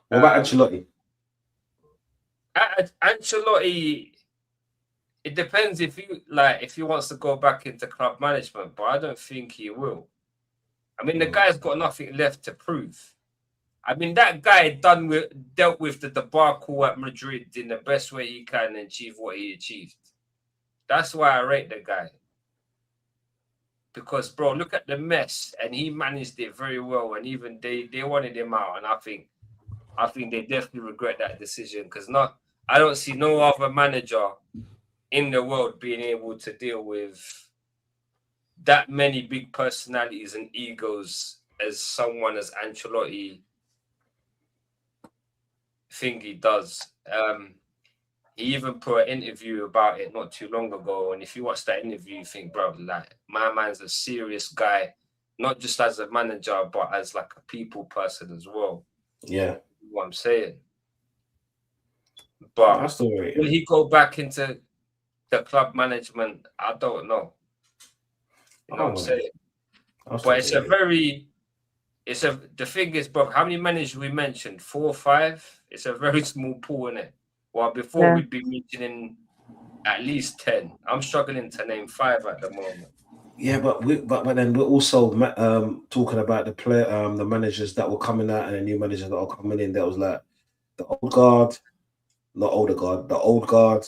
Speaker 1: What about Ancelotti?
Speaker 3: Ancelotti, it depends if he wants to go back into club management, but I don't think he will. I mean, the guy's got nothing left to prove. I mean, that guy dealt with the debacle at Madrid in the best way he can and achieve what he achieved. That's why I rate the guy. Because, bro, look at the mess, and he managed it very well. And even they wanted him out, and I think they definitely regret that decision. Because I don't see no other manager in the world being able to deal with that many big personalities and egos as someone as Ancelotti think he does. He even put an interview about it not too long ago, and if you watch that interview, you think, bro, like, my man's a serious guy, not just as a manager, but as like a people person as well.
Speaker 1: Yeah,
Speaker 3: what I'm saying. But will he go back into the club management? I don't know. You know what I'm saying? But it's the thing is, bro, how many managers we mentioned? 4 or 5? It's a very small pool, in it. Well, before we'd be mentioning at least 10. I'm struggling to name 5 at the moment.
Speaker 1: Yeah, but then we're also talking about the managers that were coming out and the new managers that are coming in. That was like the old guard, not older guard, the old guard,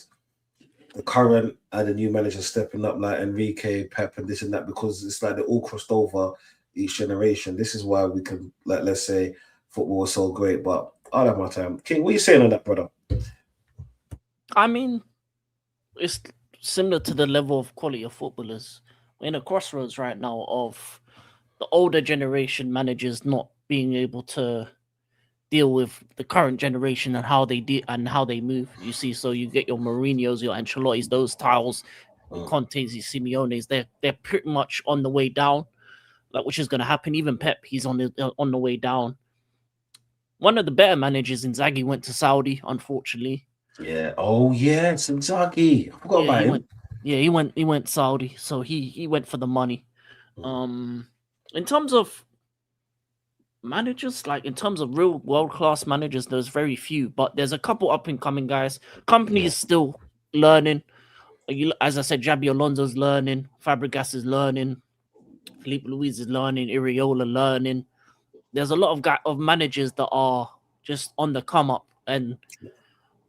Speaker 1: the current, and the new managers stepping up, like Enrique, Pep, and this and that, because it's like they all crossed over each generation. This is why we can, like, let's say football was so great. But I'll have my time. King, what are you saying on that, brother?
Speaker 5: I mean, it's similar to the level of quality of footballers. We're in a crossroads right now of the older generation managers not being able to deal with the current generation and how they move. You see, so you get your Mourinho's, your Ancelotti's, those styles, Conte's, Simeone's. They're pretty much on the way down, like, which is going to happen. Even Pep, he's on the way down. One of the better managers, Inzaghi, went to Saudi, unfortunately.
Speaker 1: Yeah. Oh yeah, it's Inzaghi. I forgot about him.
Speaker 5: He went Saudi, so he went for the money. In terms of managers, like in terms of real world-class managers, there's very few, but there's a couple up-and-coming guys. Company is still learning. As I said, Xabi Alonso's learning, Fabregas is learning, Felipe Luis is learning, Iriola learning. There's a lot of managers that are just on the come up, and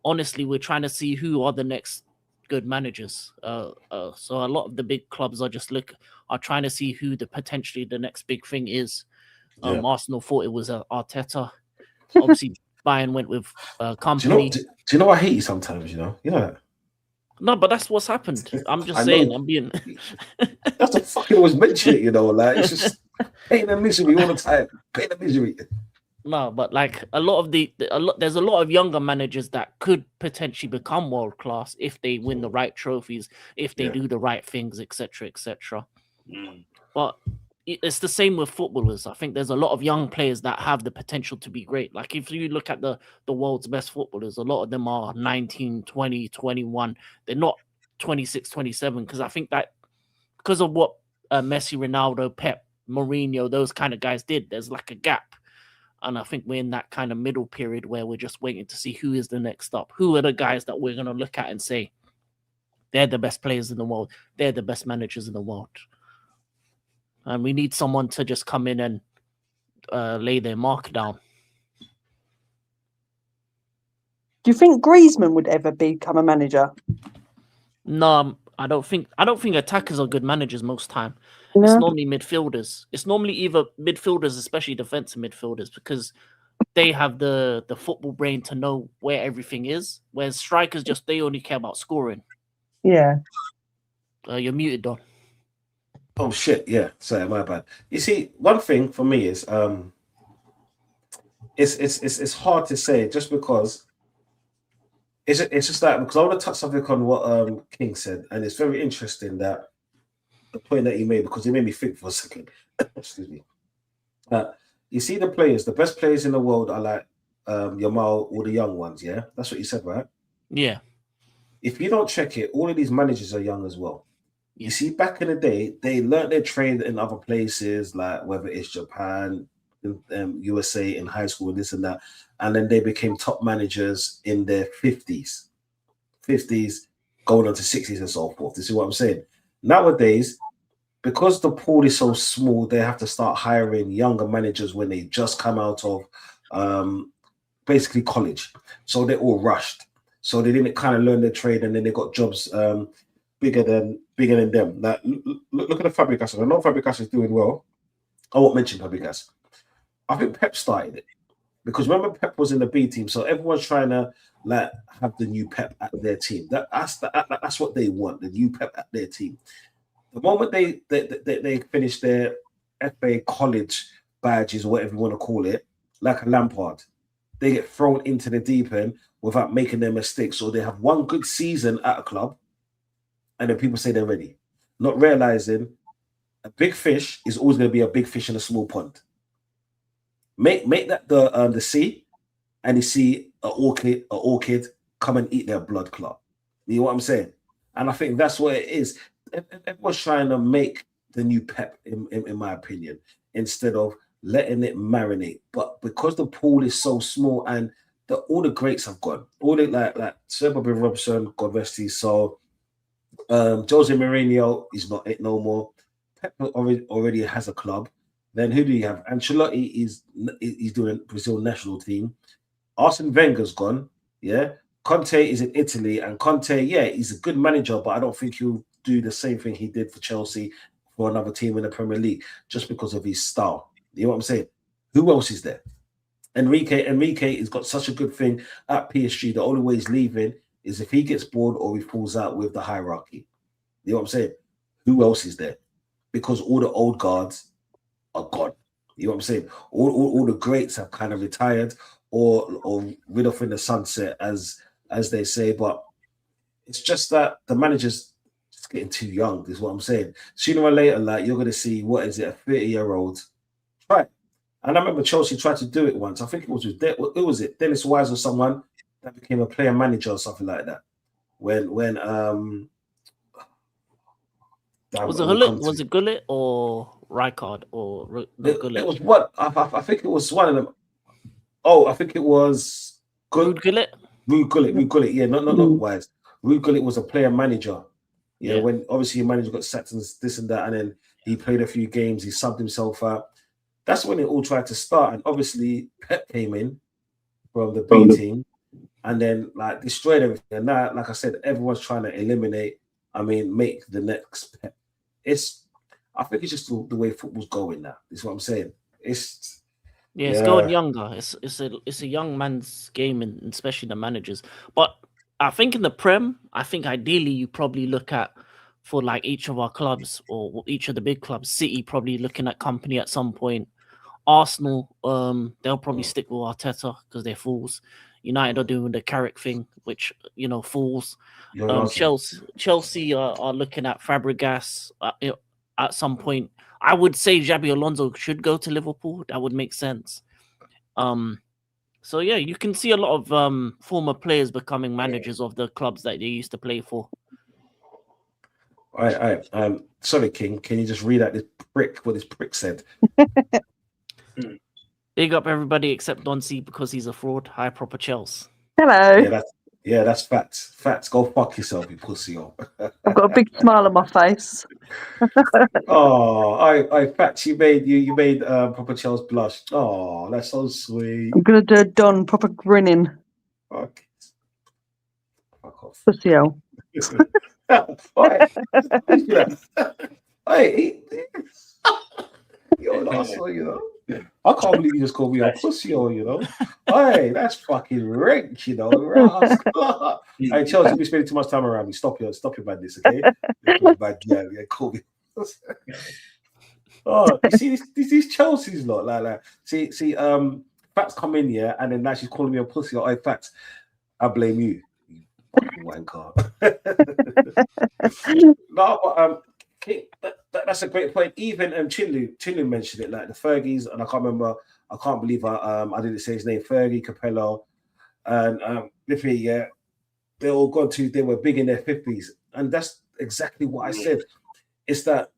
Speaker 5: honestly, we're trying to see who are the next good managers. So a lot of the big clubs are trying to see who potentially the next big thing is. Arsenal thought it was Arteta. Obviously, Bayern went with Company.
Speaker 1: Do you know I hate you sometimes? You know that.
Speaker 5: No, but that's what's happened. I'm just saying. I'm being.
Speaker 1: That's the fucking always mention it. You know, like it's just pain and misery all the time. Pain and misery.
Speaker 5: No, but like there's a lot of younger managers that could potentially become world class if they win the right trophies, if they do the right things, etc., etc. But it's the same with footballers. I think there's a lot of young players that have the potential to be great. Like if you look at the world's best footballers, a lot of them are 19, 20, 21. They're not 26, 27, because I think that because of what Messi, Ronaldo, Pep, Mourinho, those kind of guys did, there's like a gap. And I think we're in that kind of middle period where we're just waiting to see who is the next up. Who are the guys that we're going to look at and say, they're the best players in the world. They're the best managers in the world. And we need someone to just come in and lay their mark down.
Speaker 2: Do you think Griezmann would ever become a manager?
Speaker 5: No, I don't think attackers are good managers most time.
Speaker 2: No.
Speaker 5: It's normally midfielders. It's normally either midfielders, especially defensive midfielders, because they have the football brain to know where everything is. Whereas strikers they only care about scoring.
Speaker 2: Yeah.
Speaker 5: You're muted, Don.
Speaker 1: Oh shit! Yeah, sorry, my bad. You see, one thing for me is it's hard to say just because it's just like, because I want to touch something on what King said, and it's very interesting that the point that he made, because it made me think for a second. Excuse me. You see, the best players in the world are like Yamal, all the young ones. Yeah, that's what you said, right?
Speaker 5: Yeah.
Speaker 1: if you don't check it, all of these managers are young as well. You see, back in the day, they learned their trade in other places, like whether it's Japan, USA in high school, this and that, and then they became top managers in their 50s, going on to 60s and so forth. You see what I'm saying? Nowadays, because the pool is so small, they have to start hiring younger managers when they just come out of basically college. So they're all rushed. So they didn't kind of learn their trade, and then they got jobs bigger than them. Like, look at the Fabregas. I know Fabregas is doing well. I won't mention Fabregas. I think Pep started it, because remember Pep was in the B team, so everyone's trying to like have the new Pep at their team. That's what they want, the new Pep at their team. The moment they finish their FA college badges or whatever you want to call it, like a Lampard, they get thrown into the deep end without making their mistakes. So they have one good season at a club, and then people say they're ready, not realizing a big fish is always going to be a big fish in a small pond. Make that the sea, and you see an orchid come and eat their blood clot. You know what I'm saying? And I think that's what it is. Everyone's trying to make the new Pep, in my opinion, instead of letting it marinate. But because the pool is so small and all the greats have gone, all the like Sir Bobby Robson, God rest his soul, Jose Mourinho is not it no more. Pep already has a club. Then who do you have? Ancelotti he's doing Brazil national team. Arsene Wenger's gone. Yeah. Conte is in Italy, and Conte, yeah, he's a good manager, but I don't think he'll do the same thing he did for Chelsea for another team in the Premier League just because of his style. You know what I'm saying? Who else is there? Enrique has got such a good thing at PSG. The only way he's leaving is if he gets bored or he falls out with the hierarchy. You know what I'm saying? Who else is there? Because all the old guards are gone. You know what I'm saying? All the greats have kind of retired or rid off in the sunset, as they say. But it's just that the manager's just getting too young, is what I'm saying. Sooner or later, like, you're going to see, what is it, a 30-year-old try. And I remember Chelsea tried to do it once. I think it was with Dennis Wise or someone that became a player manager or something like that. When
Speaker 5: was it Gullit or Rijkaard or Gullit?
Speaker 1: It was what I think it was one of them. Oh, I think it was
Speaker 5: Ruud Gullit.
Speaker 1: Ruud Gullit. Yeah, not Wise. Ruud Gullit was a player manager. Yeah, when obviously your manager got sacked and this and that, and then he played a few games, he subbed himself out. That's when it all tried to start. And obviously Pep came in from the B team and then like destroyed everything. And now, like I said, everyone's trying to make the next Pep. I think it's just the way football's going now. Is what I'm saying. It's
Speaker 5: going younger. It's a young man's game, and especially the managers. But I think in the Prem, I think ideally you probably look at, for like each of our clubs or each of the big clubs, City probably looking at company at some point. Arsenal, they'll probably stick with Arteta because they're fools. United are doing the Carrick thing, which, fools. Chelsea are looking at Fabregas at some point. I would say Xabi Alonso should go to Liverpool. That would make sense. So yeah, you can see a lot of former players becoming managers of the clubs that they used to play for.
Speaker 1: All right. Sorry, King. Can you just read out what this prick said?
Speaker 5: Big up everybody except Don C because he's a fraud. Hi, proper Chelsea.
Speaker 2: Hello.
Speaker 1: That's facts. Facts. Go fuck yourself, you pussy.
Speaker 2: I've got a big smile on my face.
Speaker 1: I facts. You made proper Chelsea blush. Oh, that's so sweet.
Speaker 2: I'm gonna do a Don proper grinning.
Speaker 1: Okay. Fuck off.
Speaker 2: Pussy hole.
Speaker 1: Hey, you're an asshole, I can't believe you just called me a pussy, Hey, that's fucking rank, Hey, Chelsea, you'll be spending too much time around me. Stop your badness, okay? Bad, call me. Oh, you see these Chelsea's lot, like see, Fats come in here, and then now she's calling me a pussy. Hey, Fats, I blame you wanker. No, but that's a great point. Even Chinlu mentioned it, like the Fergies, and I can't believe I didn't say his name, Fergie, Capello, and Liffy, yeah. they all gone to, they were big in their 50s. And that's exactly what I said. It's that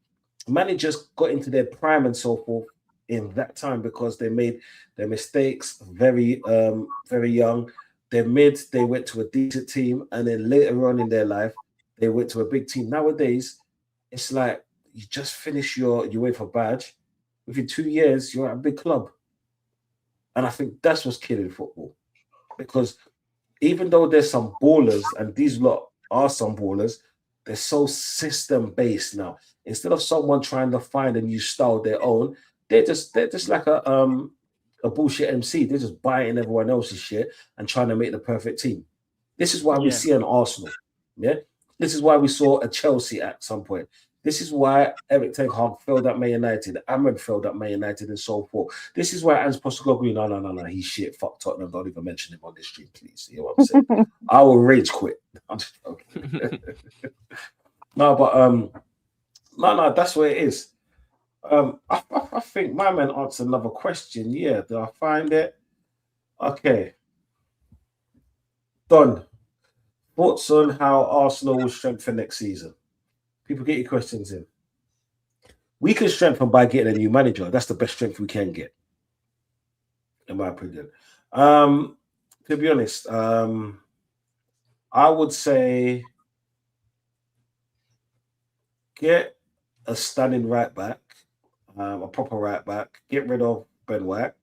Speaker 1: managers got into their prime and so forth in that time because they made their mistakes very young. They're mid, they went to a decent team, and then later on in their life, they went to a big team. Nowadays, it's like you just finish your UEFA badge. Within 2 years, you're at a big club. And I think that's what's killing football. Because even though there's some ballers, and these lot are some ballers, they're so system-based now. Instead of someone trying to find a new style their own, they're just like a bullshit MC. They're just buying everyone else's shit and trying to make the perfect team. This is why we see an Arsenal. Yeah. This is why we saw a Chelsea at some point. This is why Eric Ten Hag failed at Man United, Ahmed failed at Man United, and so forth. This is why Ange Postecoglou, no, he's shit. Fuck Tottenham. Don't even mention him on this stream, please. You know what I'm saying? I will rage quit. I'm just joking. No, but that's where it is. I think my man answered another question. Yeah, did I find it? Okay. Done. Thoughts on how Arsenal will strengthen next season? People, get your questions in. We can strengthen by getting a new manager. That's the best strength we can get, in my opinion. To be honest, I would say get a standing right back, a proper right back. Get rid of Ben White.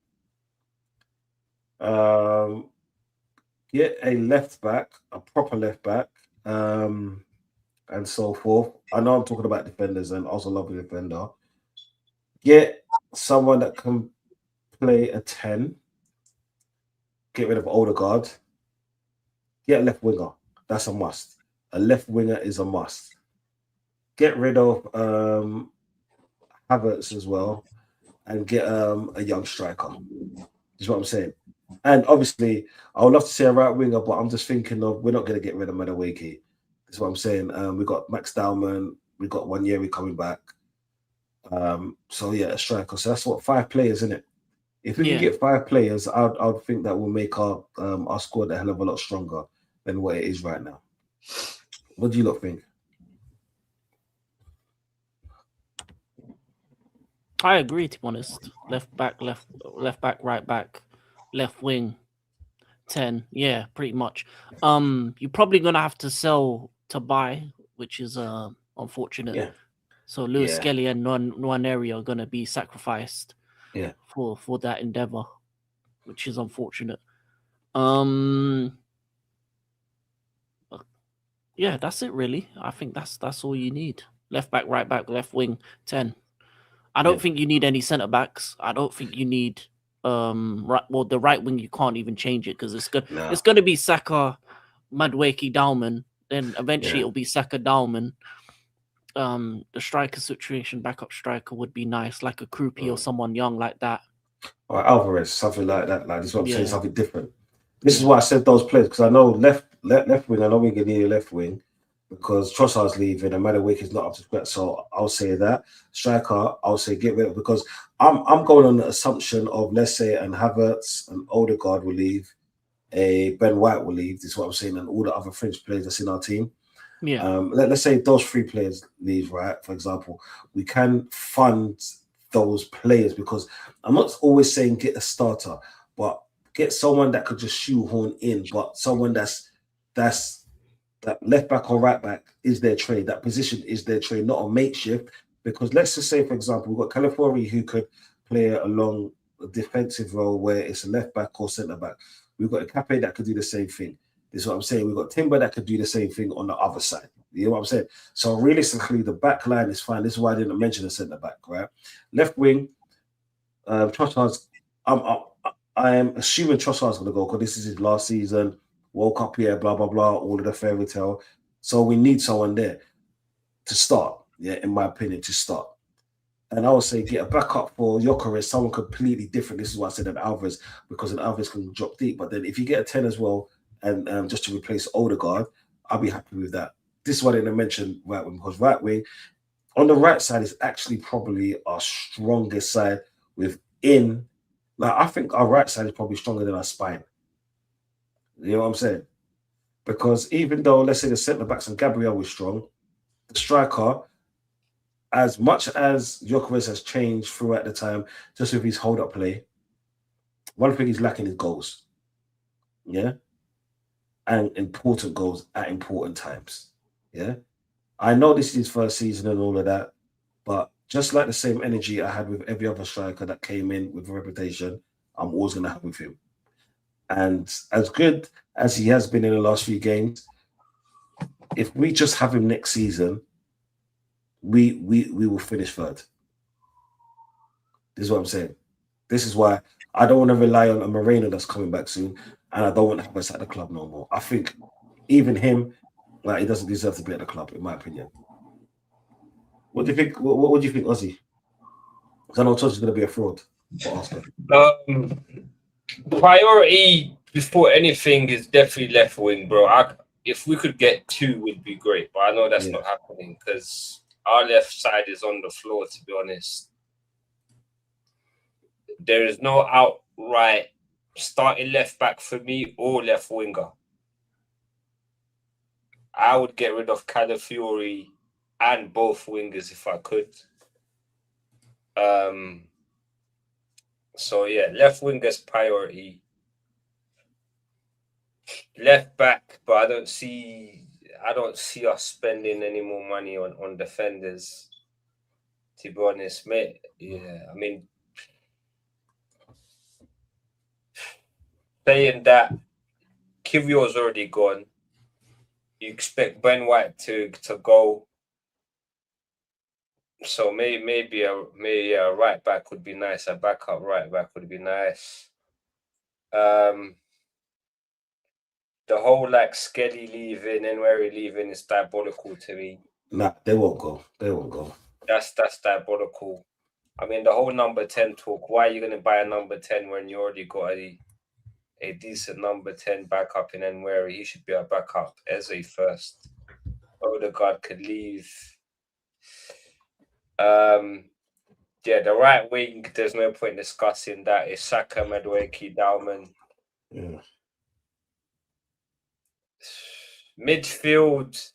Speaker 1: Get a left back, a proper left back. And so forth. I know I'm talking about defenders and also love a defender. Get someone that can play a 10. Get rid of Odegaard. Get a left winger. That's a must. A left winger is a must. Get rid of Havertz as well, and get a young striker. Is what I'm saying. And obviously, I would love to see a right winger, but I'm just thinking of, we're not going to get rid of Madueke. That's what I'm saying. We got Max Dowman. We got Wanyeri coming back. So yeah, a striker. So that's what, 5 players, isn't it? If we can get 5 players, I'd think that will make our squad a hell of a lot stronger than what it is right now. What do you lot think?
Speaker 5: I agree, to be honest. Left back, right back, left wing, 10. Yeah, pretty much. You're probably gonna have to sell to buy, which is unfortunate.
Speaker 1: Yeah.
Speaker 5: So Lewis Skelly and Nwaneri are gonna be sacrificed.
Speaker 1: Yeah.
Speaker 5: For that endeavor, which is unfortunate. Yeah, that's it really. I think that's all you need. Left back, right back, left wing, 10. I don't think you need any centre backs. I don't think you need the right wing. You can't even change it because it's good. No. It's going to be Saka, Madueke, Dalman. Then eventually it'll be Saka, Dalman. The striker situation, backup striker would be nice, like a Krupi or someone young like that.
Speaker 1: Or Alvarez, something like that. Like, this is what I'm saying, something different. This is why I said those players, because I know left wing. I know we can need a left wing because Trossard's leaving and Madueke is not up to scratch. So I'll say that striker. I'll say get rid of, because I'm going on the assumption of, let's say, and Havertz and Odegaard will leave, a Ben White will leave. This is what I'm saying, and all the other French players that's in our team.
Speaker 5: Yeah.
Speaker 1: Let's say those 3 players leave, right? For example, we can fund those players, because I'm not always saying get a starter, but get someone that could just shoehorn in, but someone that left back or right back is their trade. That position is their trade, not a makeshift. Because let's just say, for example, we've got Calafiori who could play along a defensive role where it's a left back or centre back. We've got a Cape that could do the same thing. This is what I'm saying. We've got Timber that could do the same thing on the other side. You know what I'm saying? So realistically, the back line is fine. This is why I didn't mention the centre back, right? Left wing, Trossard's, I am assuming Trossard's going to go because this is his last season. World Cup here, blah, blah, blah, all of the fairy tale. So we need someone there to start, in my opinion, to start. And I would say get a backup for Gyökeres, someone completely different. This is what I said, an Alvarez, because an Alvarez can drop deep. But then if you get a 10 as well, and just to replace Odegaard, I'll be happy with that. This is why I didn't mention right wing, because right wing, on the right side is actually probably our strongest side within. Like, I think our right side is probably stronger than our spine. You know what I'm saying? Because even though, let's say, the centre backs and Gabriel was strong, the striker, as much as Gyökeres has changed throughout the time, just with his hold-up play, one thing he's lacking is goals. Yeah? And important goals at important times. Yeah? I know this is his first season and all of that, but just like the same energy I had with every other striker that came in with a reputation, I'm always going to have with him. And as good as he has been in the last few games, if we just have him next season, we will finish third. This is what I'm saying. This is why I don't want to rely on a Moreno that's coming back soon, and I don't want to have us at the club no more. I think even him, like, he doesn't deserve to be at the club, in my opinion. What do you think? What do you think, Ozzy? Because I know Todd's going to be a fraud for Arsenal.
Speaker 3: Priority before anything is definitely left wing, bro. If we could get 2, would be great, but I know that's not happening because our left side is on the floor. To be honest, there is no outright starting left back for me or left winger. I would get rid of Calafiori and both wingers if I could. So yeah, left winger's priority. Left back, but I don't see us spending any more money on defenders. To be honest, mate. Yeah, I mean, saying that Kivio's already gone, you expect Ben White to go. So maybe a right back would be nice. A backup right back would be nice. The whole like Skelly leaving and where he leaving is diabolical to me.
Speaker 1: Nah, they won't go. They won't go.
Speaker 3: That's diabolical. I mean, the whole number 10 talk. Why are you going to buy a number 10 when you already got a decent number 10 backup in Nweri? He should be a backup. Eze first. Odegaard could leave. Yeah, the right wing, there's no point discussing that. It's Saka, Madueke, Dalman.
Speaker 1: Yeah.
Speaker 3: Midfield.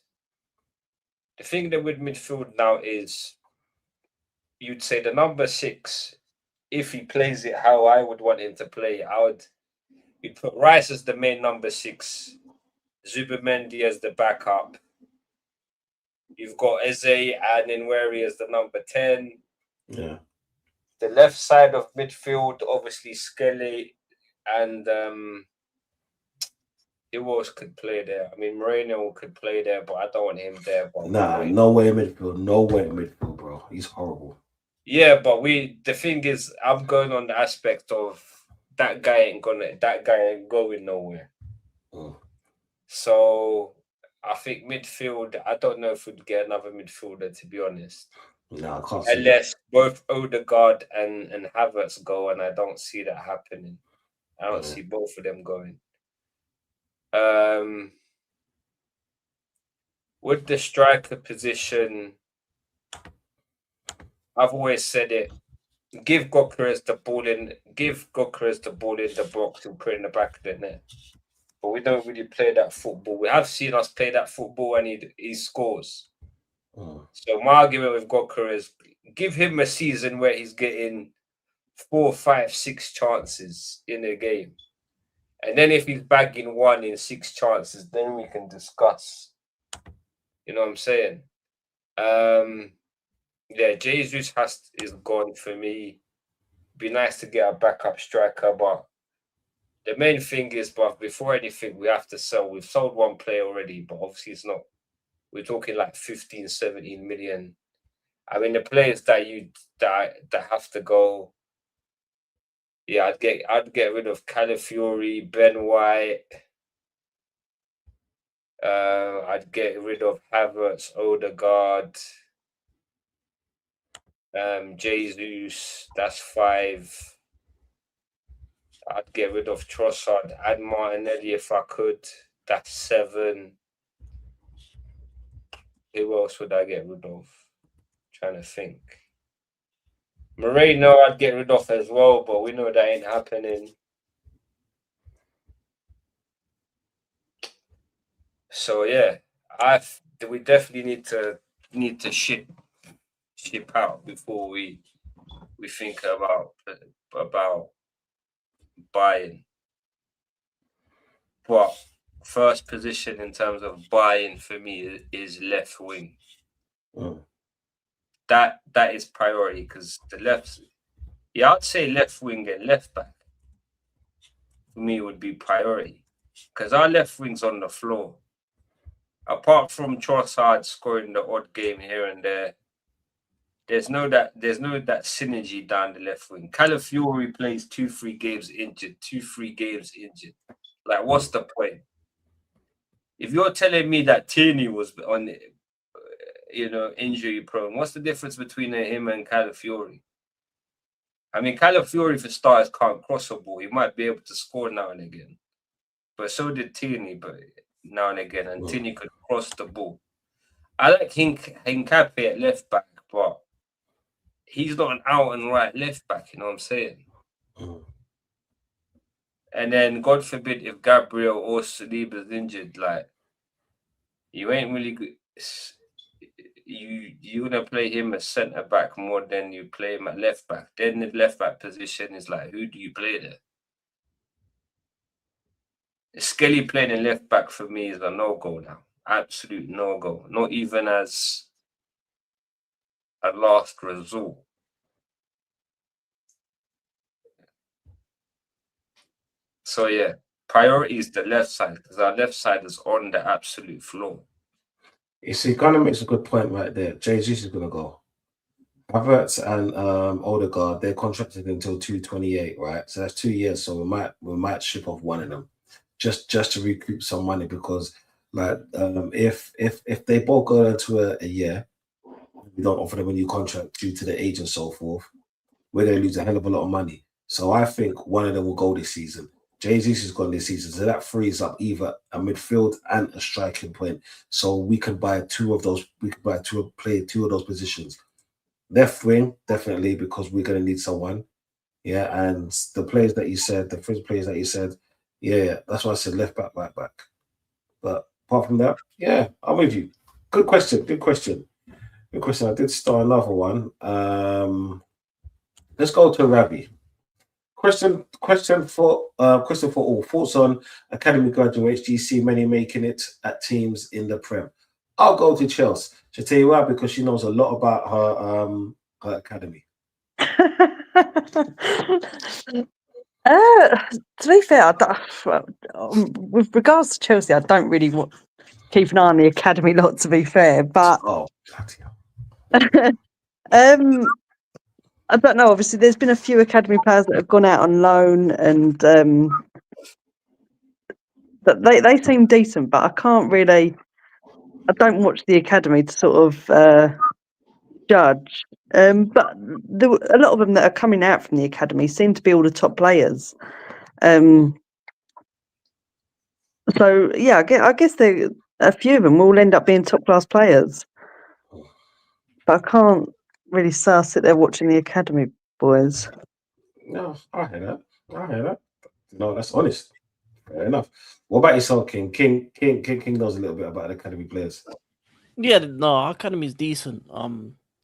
Speaker 3: The thing that with midfield now is you'd say the number 6, if he plays it how I would want him to play, you'd put Rice as the main number 6, Zubimendi as the backup. You've got Eze and Nweri as the number 10.
Speaker 1: Yeah.
Speaker 3: The left side of midfield, obviously Skelly and who else could play there? I mean, Moreno could play there, but I don't want him there. But
Speaker 1: nah, no way in midfield. No way in midfield, bro. He's horrible.
Speaker 3: Yeah, but the thing is, I'm going on the aspect of that guy ain't going nowhere. So I think midfield, I don't know if we'd get another midfielder, to be honest.
Speaker 1: No, I can't see
Speaker 3: unless both Odegaard and Havertz go, and I don't see that happening. I don't see both of them going. With the striker position, I've always said it. Give Gyökeres the ball in the box and put it in the back of the net. But we don't really play that football. We have seen us play that football and he scores. So my argument with Gyökeres, give him a season where he's getting 4, 5, 6 chances in a game. And then if he's bagging 1 in 6 chances, then we can discuss. You know what I'm saying? Yeah, Jesus is gone for me. Be nice to get a backup striker, but the main thing is, but before anything, we have to sell. We've sold 1 player already, but obviously it's not. We're talking like 15, 17 million. I mean, the players that have to go. Yeah, I'd get rid of Calafiori, Ben White. I'd get rid of Havertz, Odegaard, Jesus. That's 5. I'd get rid of Trossard, add Martinelli if I could. That's 7. Who else would I get rid of? Trying to think. Moreno, I'd get rid of as well, but we know that ain't happening. So yeah, we definitely need to ship out before we think about buying. But first position in terms of buying for me is left wing. That is priority because the left. Yeah, I'd say left wing and left back for me would be priority because our left wing's on the floor. Apart from Trossard scoring the odd game here and there, there's no that synergy down the left wing. Calafiori plays 2-3 games injured, 2-3 games injured. Like, what's the point? If you're telling me that Tierney was on, injury prone, what's the difference between him and Calafiori? I mean, Calafiori for starters can't cross a ball. He might be able to score now and again, but so did Tierney, but now and again, and Tierney could cross the ball. I like Hincapié at left back, but he's not an out and right left back. You know what I'm saying? And then, God forbid, if Gabriel or Saliba's injured, like, you ain't really good. You're gonna play him as centre back more than you play him at left back. Then the left back position is like, who do you play there? Skelly playing in left back for me is a no-go now. Absolute no-go. Not even as a last resort. So yeah, priority is the left side because our left side is on the absolute floor.
Speaker 1: You see, kind of makes a good point right there. Jesus is gonna go. Havertz and Odegaard, they're contracted until 2028, right? So that's 2 years. So we might ship off one of them, just to recoup some money because, like, if they both go into a year, we don't offer them a new contract due to the age and so forth, we're gonna lose a hell of a lot of money. So I think one of them will go this season. Jesus is gone this season, so that frees up either a midfield and a striking point. So we can buy two of those. We can buy two of those positions. Left wing, definitely, because we're going to need someone. Yeah, and the players that you said, the first players that you said, yeah, that's why I said left back, right back. But apart from that, yeah, I'm with you. Good question. I did start another one. Let's go to Ravi. Question for all. Thoughts on academy graduates? Do you see many making it at teams in the Prem? I'll go to Chelsea. She'll tell you why, because she knows a lot about her academy.
Speaker 2: To be fair, with regards to Chelsea, I don't really keep an eye on the academy lot, to be fair. But I don't know. Obviously, there's been a few academy players that have gone out on loan, and they seem decent. But I can't really. I don't watch the academy to sort of judge. But a lot of them that are coming out from the academy seem to be all the top players. So yeah, I guess a few of them will end up being top class players. But I can't really sit there watching the academy boys.
Speaker 1: No, I hear that. No, that's honest. Fair enough. What about yourself, King? King knows a little bit about academy players.
Speaker 5: Yeah, no, our academy is decent.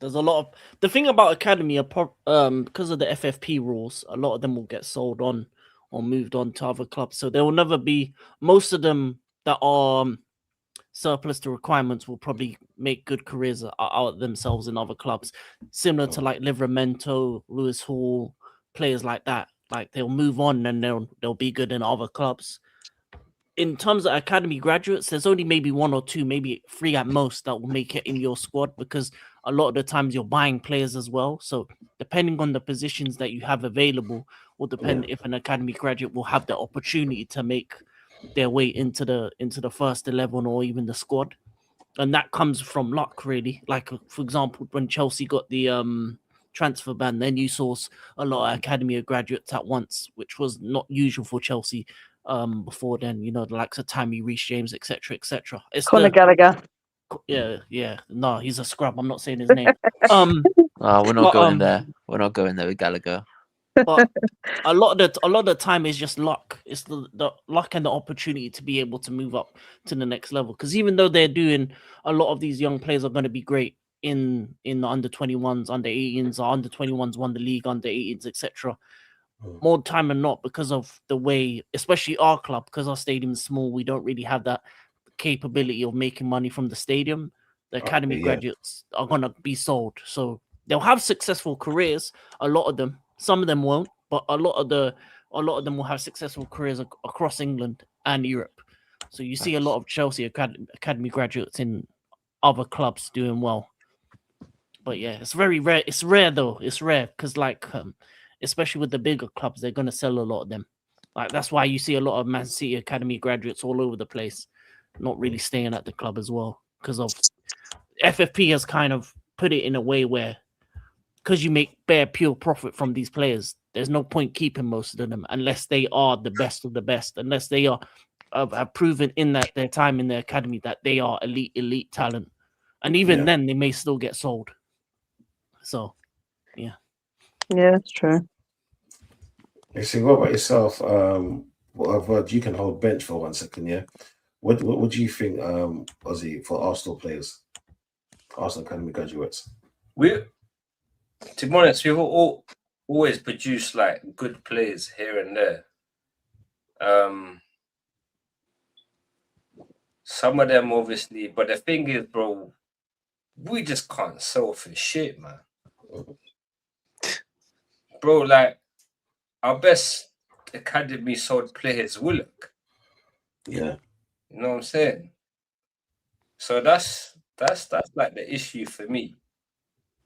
Speaker 5: There's a lot of the thing about academy because of the FFP rules, a lot of them will get sold on or moved on to other clubs. So there will never be most of them that are surplus to requirements will probably make good careers out themselves in other clubs, similar to like Livramento, Lewis Hall, players like that. Like they'll move on and they'll be good in other clubs. In terms of academy graduates, there's only maybe 1 or 2, maybe 3 at most that will make it in your squad because a lot of the times you're buying players as well. So depending on the positions that you have available will depend if an academy graduate will have the opportunity to make their way into the first 11 or even the squad. And that comes from luck, really. Like, for example, when Chelsea got the transfer ban, then you saw a lot of academy graduates at once, which was not usual for Chelsea. Before then, the likes of Tammy, Reece James, etc.
Speaker 2: Conor Gallagher.
Speaker 5: Yeah. No, he's a scrub. I'm not saying his name.
Speaker 6: We're not going there. We're not going there with Gallagher.
Speaker 5: But a lot of the time is just luck. It's the luck and the opportunity to be able to move up to the next level. Because even though they're doing a lot of these young players are going to be great in the under 21s, under 18s, or under 21s won the league, under 18s, etc. More time than not, because of the way, especially our club, because our stadium's small, we don't really have that capability of making money from the stadium. The academy graduates are going to be sold, so they'll have successful careers. A lot of them, some of them won't, but a lot of them will have successful careers across England and Europe. So you see a lot of Chelsea academy graduates in other clubs doing well. But yeah, it's very rare. It's rare though. It's rare because especially with the bigger clubs, they're going to sell a lot of them. Like that's why you see a lot of Man City academy graduates all over the place, not really staying at the club as well, because of FFP has kind of put it in a way where, because you make bare pure profit from these players, there's no point keeping most of them unless they are the best of the best, unless they are have proven in that their time in the academy that they are elite talent, and even then they may still get sold. So, yeah,
Speaker 2: that's true.
Speaker 1: You see, what about yourself? I've heard you can hold bench for 1 second. Yeah, what do you think, Ozzy, for Arsenal players, Arsenal academy graduates?
Speaker 3: To be honest, we've always produced like good players here and there. Some of them obviously, but the thing is, bro, we just can't sell for shit, man. Bro, like our best academy sold players Willock.
Speaker 1: Yeah.
Speaker 3: You know what I'm saying? So that's like the issue for me.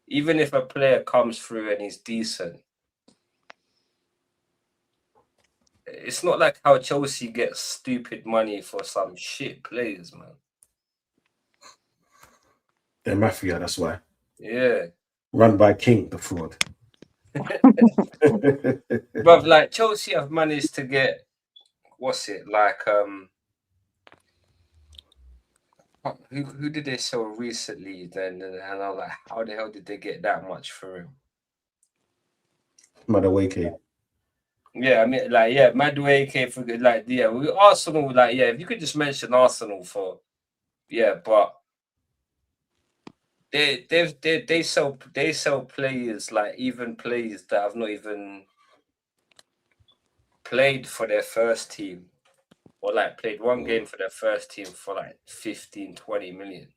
Speaker 3: Even if a player comes through and he's decent, it's not like how Chelsea gets stupid money for some shit players, man.
Speaker 1: They're mafia, that's why.
Speaker 3: Yeah.
Speaker 1: Run by King, the fraud.
Speaker 3: But like Chelsea have managed to get, what's it, like who did they sell recently then? And I was like, how the hell did they get that much for him?
Speaker 1: Madueke.
Speaker 3: Yeah, I mean, like, yeah, Madueke for good, like, yeah, we Arsenal, like, yeah, if you could just mention Arsenal for, yeah, but they sell players, like even players that have not even played for their first team, or like played one game for their first team for like 15-20 million.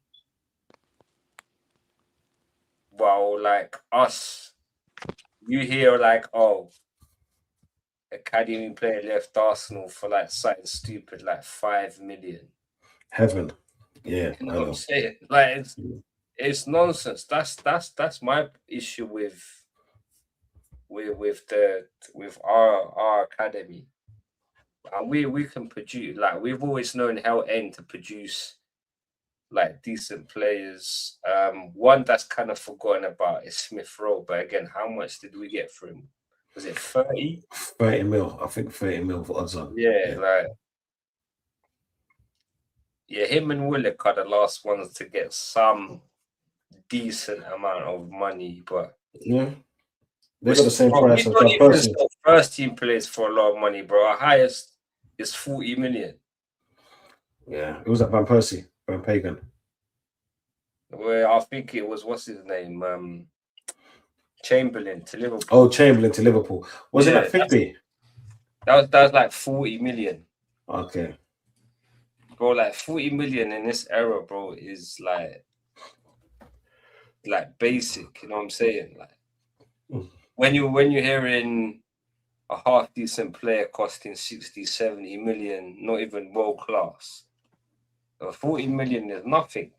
Speaker 3: Well, like us, you hear like, oh, academy player left Arsenal for like something stupid, like 5 million.
Speaker 1: Heaven. Yeah,
Speaker 3: you know what I'm saying? Like it's nonsense. That's my issue with our academy. And we can produce, like, we've always known Hell End to produce like decent players. One that's kind of forgotten about is Smith Rowe, but again, how much did we get for him? Was it 30?
Speaker 1: 30 mil. I think 30 mil for odds on.
Speaker 3: Yeah, like him and Willock are the last ones to get some decent amount of money, but
Speaker 1: yeah, they got the same price as
Speaker 3: Van Persie. First team players for a lot of money, bro. Our highest is 40 million.
Speaker 1: Yeah, it was at Van Persie, Van Pagan.
Speaker 3: Well, I think it was, what's his name? Chamberlain to Liverpool.
Speaker 1: Oh, Chamberlain to Liverpool. Was it at 50?
Speaker 3: That was like 40 million.
Speaker 1: Okay.
Speaker 3: Bro, like 40 million in this era, bro, is like basic, you know what I'm saying? Like when you're hearing a half decent player costing 60, 70 million, not even world class. 40 million is nothing.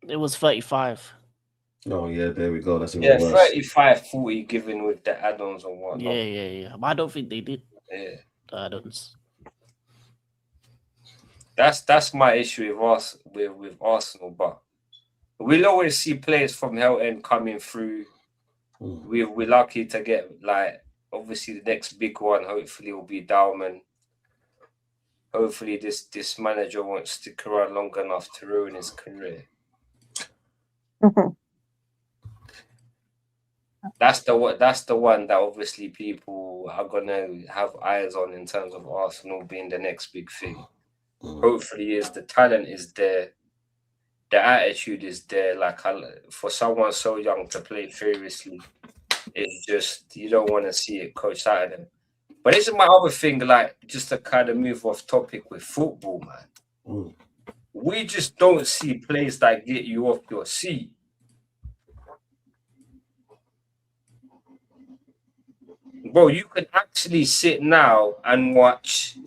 Speaker 5: It was 35.
Speaker 1: Oh yeah, there we go. That's even worse.
Speaker 3: 35, 40 given with the add-ons and whatnot.
Speaker 5: Yeah. But I don't think they did.
Speaker 3: Yeah.
Speaker 5: The add-ons. That's
Speaker 3: my issue with Arsenal, but we'll always see players from Hell End coming through. We're lucky to get, like, obviously the next big one hopefully will be Dowman. Hopefully this manager won't stick around long enough to ruin his career. That's the one that obviously people are gonna have eyes on in terms of Arsenal being the next big thing. Hopefully, is the talent is there, the attitude is there. Like for someone so young to play fearlessly, it's just you don't want to see it coached out of them. But this is my other thing, like just to kind of move off topic with football, man. We just don't see plays that get you off your seat. Bro, you can actually sit now and watch,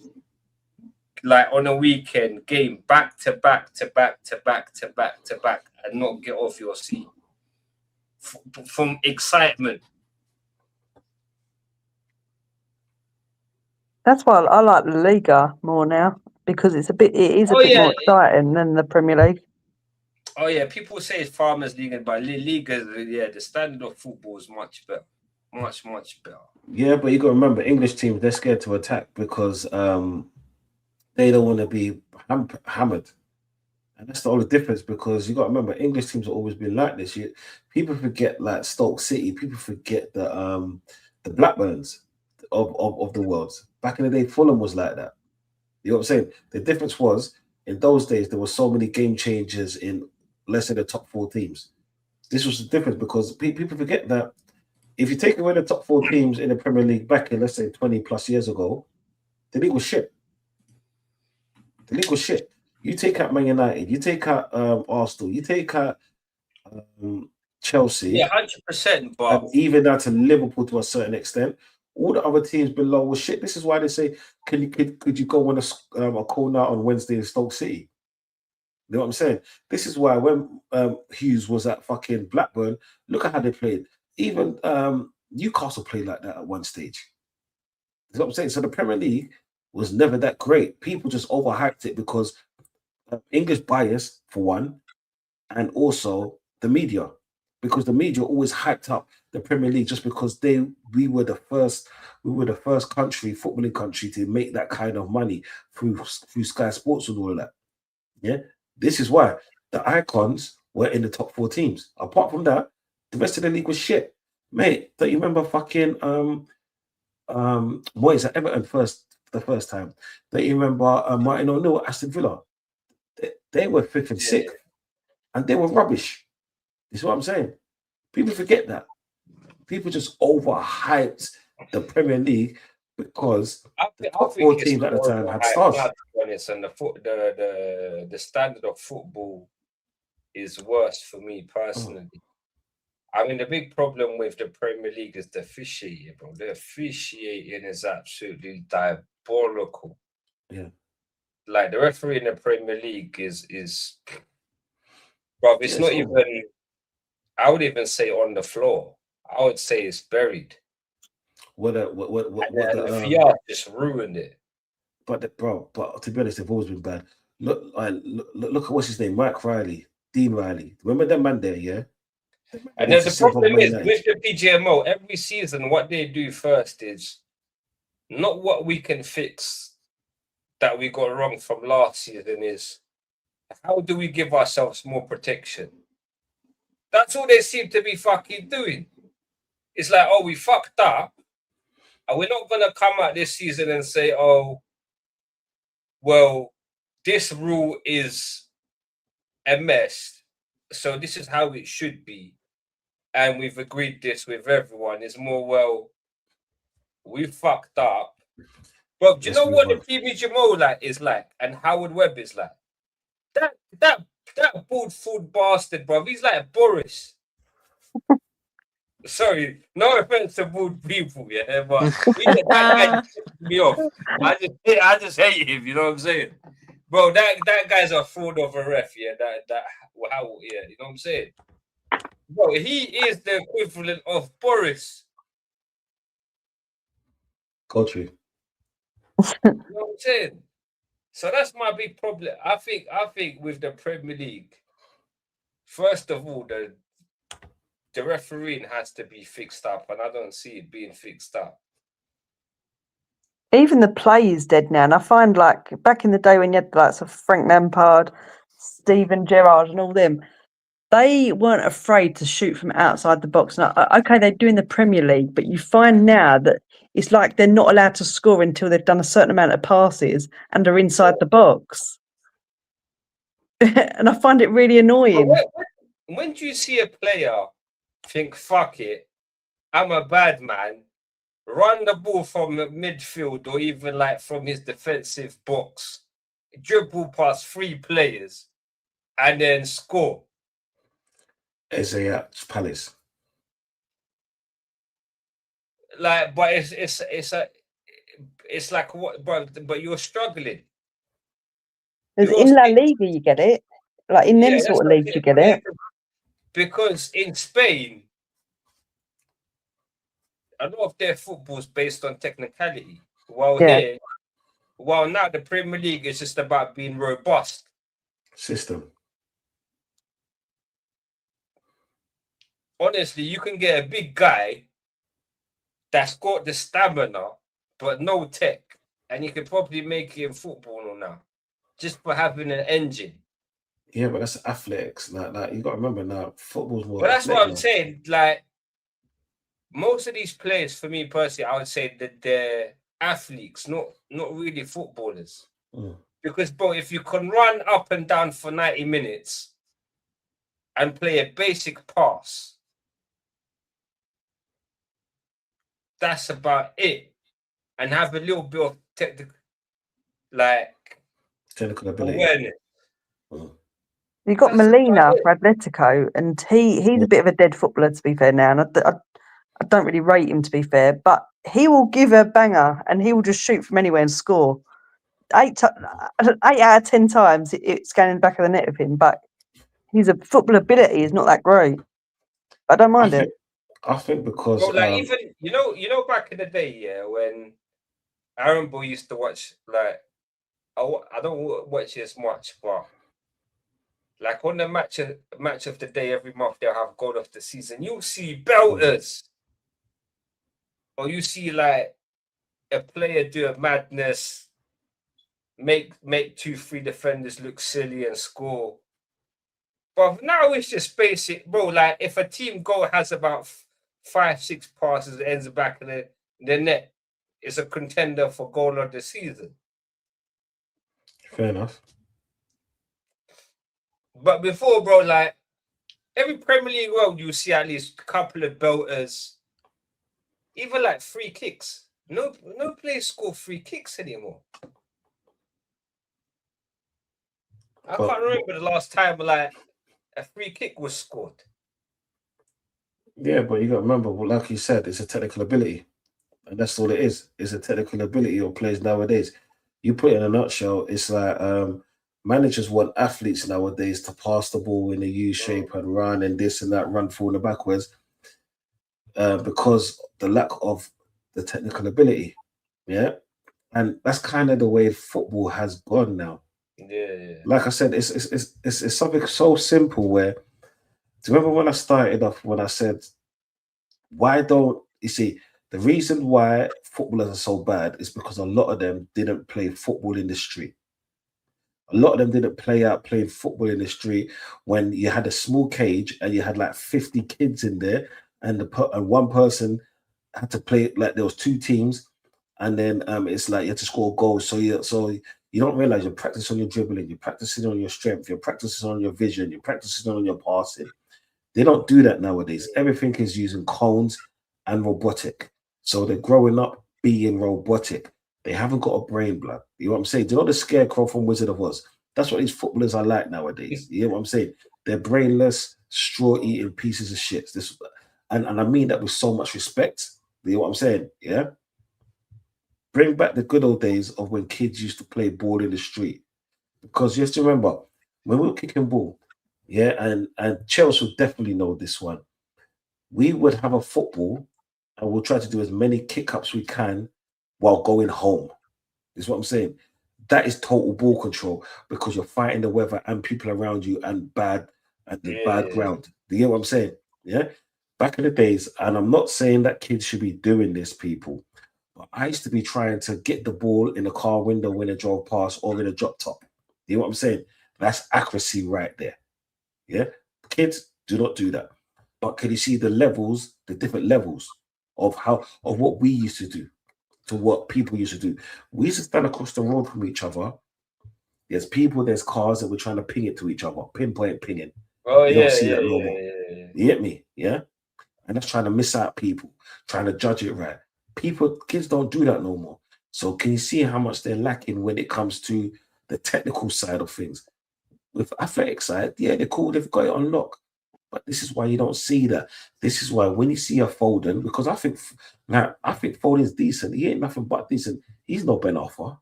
Speaker 3: like on a weekend, game back to back to back to back to back to back and not get off your seat from excitement.
Speaker 2: That's why I like the Liga more now, because it is a bit more exciting than the Premier League.
Speaker 3: Oh yeah, people say it's Farmers League, but Liga, the standard of football is much better. Much better.
Speaker 1: Yeah, but you got to remember, English teams, they're scared to attack because they don't want to be hammered. And that's the only difference, because you got to remember, English teams have always been like this. People forget, like Stoke City, people forget the Blackburns of the world. Back in the day, Fulham was like that. You know what I'm saying? The difference was, in those days, there were so many game changers in, let's say, the top 4 teams. This was the difference, because people forget that if you take away the top 4 teams in the Premier League back in, let's say, 20 plus years ago, the league was shit. The league was shit. You take out Man United, you take out Arsenal, you take out Chelsea.
Speaker 3: Yeah, 100%. But
Speaker 1: even down to Liverpool to a certain extent, all the other teams below were shit. This is why they say, could you go on a call now on Wednesday in Stoke City? You know what I'm saying? This is why when Hughes was at fucking Blackburn, look at how they played. Even Newcastle played like that at one stage. You know what I'm saying? So the Premier League was never that great. People just overhyped it because English bias, for one, and also the media. Because the media always hyped up the Premier League just because we were the first footballing country to make that kind of money through Sky Sports and all of that. Yeah. This is why the icons were in the top 4 teams. Apart from that, the rest of the league was shit. Mate, don't you remember fucking Moyes at Everton the first time? Don't you remember Martin O'Neill at Aston Villa? They were 5th and 6th, and they were rubbish. This is what I'm saying. People forget that. People just overhyped the Premier League because the top 4 teams at the time had stars.
Speaker 3: And the standard of football is worse for me personally. I mean, the big problem with the Premier League is the officiating, bro. The officiating is absolutely diabolical.
Speaker 1: Yeah.
Speaker 3: Like, the referee in the Premier League is bro, it's not even, I would even say on the floor. I would say it's buried.
Speaker 1: The
Speaker 3: VR just ruined it.
Speaker 1: But to be honest, they've always been bad. Look at what's his name, Mike Riley, Dean Riley. Remember that man there, yeah?
Speaker 3: And there's the problem is with the PGMO, every season, what they do first is not what we can fix that we got wrong from last season, is how do we give ourselves more protection? That's all they seem to be fucking doing. It's like, oh, we fucked up, and we're not going to come out this season and say, oh, well, this rule is a mess, so this is how it should be. And we've agreed this with everyone. It's more, well, we fucked up. But do you know what the PBGMO is like, and Howard Webb is like? That bald food bastard, bro. He's like Boris. Sorry, no offense to bald people, yeah, but that guy pissed me off. I just hate him. You know what I'm saying, bro? That guy's a fraud of a ref, yeah. How, yeah, you know what I'm saying, bro? He is the equivalent of Boris.
Speaker 1: Culture.
Speaker 3: You know what I'm saying? So that's my big problem. I think with the Premier League, first of all, the refereeing has to be fixed up, and I don't see it being fixed up.
Speaker 2: Even the play is dead now, and I find, like, back in the day when you had the likes of Frank Lampard, Steven Gerrard, and all them, they weren't afraid to shoot from outside the box. And okay, they're doing the Premier League, but you find now that it's like they're not allowed to score until they've done a certain amount of passes and are inside the box. And I find it really annoying.
Speaker 3: When do you see a player think, fuck it, I'm a bad man, run the ball from the midfield or even like from his defensive box, dribble past 3 players, and then score?
Speaker 1: Isaiah Palace.
Speaker 3: Like, but it's like what, but you're struggling.
Speaker 2: In La Liga, you get it. Like in them sort of leagues, you get it.
Speaker 3: Because in Spain, a lot of their football is based on technicality. While now the Premier League is just about being robust.
Speaker 1: System.
Speaker 3: Honestly, you can get a big guy that's got the stamina but no tech, and you can probably make it in football now, just for having an engine.
Speaker 1: Yeah, but that's athletics. Like you got to remember now, football's more.
Speaker 3: But that's what I'm saying. Like most of these players, for me personally, I would say that they're athletes, not really footballers. Because, bro, if you can run up and down for 90 minutes and play a basic pass, that's about it. And have a little bit of technical
Speaker 1: ability.
Speaker 3: Awareness.
Speaker 2: You got Molina for Atletico, and he's a bit of a dead footballer, to be fair now. And I don't really rate him, to be fair, but he will give a banger and he will just shoot from anywhere and score. 8 out of 10 times it's going in the back of the net with him, but his football ability is not that great. I don't mind it.
Speaker 1: I think because
Speaker 3: even you know back in the day, when Aaron Bull used to watch, like I don't watch it as much, but like on the match of the day every month they'll have goal of the season. You'll see belters, or you see like a player do a madness, make 2-3 defenders look silly and score. But now it's just basic, bro. Like if a team goal has about 5-6 passes, it ends the back of the net, it's a contender for goal of the season.
Speaker 1: Fair enough.
Speaker 3: But before, bro, like every Premier League world, you see at least a couple of belters, even like free kicks. No players score free kicks anymore. I can't remember the last time like a free kick was scored.
Speaker 1: Yeah, but you got to remember, like you said, it's a technical ability. And that's all it is. It's a technical ability of players nowadays. You put it in a nutshell, it's like managers want athletes nowadays to pass the ball in a U shape and run and this and that, run forward and backwards, because the lack of the technical ability. Yeah. And that's kind of the way football has gone now.
Speaker 3: Yeah.
Speaker 1: Like I said, it's something so simple where, do you remember when I started off when I said, why don't you see the reason why footballers are so bad is because a lot of them didn't play football in the street. A lot of them didn't play out playing football in the street when you had a small cage and you had like 50 kids in there, and one person had to play, like there was 2 teams, and then it's like you had to score goals. So you don't realize you're practicing on your dribbling, you're practicing on your strength, you're practicing on your vision, you're practicing on your passing. They don't do that nowadays. Everything is using cones and robotic. So they're growing up being robotic. They haven't got a brain, blood. You know what I'm saying? Do you know the Scarecrow from Wizard of Oz? That's what these footballers are like nowadays. You know what I'm saying? They're brainless, straw-eating pieces of shit. And I mean that with so much respect. You know what I'm saying? Yeah? Bring back the good old days of when kids used to play ball in the street. Because you have to remember, when we were kicking ball, yeah, and Chelsea will definitely know this one. We would have a football and we'll try to do as many kick-ups we can while going home. Is what I'm saying. That is total ball control because you're fighting the weather and people around you and bad ground. Do you get what I'm saying? Yeah. Back in the days, and I'm not saying that kids should be doing this, people, but I used to be trying to get the ball in the car window when it drove past or in a drop top. You know what I'm saying? That's accuracy right there. Yeah. kids do not do that. But can you see the levels, the different levels of what we used to do to what people used to do? We used to stand across the road from each other. There's people, there's cars, and we're trying to ping it to each other, pinpoint pinging.
Speaker 3: Oh,
Speaker 1: you
Speaker 3: yeah,
Speaker 1: don't see
Speaker 3: yeah,
Speaker 1: that no
Speaker 3: yeah,
Speaker 1: more.
Speaker 3: yeah.
Speaker 1: You get me? Yeah. And that's trying to miss out people, trying to judge it right. Kids don't do that no more. So can you see how much they're lacking when it comes to the technical side of things? With athletic side, yeah, they're cool, they've got it on lock. But this is why you don't see that. This is why when you see a Foden, because I think Foden's decent. He ain't nothing but decent. He's no Ben Arfa.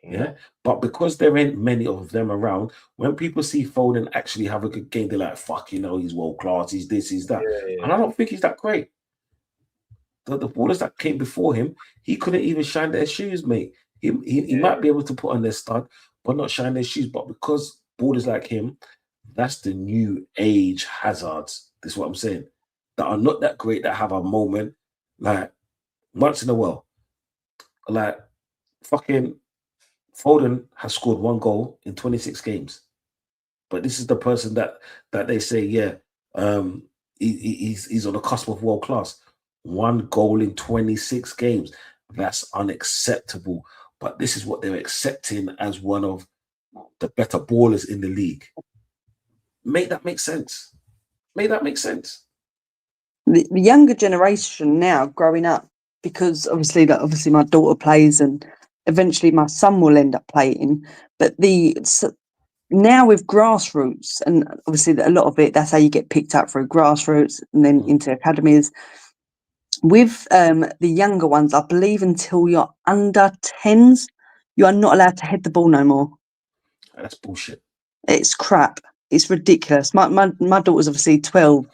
Speaker 1: Yeah. But because there ain't many of them around, when people see Foden actually have a good game, they're like, fuck, he's world class, he's this, he's that.
Speaker 3: Yeah.
Speaker 1: And I don't think he's that great. The ballers that came before him, he couldn't even shine their shoes, mate. He might be able to put on their stud, but not shine their shoes. But because ballers like him, that's the new age hazards. This is what I'm saying. That are not that great, that have a moment, like once in a while. Like fucking Foden has scored 1 goal in 26 games. But this is the person that they say, he's on the cusp of world class. 1 goal in 26 games. That's unacceptable. But this is what they're accepting as one of the better ballers in the league. Make that make sense. Make that make sense.
Speaker 2: The younger generation now growing up, because obviously my daughter plays and eventually my son will end up playing. But now with grassroots, and obviously a lot of it, that's how you get picked up through grassroots and then into academies. With the younger ones, I believe until you're under 10s, you are not allowed to head the ball no more.
Speaker 1: That's bullshit.
Speaker 2: It's crap. It's ridiculous. My daughter's obviously 12,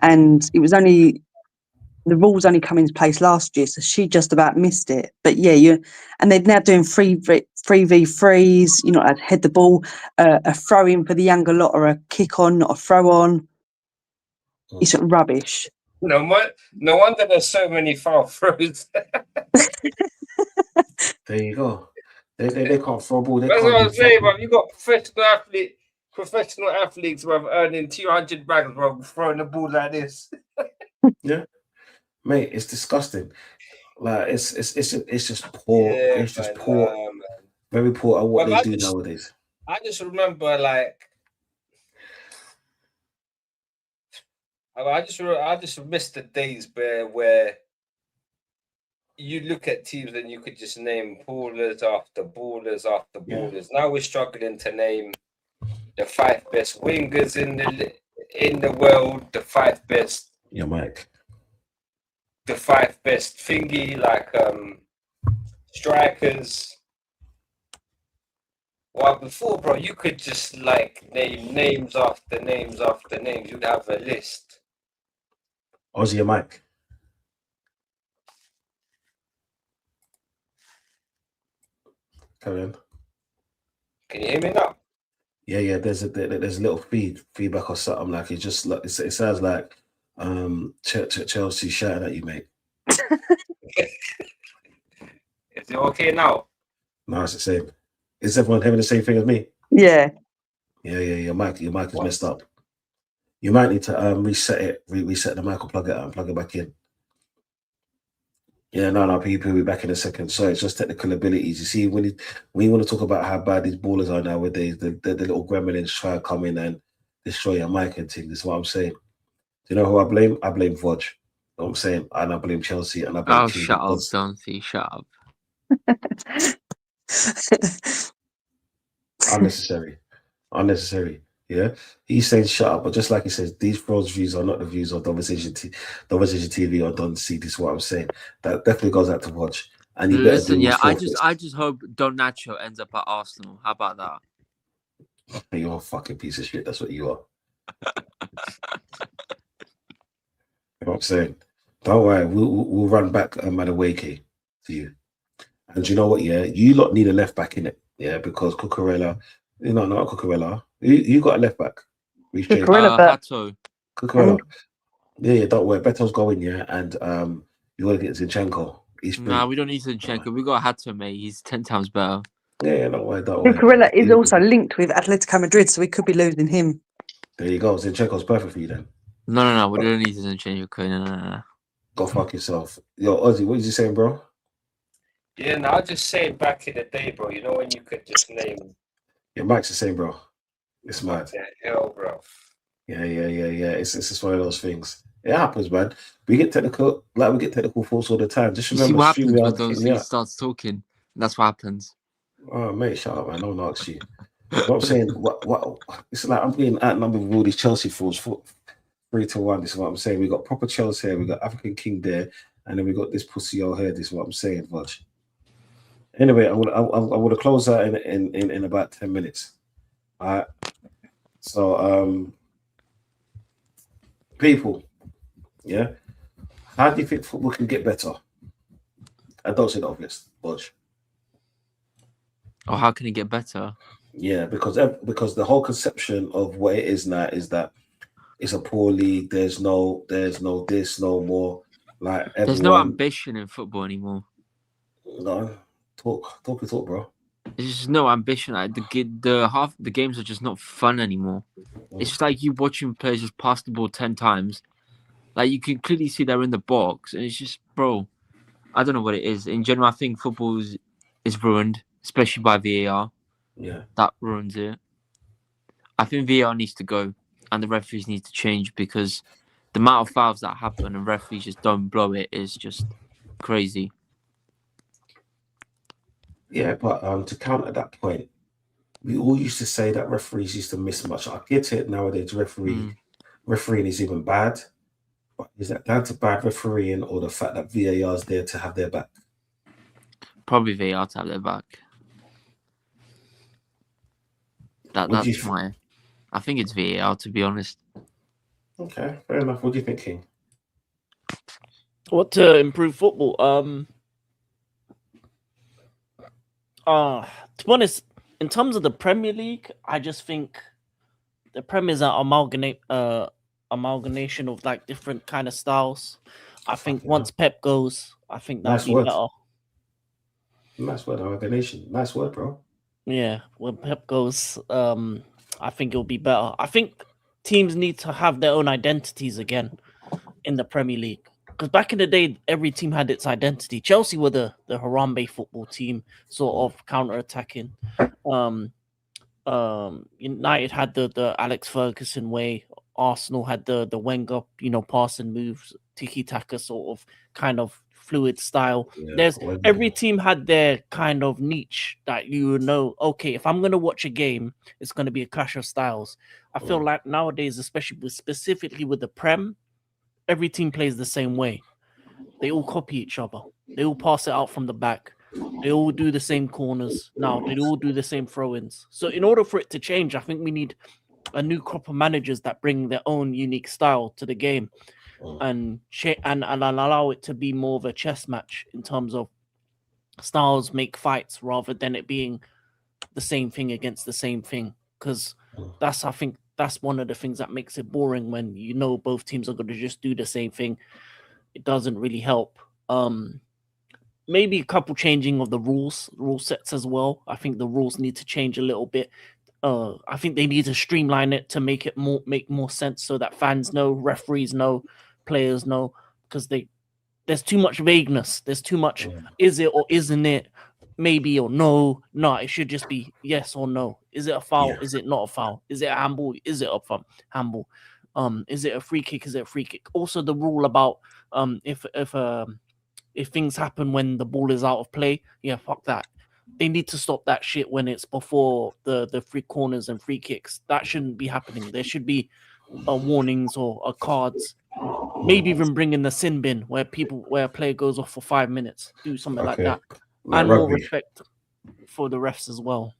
Speaker 2: and it was the rules only come into place last year, so she just about missed it. But yeah, and they're now doing 3v3s. You're not allowed to head the ball. A throw in for the younger lot, or a kick on, not a throw on. It's rubbish.
Speaker 3: No wonder there's so many foul throws.
Speaker 1: There you go. They can't throw a ball.
Speaker 3: That's what I'm saying, bro. You got professional athletes, bro, earning 200 bags, bro, throwing the ball like this.
Speaker 1: Yeah, mate, it's disgusting. Like it's just poor.
Speaker 3: Yeah,
Speaker 1: it's just poor.
Speaker 3: man.
Speaker 1: Very poor at what they do nowadays.
Speaker 3: I just remember, like, I just miss the days where you look at teams and you could just name ballers after ballers after ballers. Now we're struggling to name the 5 best wingers in the world, the 5 best.
Speaker 1: Yeah, Mike.
Speaker 3: The 5 best thingy, like strikers. Well, before, bro, you could just like name names after names after names. You'd have a list.
Speaker 1: Ozzy and Mike. Carry on.
Speaker 3: Can you hear me now?
Speaker 1: Yeah. There's a little feedback or something. Like it just like it sounds like Chelsea shouting at you, mate.
Speaker 3: Is it okay now?
Speaker 1: No, it's the same. Is everyone having the same thing as me?
Speaker 2: Yeah.
Speaker 1: Yeah. Your mic is messed up. You might need to reset it, reset the mic or plug it out and plug it back in. Yeah, no, people will be back in a second. So it's just technical abilities. You see, when you want to talk about how bad these ballers are nowadays, the little gremlins try to come in and destroy your mic and things. That's what I'm saying. Do you know who I blame? I blame Vodge. You know what I'm saying? And I blame Chelsea and I blame King.
Speaker 6: Shut up, Dante, shut up.
Speaker 1: Unnecessary. Yeah, he's saying shut up, but just like he says, these pros' views are not the views of Donversation TV or Don C. This is what I'm saying. That definitely goes out to watch. And you
Speaker 6: Listen, yeah, I just hope Don Nacho ends up at Arsenal. How about that?
Speaker 1: You're a fucking piece of shit. That's what you are. You know what I'm saying? Don't worry, we'll run back Madueke to you. And you know what? Yeah, you lot need a left back in it. Yeah, because Cucurella, not Cucurella. You got a left back.
Speaker 6: Hato.
Speaker 1: Cucurella. Yeah, don't worry. Beto's going, yeah, and you want to get Zinchenko.
Speaker 6: Nah, we don't need Zinchenko. We got Hato, mate. He's 10 times better.
Speaker 1: Yeah, don't worry.
Speaker 2: Cucurella is also linked with Atletico Madrid, so we could be losing him.
Speaker 1: There you go. Zinchenko's perfect for you then.
Speaker 6: No. We don't need Zinchenko. No.
Speaker 1: Go fuck yourself. Yo, Ozzy, what is you saying, bro?
Speaker 3: Yeah, no, I was just saying back in the day, bro. You know when you could just name.
Speaker 1: Yeah, Mike's the same, bro. It's mad.
Speaker 3: The hell, bro.
Speaker 1: Yeah. It's just one of those things. It happens, man. We get technical faults all the time. Just
Speaker 6: You see
Speaker 1: remember,
Speaker 6: what happens when
Speaker 1: StreamYard
Speaker 6: those
Speaker 1: kicked me
Speaker 6: leagues
Speaker 1: out.
Speaker 6: starts talking. That's what happens.
Speaker 1: Oh, mate, shut up, man. No one asks you. What I'm saying, what? It's like I'm being outnumbered with all these Chelsea fools. 3-1. This is what I'm saying. We got proper Chelsea here. We got African King there, and then we got this pussy over here. This is what I'm saying, Vaj. Anyway, I would have closed out in about 10 minutes. All right. So, people, yeah. How do you think football can get better? I don't say the obvious, Vaj.
Speaker 6: Or how can it get better?
Speaker 1: Yeah, because the whole conception of what it is now is that it's a poor league. There's no this, no more. Like everyone,
Speaker 6: there's no ambition in football anymore.
Speaker 1: No, talk, bro.
Speaker 6: There's just no ambition. Like the games are just not fun anymore. It's just like you watching players just pass the ball 10 times. Like you can clearly see they're in the box, and it's just, bro. I don't know what it is. In general, I think football is ruined, especially by VAR.
Speaker 1: Yeah,
Speaker 6: that ruins it. I think VAR needs to go, and the referees need to change because the amount of fouls that happen and referees just don't blow it is just crazy.
Speaker 1: Yeah, but to counter that point, we all used to say that referees used to miss much. I get it nowadays. Refereeing is even bad. But is that down to bad refereeing or the fact that VAR is there to have their back?
Speaker 6: Probably VAR to have their back. That's my. I think it's VAR, to be honest.
Speaker 1: Okay, fair enough. What do you think, King?
Speaker 5: What to improve football? To be honest, in terms of the Premier League, I just think the Premier is an amalgamation of like different kind of styles. I think once Pep goes, I think that'll be better.
Speaker 1: Nice word, amalgamation. Nice word, bro.
Speaker 5: Yeah, when Pep goes, I think it'll be better. I think teams need to have their own identities again in the Premier League. Because back in the day, every team had its identity. Chelsea were the Harambe football team, sort of counter-attacking. United had the Alex Ferguson way. Arsenal had the Wenger, passing moves, tiki-taka sort of kind of fluid style. Yeah, every team had their kind of niche that you know, okay, if I'm going to watch a game, it's going to be a clash of styles. I feel like nowadays, especially specifically with the Prem, every team plays the same way. They all copy each other. They all pass it out from the back. They all do the same corners. Now they all do the same throw-ins. So in order for it to change, I think we need a new crop of managers that bring their own unique style to the game and allow it to be more of a chess match in terms of styles make fights rather than it being the same thing against the same thing. Because I think that's one of the things that makes it boring when both teams are going to just do the same thing. It doesn't really help. Maybe a couple changing of the rule sets as well. I think the rules need to change a little bit. I think they need to streamline it to make more sense so that fans know, referees know, players know, because there's too much vagueness. There's too much is it or isn't it, maybe or no. No, it should just be yes or no. Is it a foul? Yeah. Is it not a foul? Is it a handball? Is it a handball? Is it a free kick? Is it a free kick? Also, the rule about if things happen when the ball is out of play, yeah, fuck that. They need to stop that shit when it's before the free corners and free kicks. That shouldn't be happening. There should be warnings or cards. Maybe even bring in the sin bin where a player goes off for 5 minutes. Do something like that. And more respect for the refs as well.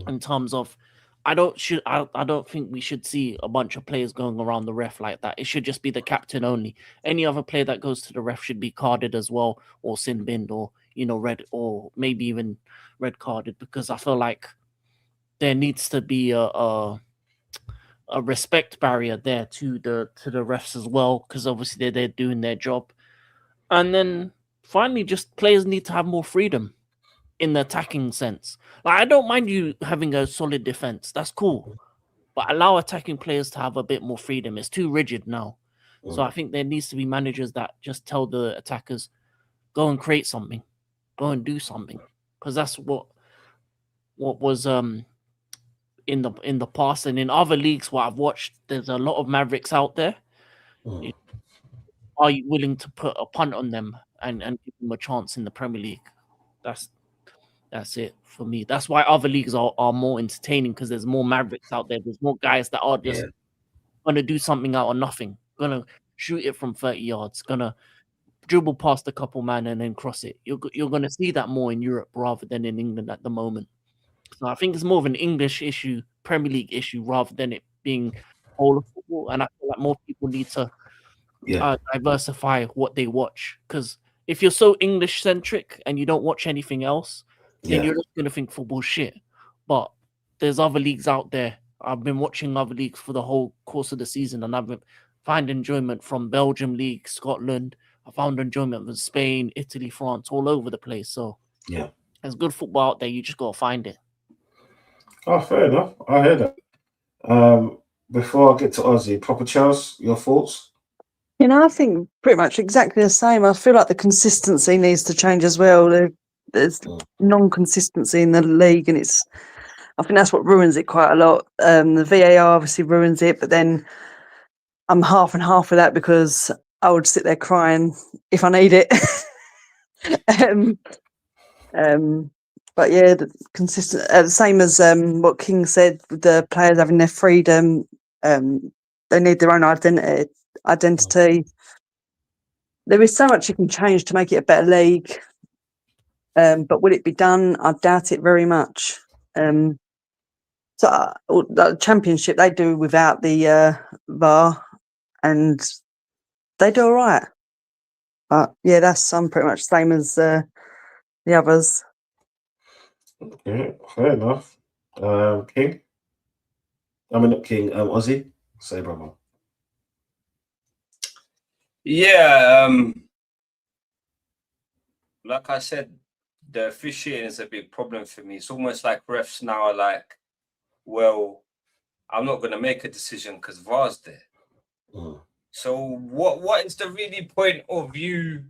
Speaker 5: In terms of, I don't think we should see a bunch of players going around the ref like that. It should just be the captain only. Any other player that goes to the ref should be carded as well, or sin binned, or red, or maybe even red carded, because I feel like there needs to be a respect barrier there to the refs as well, because obviously they're doing their job. And then finally, just players need to have more freedom in the attacking sense. Like, I don't mind you having a solid defense. That's cool. but allow attacking players to have a bit more freedom. It's too rigid now. So I think there needs to be managers that just tell the attackers, go and create something, go and do something, because that's what was in the past and in other leagues what I've watched. There's a lot of Mavericks out there. Are you willing to put a punt on them and give them a chance in the Premier League? That's it for me. That's why other leagues are more entertaining, because there's more Mavericks out there. There's more guys that are just gonna do something out of nothing, gonna shoot it from 30 yards, gonna dribble past a couple man and then cross it. You're gonna see that more in Europe rather than in England at the moment. So I think it's more of an English issue, Premier League issue, rather than it being all of football. And I feel like more people need to diversify what they watch, because if you're so English centric and you don't watch anything else, then you're just gonna think football shit. But there's other leagues out there. I've been watching other leagues for the whole course of the season, and I've found enjoyment from Belgium league, Scotland. I found enjoyment from Spain, Italy, France, all over the place. So there's good football out there. You just gotta find it.
Speaker 1: Oh, fair enough. I hear that. Before I get to Ozzy, Proper Chelsea, your thoughts?
Speaker 2: You know, I think pretty much exactly the same. I feel like the consistency needs to change as well. There's non-consistency in the league, and I think that's what ruins it quite a lot. The VAR obviously ruins it, but then I'm half and half with that, because I would sit there crying if I need it. But yeah, the consistent, same as what King said, with the players having their freedom. They need their own identity. There is so much you can change to make it a better league. But will it be done? I doubt it very much. So the Championship, they do without the VAR, and they do all right. But yeah, that's pretty much the same as the others.
Speaker 1: Yeah, fair enough. King? I mean, not King, Ozzy? Say, brother.
Speaker 3: Yeah, like I said, the officiating is a big problem for me. It's almost like refs now are like, well, I'm not going to make a decision because VAR's there. So what is the really point of you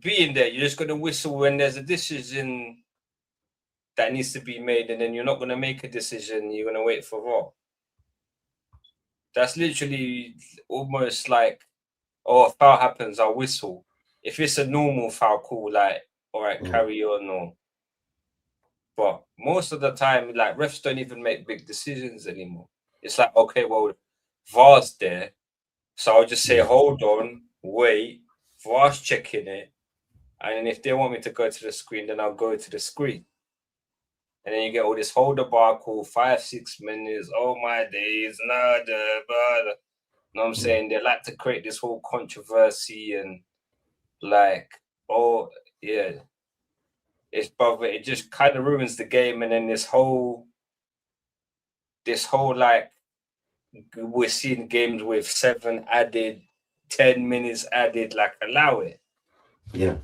Speaker 3: being there? You're just going to whistle when there's a decision that needs to be made, and then you're not going to make a decision. You're going to wait for VAR. That's literally almost like, oh, a foul happens, I'll whistle. If it's a normal foul, cool, like, all right, carry on. Or... But most of the time, like, refs don't even make big decisions anymore. It's like, okay, well, VAR's there. So I'll just say, hold on, wait, VAR's checking it. And then if they want me to go to the screen, then I'll go to the screen. And then you get all this hold the bar call, 5-6 minutes. Oh my days, nada, blah. You know what I'm saying? They like to create this whole controversy and like, oh yeah, it just kind of ruins the game. And then this whole like, we're seeing games with 7 added, 10 minutes added. Like, allow it.
Speaker 1: Yeah.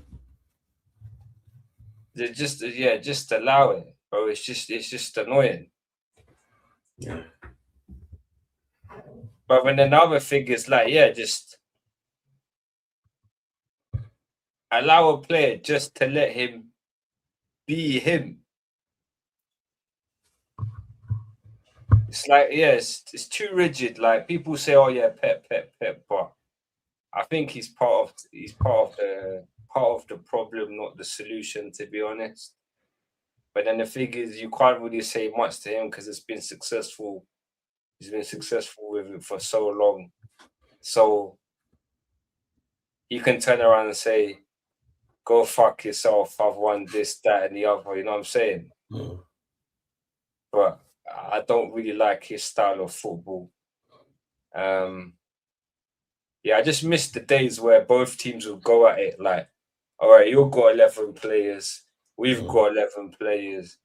Speaker 3: Just allow it, bro. It's just annoying.
Speaker 1: Yeah.
Speaker 3: But when another thing is like, just allow a player just to let him be him. It's like, it's too rigid. Like, people say, oh yeah, Pep, but I think he's part of the problem, not the solution, to be honest. But then the thing is, you can't really say much to him because it's been successful. He's been successful with it for so long. So you can turn around and say, go fuck yourself, I've won this, that, and the other, you know what I'm saying? But I don't really like his style of football. I just miss the days where both teams would go at it like, all right, you've got 11 players, we've got 11 players.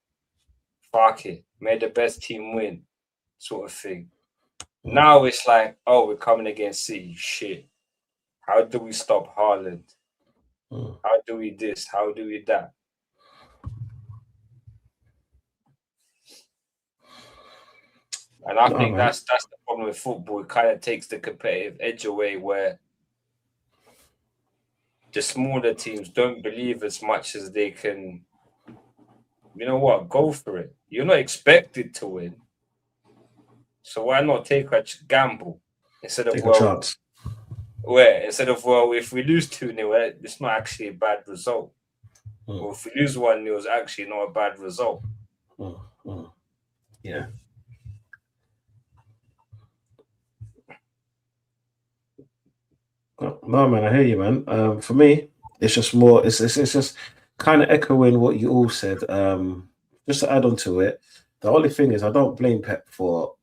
Speaker 3: Fuck it, may the best team win, sort of thing. Now it's like, oh, we're coming against City. Shit. How do we stop Haaland? How do we this? How do we that? And I think that's the problem with football. It kind of takes the competitive edge away, where the smaller teams don't believe as much as they can. You know what? Go for it. You're not expected to win, so why not take a gamble instead of
Speaker 1: take a chance?
Speaker 3: Instead of if we lose 2-0, it's not actually a bad result. Or if we lose 1-0, it's actually not a bad result.
Speaker 1: Yeah. No, man, I hear you, man. For me, it's just more. It's just kind of echoing what you all said. Just to add on to it, the only thing is I don't blame Pep for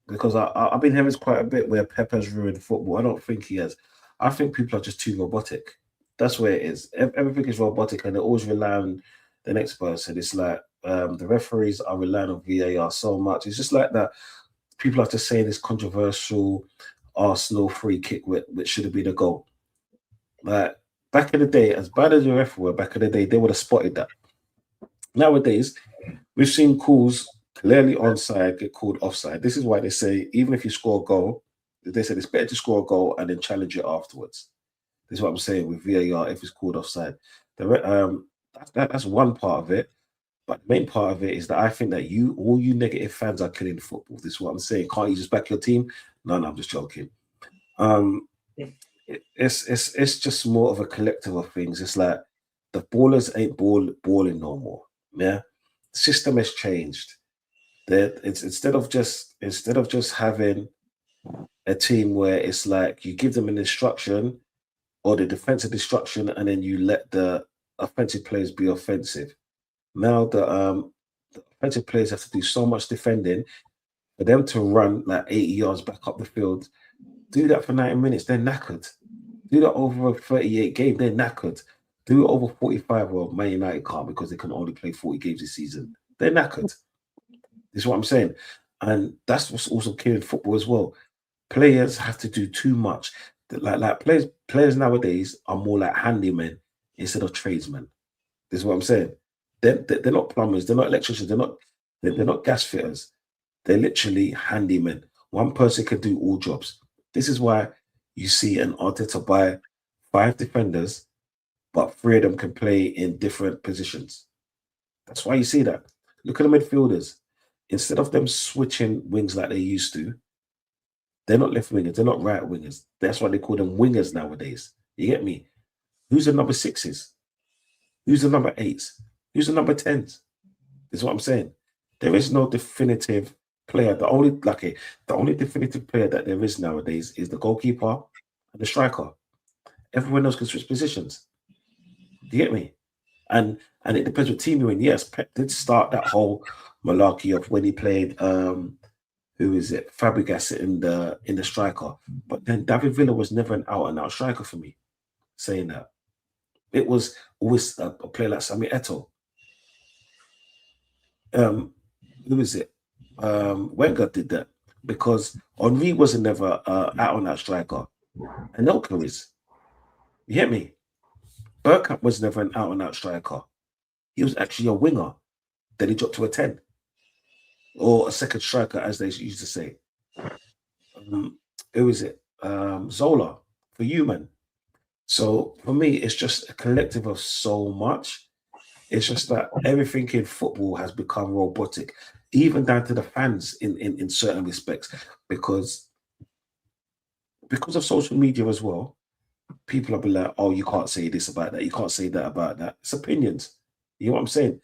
Speaker 1: because I've been hearing quite a bit where Pep has ruined football. I don't think he has. I think people are just too robotic. That's where it is. Everything is robotic, and they always rely on the next person. It's like the referees are relying on VAR so much. It's just like that. People are just saying this controversial Arsenal free kick, which should have been a goal. Like back in the day, as bad as the ref were back in the day, they would have spotted that. Nowadays, we've seen calls clearly onside get called offside. This is why they say even if you score a goal, they said it's better to score a goal and then challenge it afterwards. This is what I'm saying with VAR if it's called offside. That's one part of it. But the main part of it is that I think that all you negative fans are killing football. This is what I'm saying. Can't you just back your team? No, I'm just joking. It's just more of a collective of things. It's like the ballers ain't balling no more. Yeah, the system has changed. That it's instead of just having a team where it's like you give them an instruction or the defensive instruction and then you let the offensive players be offensive. Now the offensive players have to do so much defending for them to run like 80 yards back up the field. Do that for 90 minutes, they're knackered. Do that over a 38 game, they're knackered. Do it over 45. Well, Man United can't because they can only play 40 games this season. They're knackered. This is what I'm saying. And that's what's also killing football as well. Players have to do too much. Like players nowadays are more like handymen instead of tradesmen. This is what I'm saying. They're not plumbers, they're not electricians, they're not gas fitters. They're literally handymen. One person can do all jobs. This is why you see an Arteta buy 5 defenders, but 3 of them can play in different positions. That's why you see that. Look at the midfielders. Instead of them switching wings like they used to, they're not left wingers, they're not right wingers. That's why they call them wingers nowadays. You get me? Who's the number 6s? Who's the number 8s? Who's the number 10s? Is what I'm saying. There is no definitive player. The only definitive player that there is nowadays is the goalkeeper and the striker. Everyone else can switch positions. Do you get me? And it depends what team you're in. Yes, Pep did start that whole malarkey of when he played who is it? Fabregas in the striker. But then David Villa was never an out and out striker for me. Saying that. It was always a player like Sami Eto'o. Who is it? Wenger did that because Henry was never out on that striker. Anelka is. You get me? Bergkamp was never an out and out striker. He was actually a winger. Then he dropped to a 10 or a second striker, as they used to say. Who is it? Zola for you, man. So for me, it's just a collective of so much. It's just that everything in football has become robotic, even down to the fans in certain respects, because of social media as well. People will be like, oh, you can't say this about that. You can't say that about that. It's opinions. You know what I'm saying?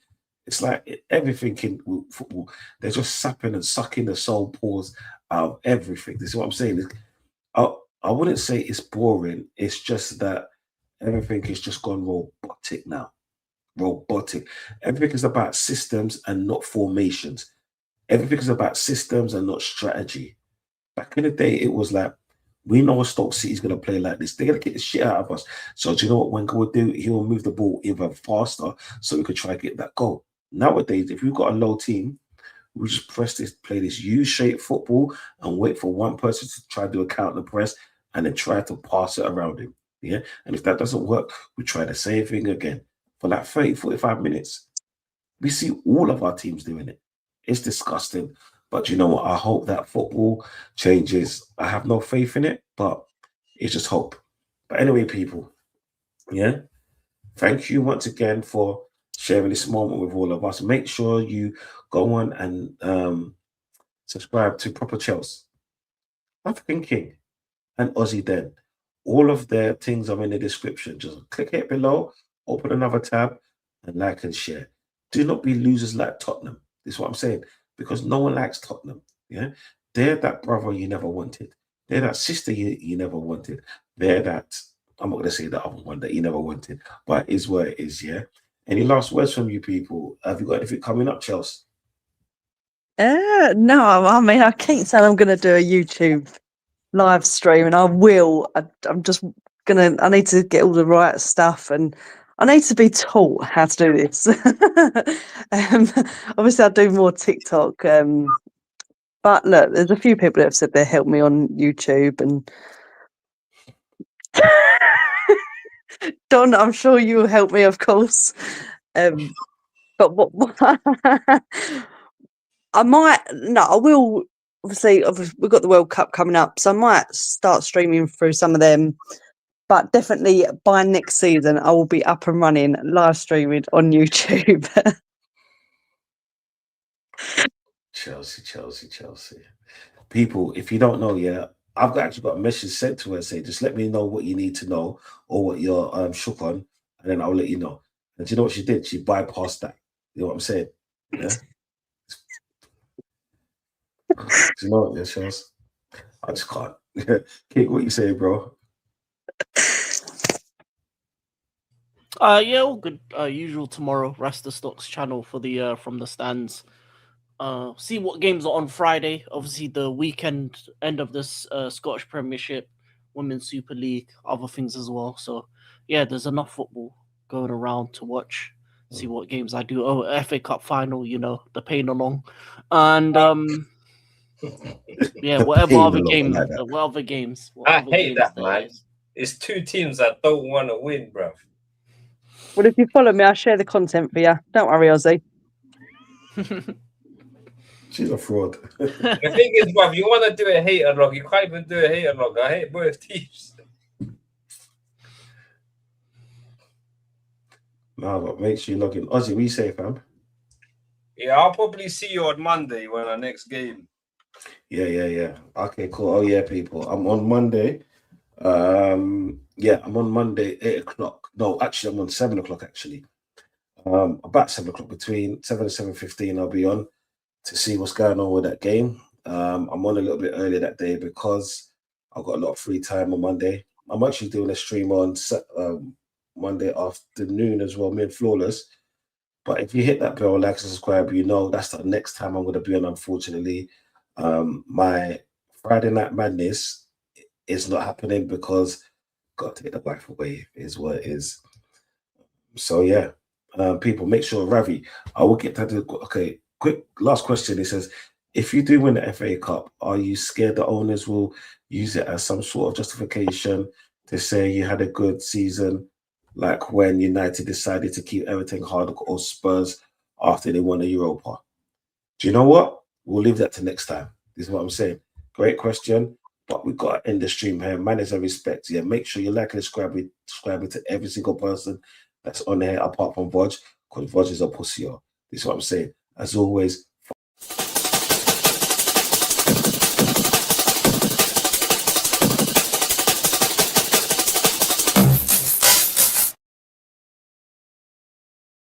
Speaker 1: It's like everything in football. They're just sapping and sucking the soul pores out of everything. This is what I'm saying. I wouldn't say it's boring. It's just that everything is just gone robotic now. Robotic. Everything is about systems and not formations. Everything is about systems and not strategy. Back in the day, it was like, we know Stoke City's going to play like this. They're going to get the shit out of us. So do you know what Wenger would do? He'll move the ball even faster so we could try to get that goal. Nowadays, if you've got a low team, we just play this U-shaped football and wait for one person to try to do a counter press and then try to pass it around him. Yeah. And if that doesn't work, we try the same thing again for like 30, 45 minutes. We see all of our teams doing it. It's disgusting. But you know what? I hope that football changes. I have no faith in it, but it's just hope. But anyway, people, yeah, thank you once again for sharing this moment with all of us. Make sure you go on and subscribe to Proper Chelsea, African King, and Aussie Den. All of their things are in the description. Just click it below, open another tab, and like and share. Do not be losers like Tottenham. This is what I'm saying. Because no one likes Tottenham. Yeah. They're that brother you never wanted. They're that sister you never wanted. They're that, I'm not going to say the other one that you never wanted, but it is where it is, yeah. Any last words from you people? Have you got anything coming up, Chelsea?
Speaker 2: No, I mean, I keep saying I'm going to do a YouTube live stream, and I will. I'm just I need to get all the right stuff, and I need to be taught how to do this. Obviously, I'll do more TikTok. But look, there's a few people that have said they helped me on YouTube, and Don, I'm sure you will help me, of course. But what I will. Obviously, we've got the World Cup coming up, so I might start streaming through some of them. But definitely by next season, I will be up and running, live streaming on YouTube.
Speaker 1: Chelsea. People, if you don't know yet, I've actually got a message sent to her saying, just let me know what you need to know or what you're shook on, and then I'll let you know. And do you know what she did? She bypassed that. You know what I'm saying? Yeah. Do you know what, Chelsea? I just can't. Kate, what you say, bro?
Speaker 5: Yeah, all good. Usual tomorrow. Rasta Stocks channel for the from the stands. See what games are on Friday. Obviously, the weekend end of this Scottish Premiership, Women's Super League, other things as well. So yeah, there's enough football going around to watch. See what games I do. Oh, FA Cup final, you know, the pain along, and yeah, whatever other games.
Speaker 3: I hate that, man. It's two teams that don't want to win, bro.
Speaker 2: Well, if you follow me, I'll share the content for you. Don't worry, Ozzy.
Speaker 1: She's a fraud.
Speaker 3: The thing is, bruv, you want to do a hater log, you can't even do a hater log. I hate both teams.
Speaker 1: No, but make sure you log in. Ozzy, what you say, fam?
Speaker 3: Yeah, I'll probably see you on Monday when our next game.
Speaker 1: Yeah. Okay, cool. Oh yeah, people. I'm on Monday. I'm on Monday, 8 o'clock. No, actually, I'm on 7 o'clock, actually. About 7 o'clock, between 7 and 7:15, I'll be on to see what's going on with that game. I'm on a little bit earlier that day because I've got a lot of free time on Monday. I'm actually doing a stream on Monday afternoon as well, me and Flawless. But if you hit that bell, like and subscribe, you know that's the next time I'm going to be on, unfortunately. My Friday Night Madness is not happening because got to take the wife away, is what it is. So yeah, people, make sure, Ravi, I will get that. Okay, quick last question. It says, if you do win the FA Cup, are you scared the owners will use it as some sort of justification to say you had a good season, like when United decided to keep everything hard, or Spurs after they won the Europa? Do you know what? We'll leave that to next time. This is what I'm saying. Great question, but we've got to end the stream here. Manners and respect. Yeah, make sure you like and subscribe to every single person that's on here apart from Voj, because Voj is a pussy. This is what I'm saying. As always,